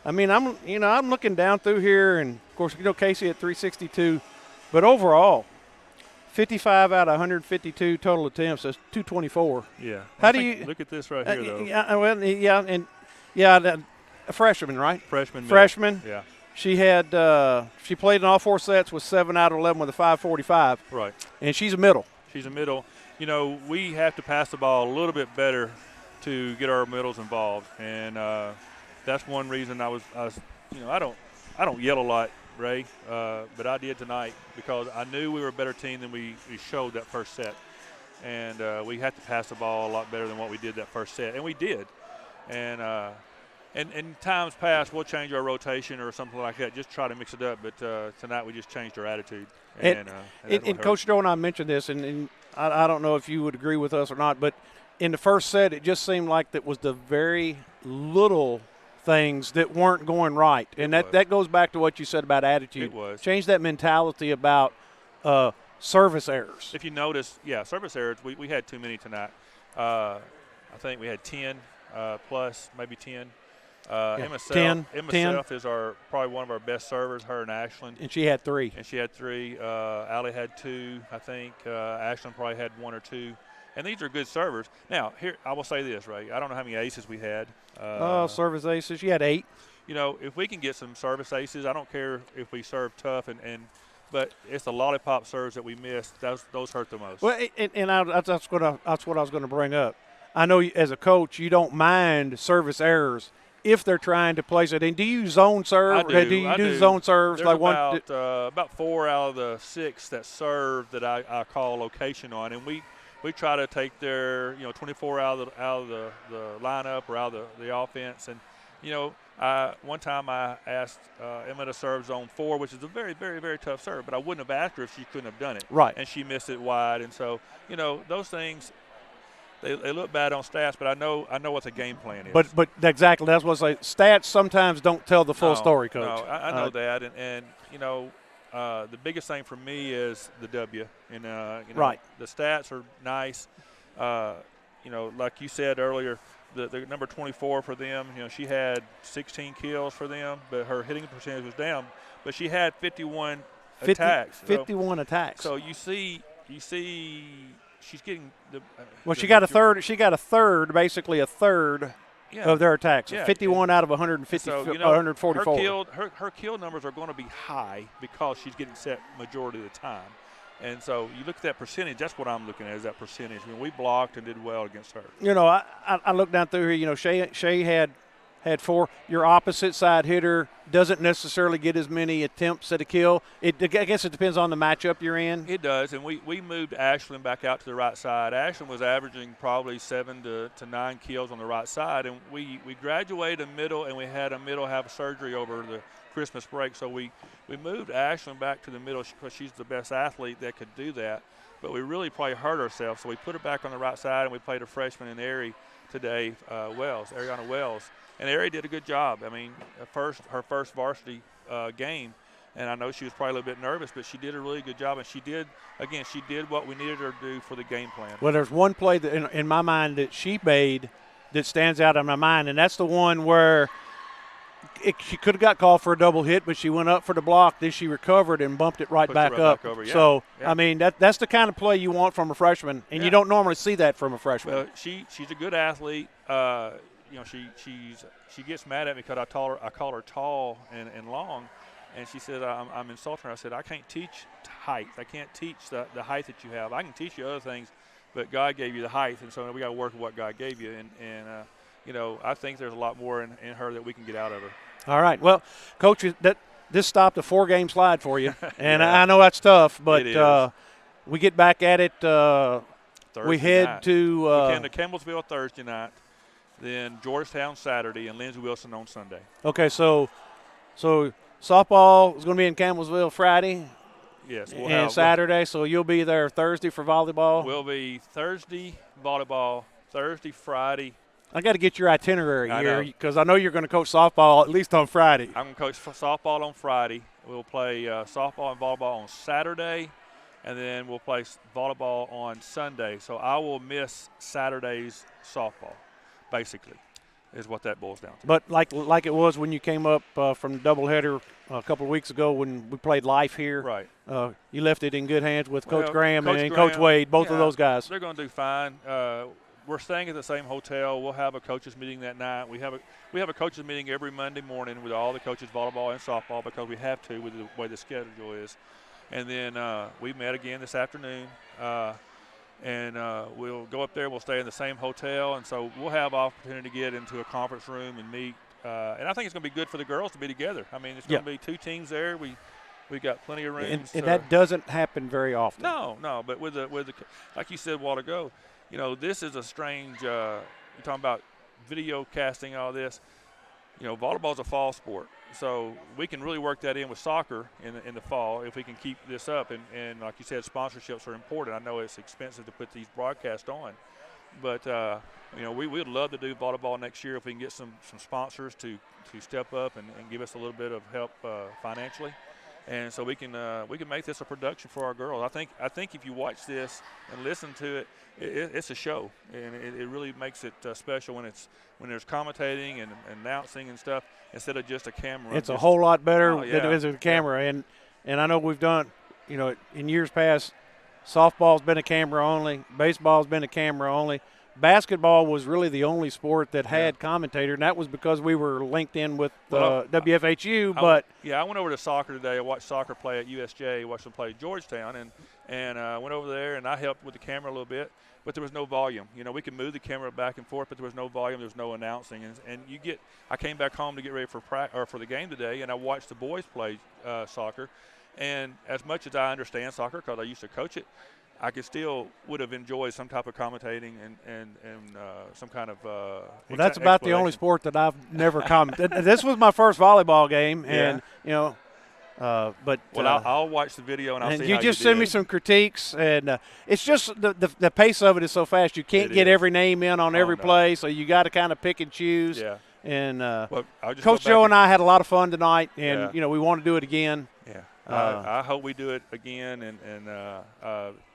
I mean, I'm looking down through here, and of course, Casey at 362, but overall, 55 out of 152 total attempts. That's 224. Yeah. How do you look at this right here, though? A freshman, right? Freshman. Freshman. Yeah. She had she played in all 4 sets with 7 out of 11 with a 545. Right. And she's a middle. She's a middle. We have to pass the ball a little bit better to get our middles involved, and that's one reason I was I don't yell a lot, Ray, but I did tonight because I knew we were a better team than we showed that first set, and we had to pass the ball a lot better than what we did that first set, and we did, and in times past we'll change our rotation or something like that, just try to mix it up, but tonight we just changed our attitude. And Coach Joe and I mentioned this, and I don't know if you would agree with us or not, but in the first set, it just seemed like that was the very little things that weren't going right. And that goes back to what you said about attitude. It was. Change that mentality about service errors. If you notice, service errors, we had too many tonight. I think we had 10 plus, maybe 10. Emma Self is probably one of our best servers, her and Ashlyn. And she had 3. Allie had 2, I think. Ashlyn probably had 1 or 2. And these are good servers. Now, here I will say this, Ray. I don't know how many aces we had. Service aces. She had 8. If we can get some service aces, I don't care if we serve tough, but it's the lollipop serves that we missed. Those hurt the most. Well, that's what I was going to bring up. I know as a coach, you don't mind service errors if they're trying to place it. And do you zone serve? I do. Do you do zone serves? There's about 4 out of the 6 that serve that I call location on, and we try to take their 24 out of the lineup or out of the offense. And one time I asked Emma to serve zone 4, which is a very, very, very tough serve, but I wouldn't have asked her if she couldn't have done it. Right. And she missed it wide. And so those things, they look bad on stats, but I know what the game plan is. But exactly, that's what I say. Stats sometimes don't tell the full story, Coach. No, I know that, and the biggest thing for me is the W. And right. The stats are nice. Like you said earlier, the number 24 for them. She had 16 kills for them, but her hitting percentage was down. But she had 51 attacks. 51 attacks. So you see. She's getting the. She got a third. She got a third, basically a third of their attacks. 51 out of 150, 144. Her kill numbers are going to be high because she's getting set majority of the time, and so you look at that percentage. That's what I'm looking at is that percentage. When we blocked and did well against her. I look down through here. Shay had 4. Your opposite side hitter doesn't necessarily get as many attempts at a kill. I guess it depends on the matchup you're in. It does, and we moved Ashlyn back out to the right side. Ashlyn was averaging probably 7 to 9 kills on the right side, and we graduated a middle, and we had a middle have surgery over the Christmas break. So we moved Ashlyn back to the middle because she's the best athlete that could do that. But we really probably hurt ourselves, so we put her back on the right side, and we played a freshman in Aerie today, Ariana Wells. And Aerie did a good job. I mean, her first varsity game, and I know she was probably a little bit nervous, but she did a really good job. And she did what we needed her to do for the game plan. Well, there's one play that in my mind that she made that stands out in my mind, and that's the one where she could have got called for a double hit, but she went up for the block. Then she recovered and bumped it right back up. Over, yeah. So, yeah. I mean, that's the kind of play you want from a freshman, and you don't normally see that from a freshman. Well, she's a good athlete. She gets mad at me because I call her tall and long, and she said I'm insulting her. I said I can't teach height. I can't teach the height that you have. I can teach you other things, but God gave you the height, and so we got to work with what God gave you. And I think there's a lot more in her that we can get out of her. All right. Well, Coach, this stopped a 4-game slide for you, and I know that's tough, but we get back at it. We head night. to we came to Campbellsville Thursday night. Then Georgetown Saturday and Lindsey Wilson on Sunday. Okay, so softball is going to be in Campbellsville Friday. Yes. And Saturday, so you'll be there Thursday for volleyball. We'll be Thursday volleyball, Thursday, Friday I got to get your itinerary I here know. because I know you're going to coach softball at least on Friday. I'm going to coach softball on Friday. We'll play softball and volleyball on Saturday, and then we'll play volleyball on Sunday. So I will miss Saturday's softball, basically, is what that boils down to. But like it was when you came up from the doubleheader a couple of weeks ago when we played Life here. Right. You left it in good hands with Coach Graham Coach and Graham, Coach Wade, both of yeah, those guys. They're going to do fine. We're staying at the same hotel. We'll have a coaches meeting that night. We have a coaches meeting every Monday morning with all the coaches, volleyball and softball, because we have to with the way the schedule is. And then we met again this afternoon, and we'll go up there. We'll stay in the same hotel, and so we'll have opportunity to get into a conference room and meet. And I think it's going to be good for the girls to be together. I mean, it's going to be two teams there. We got plenty of rooms. And that doesn't happen very often. No, but with the like you said a while ago, you know, this is a strange. You're talking about video casting, all this. You know, volleyball's a fall sport, so we can really work that in with soccer in the fall if we can keep this up. And like you said, sponsorships are important. I know it's expensive to put these broadcasts on, but you know, we would love to do volleyball next year if we can get some sponsors to step up and give us a little bit of help financially. And so we can make this a production for our girls. I think if you watch this and listen to it, it's a show, and it really makes it special when there's commentating and announcing and stuff instead of just a camera. It's a whole lot better than it is with a camera. Yeah. And I know we've done, you know, in years past, softball's been a camera only, baseball's been a camera only. Basketball was really the only sport that had commentator, and that was because we were linked in with WFHU. I went over to soccer today. I watched soccer play at USJ, watched them play Georgetown, and went over there, and I helped with the camera a little bit, but there was no volume. You know, we could move the camera back and forth, but there was no volume. There was no announcing. And I came back home to get ready for the game today, and I watched the boys play soccer. And as much as I understand soccer because I used to coach it, I would have enjoyed some type of commentating and some kind of. Well, that's about the only sport that I've never commented. This was my first volleyball game, and you know, I'll watch the video and I'll see. You how just you send did. me some critiques, and it's just the pace of it is so fast. You can't get every name in on every play, so you got to kind of pick and choose. Yeah. And Coach Joe and I had a lot of fun tonight, and you know we want to do it again. Yeah. I hope we do it again, and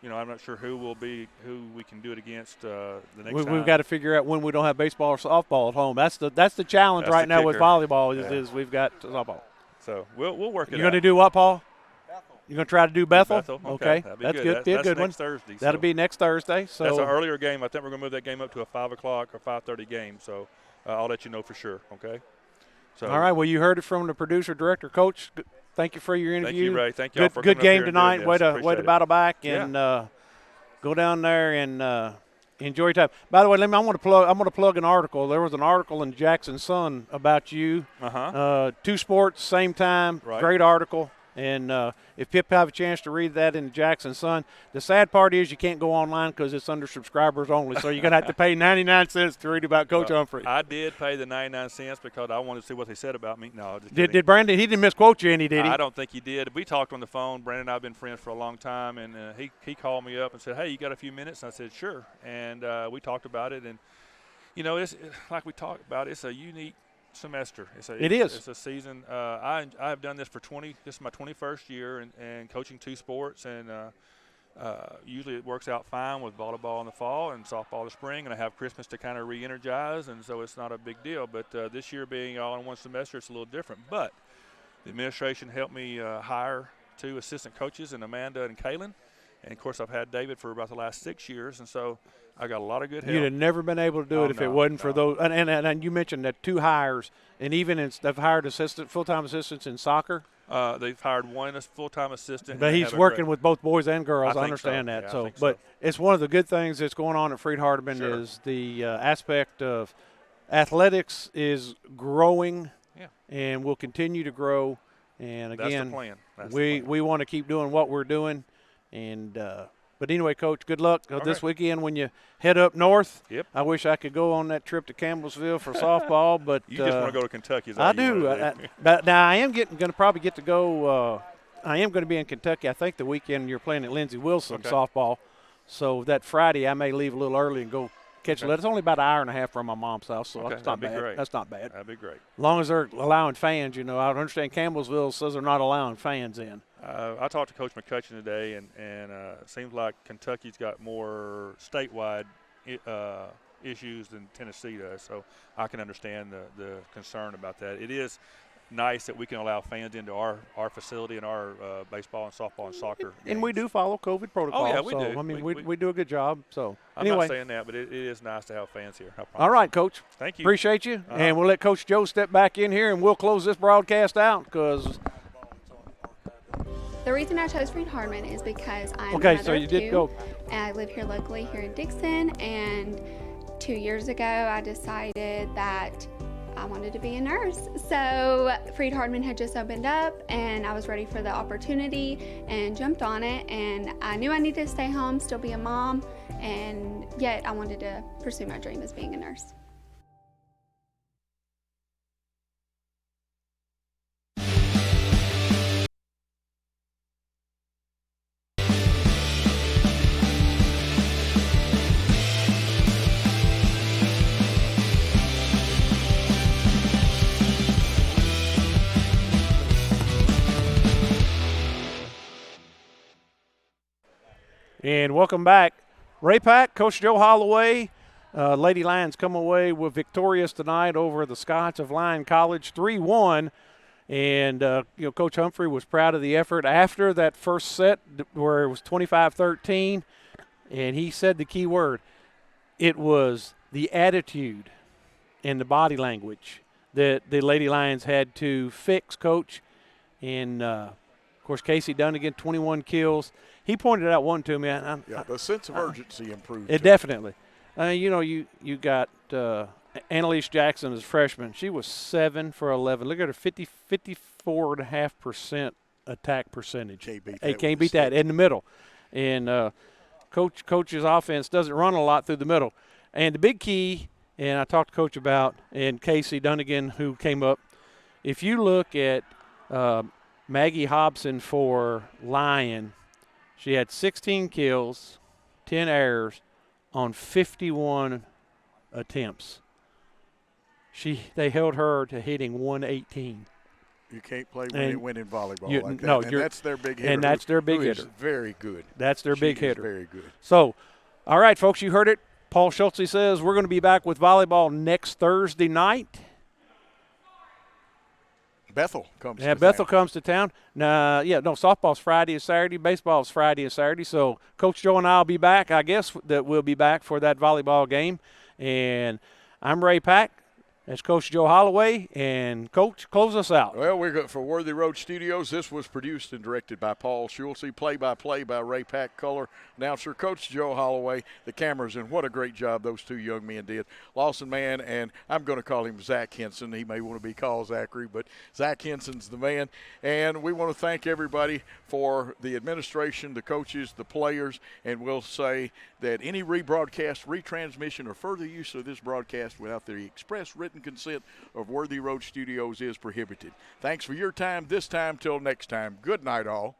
you know, I'm not sure who we can do it against the next time. We've got to figure out when we don't have baseball or softball at home. That's the challenge right now with volleyball is we've got softball. So we'll work it out. You're going to do what, Paul? Bethel. You're going to try to do Bethel? Okay. That's good. Be a good one. Next Thursday. That'll be next Thursday. So that's an earlier game. I think we're going to move that game up to a 5 o'clock or 5:30 game. So I'll let you know for sure. Okay. So all right. Well, you heard it from the producer, director, coach. Thank you for your interview. Thank you, Ray. Thank you all for good coming game up here tonight. And doing this. Way to battle back and go down there and enjoy your time. By the way, I'm going to plug an article. There was an article in Jackson Sun about you. Two sports, same time. Right. Great article. And if people have a chance to read that in the Jackson Sun, the sad part is you can't go online because it's under subscribers only. So you're going to have to pay 99 cents to read about Coach Humphrey. I did pay the 99 cents because I wanted to see what they said about me. No, just did Brandon? He didn't misquote you any, did he? I don't think he did. We talked on the phone. Brandon and I have been friends for a long time, and he called me up and said, "Hey, you got a few minutes?" And I said, "Sure." And we talked about it, and you know, it's like we talked about. It's a unique semester. It is. It's a season. I have done this for this is my 21st year and coaching two sports, and usually it works out fine with volleyball in the fall and softball in the spring, and I have Christmas to kind of re-energize, and so it's not a big deal. But this year being all in one semester, it's a little different. But the administration helped me hire 2 assistant coaches, and Amanda and Kaylin. And, of course, I've had David for about the last 6 years, and so I got a lot of good help. You'd have never been able to do it if it wasn't for those. And you mentioned that 2 hires, and even they've hired full-time assistants in soccer. They've hired 1 full-time assistant. But he's working with both boys and girls. I understand that. Yeah, but it's one of the good things that's going on at Freed-Hardeman is the aspect of athletics is growing and will continue to grow. And, again, that's the plan. We want to keep doing what we're doing. And but anyway, Coach, good luck this weekend when you head up north. Yep. I wish I could go on that trip to Campbellsville for softball, but you just want to go to Kentucky. I do. But now I am going to probably get to go. I am going to be in Kentucky. I think the weekend you're playing at Lindsey Wilson softball. So that Friday I may leave a little early and go catch a lift. It's only about an hour and a half from my mom's house, so Okay, that's not that'd be bad. great. That's not bad. That'd be great. As long as they're allowing fans, I understand Campbellsville says they're not allowing fans in. I talked to Coach McCutcheon today, and it seems like Kentucky's got more statewide issues than Tennessee does, so I can understand the concern about that. It is nice that we can allow fans into our facility and our baseball and softball and soccer And games. we do follow COVID protocol. Oh, yeah, we so, do. I mean, we do a good job. So I'm anyway. not saying that, but it is nice to have fans here. I promise. All right, Coach. Thank you. Appreciate you. And we'll let Coach Joe step back in here, and we'll close this broadcast out because – The reason I chose Freed-Hardeman is because I'm a okay, mother so you of did two, go. and I live here locally here in Dixon, and 2 years ago I decided that I wanted to be a nurse. So Freed-Hardeman had just opened up, and I was ready for the opportunity and jumped on it, and I knew I needed to stay home, still be a mom, and yet I wanted to pursue my dream as being a nurse. And welcome back. Ray Pack, Coach Joe Holloway. Lady Lions come away with victorious tonight over the Scots of Lyon College, 3-1. And, Coach Humphrey was proud of the effort after that first set where it was 25-13. And he said the key word. It was the attitude and the body language that the Lady Lions had to fix, Coach. And, of course, Casey Dunnigan, 21 kills. He pointed out one to me. The sense of urgency improved. It definitely. You got Annalise Jackson as a freshman. She was 7 for 11. Look at her 54.5% attack percentage. Can't beat that in the middle. And Coach's offense doesn't run a lot through the middle. And the big key, and I talked to Coach about, and Casey Dunnigan who came up, if you look at Maggie Hobson for Lyon, she had 16 kills, 10 errors on 51 attempts. They held her to hitting 118. You can't play winning volleyball like that. No, and that's their big hitter. And that's their big hitter. Very good. That's their big hitter. Very good. So, all right, folks, you heard it. Paul Schultze says we're going to be back with volleyball next Thursday night. Bethel comes to town. Bethel comes to town. Softball's Friday and Saturday. Baseball's Friday and Saturday. So Coach Joe and I will be back. I guess that we'll be back for that volleyball game. And I'm Ray Pack. That's Coach Joe Holloway. And, Coach, close us out. Well, we're good for Worthy Road Studios. This was produced and directed by Paul Schultze. Play-by-play by Ray Pack. Color announcer Coach Joe Holloway. The cameras, and what a great job those two young men did. Lawson man, and I'm going to call him Zach Henson. He may want to be called Zachary, but Zach Henson's the man. And we want to thank everybody for the administration, the coaches, the players, and we'll say that any rebroadcast, retransmission, or further use of this broadcast without the express written consent of Worthy Road Studios is prohibited. Thanks for your time this time. Till next time. Good night, all.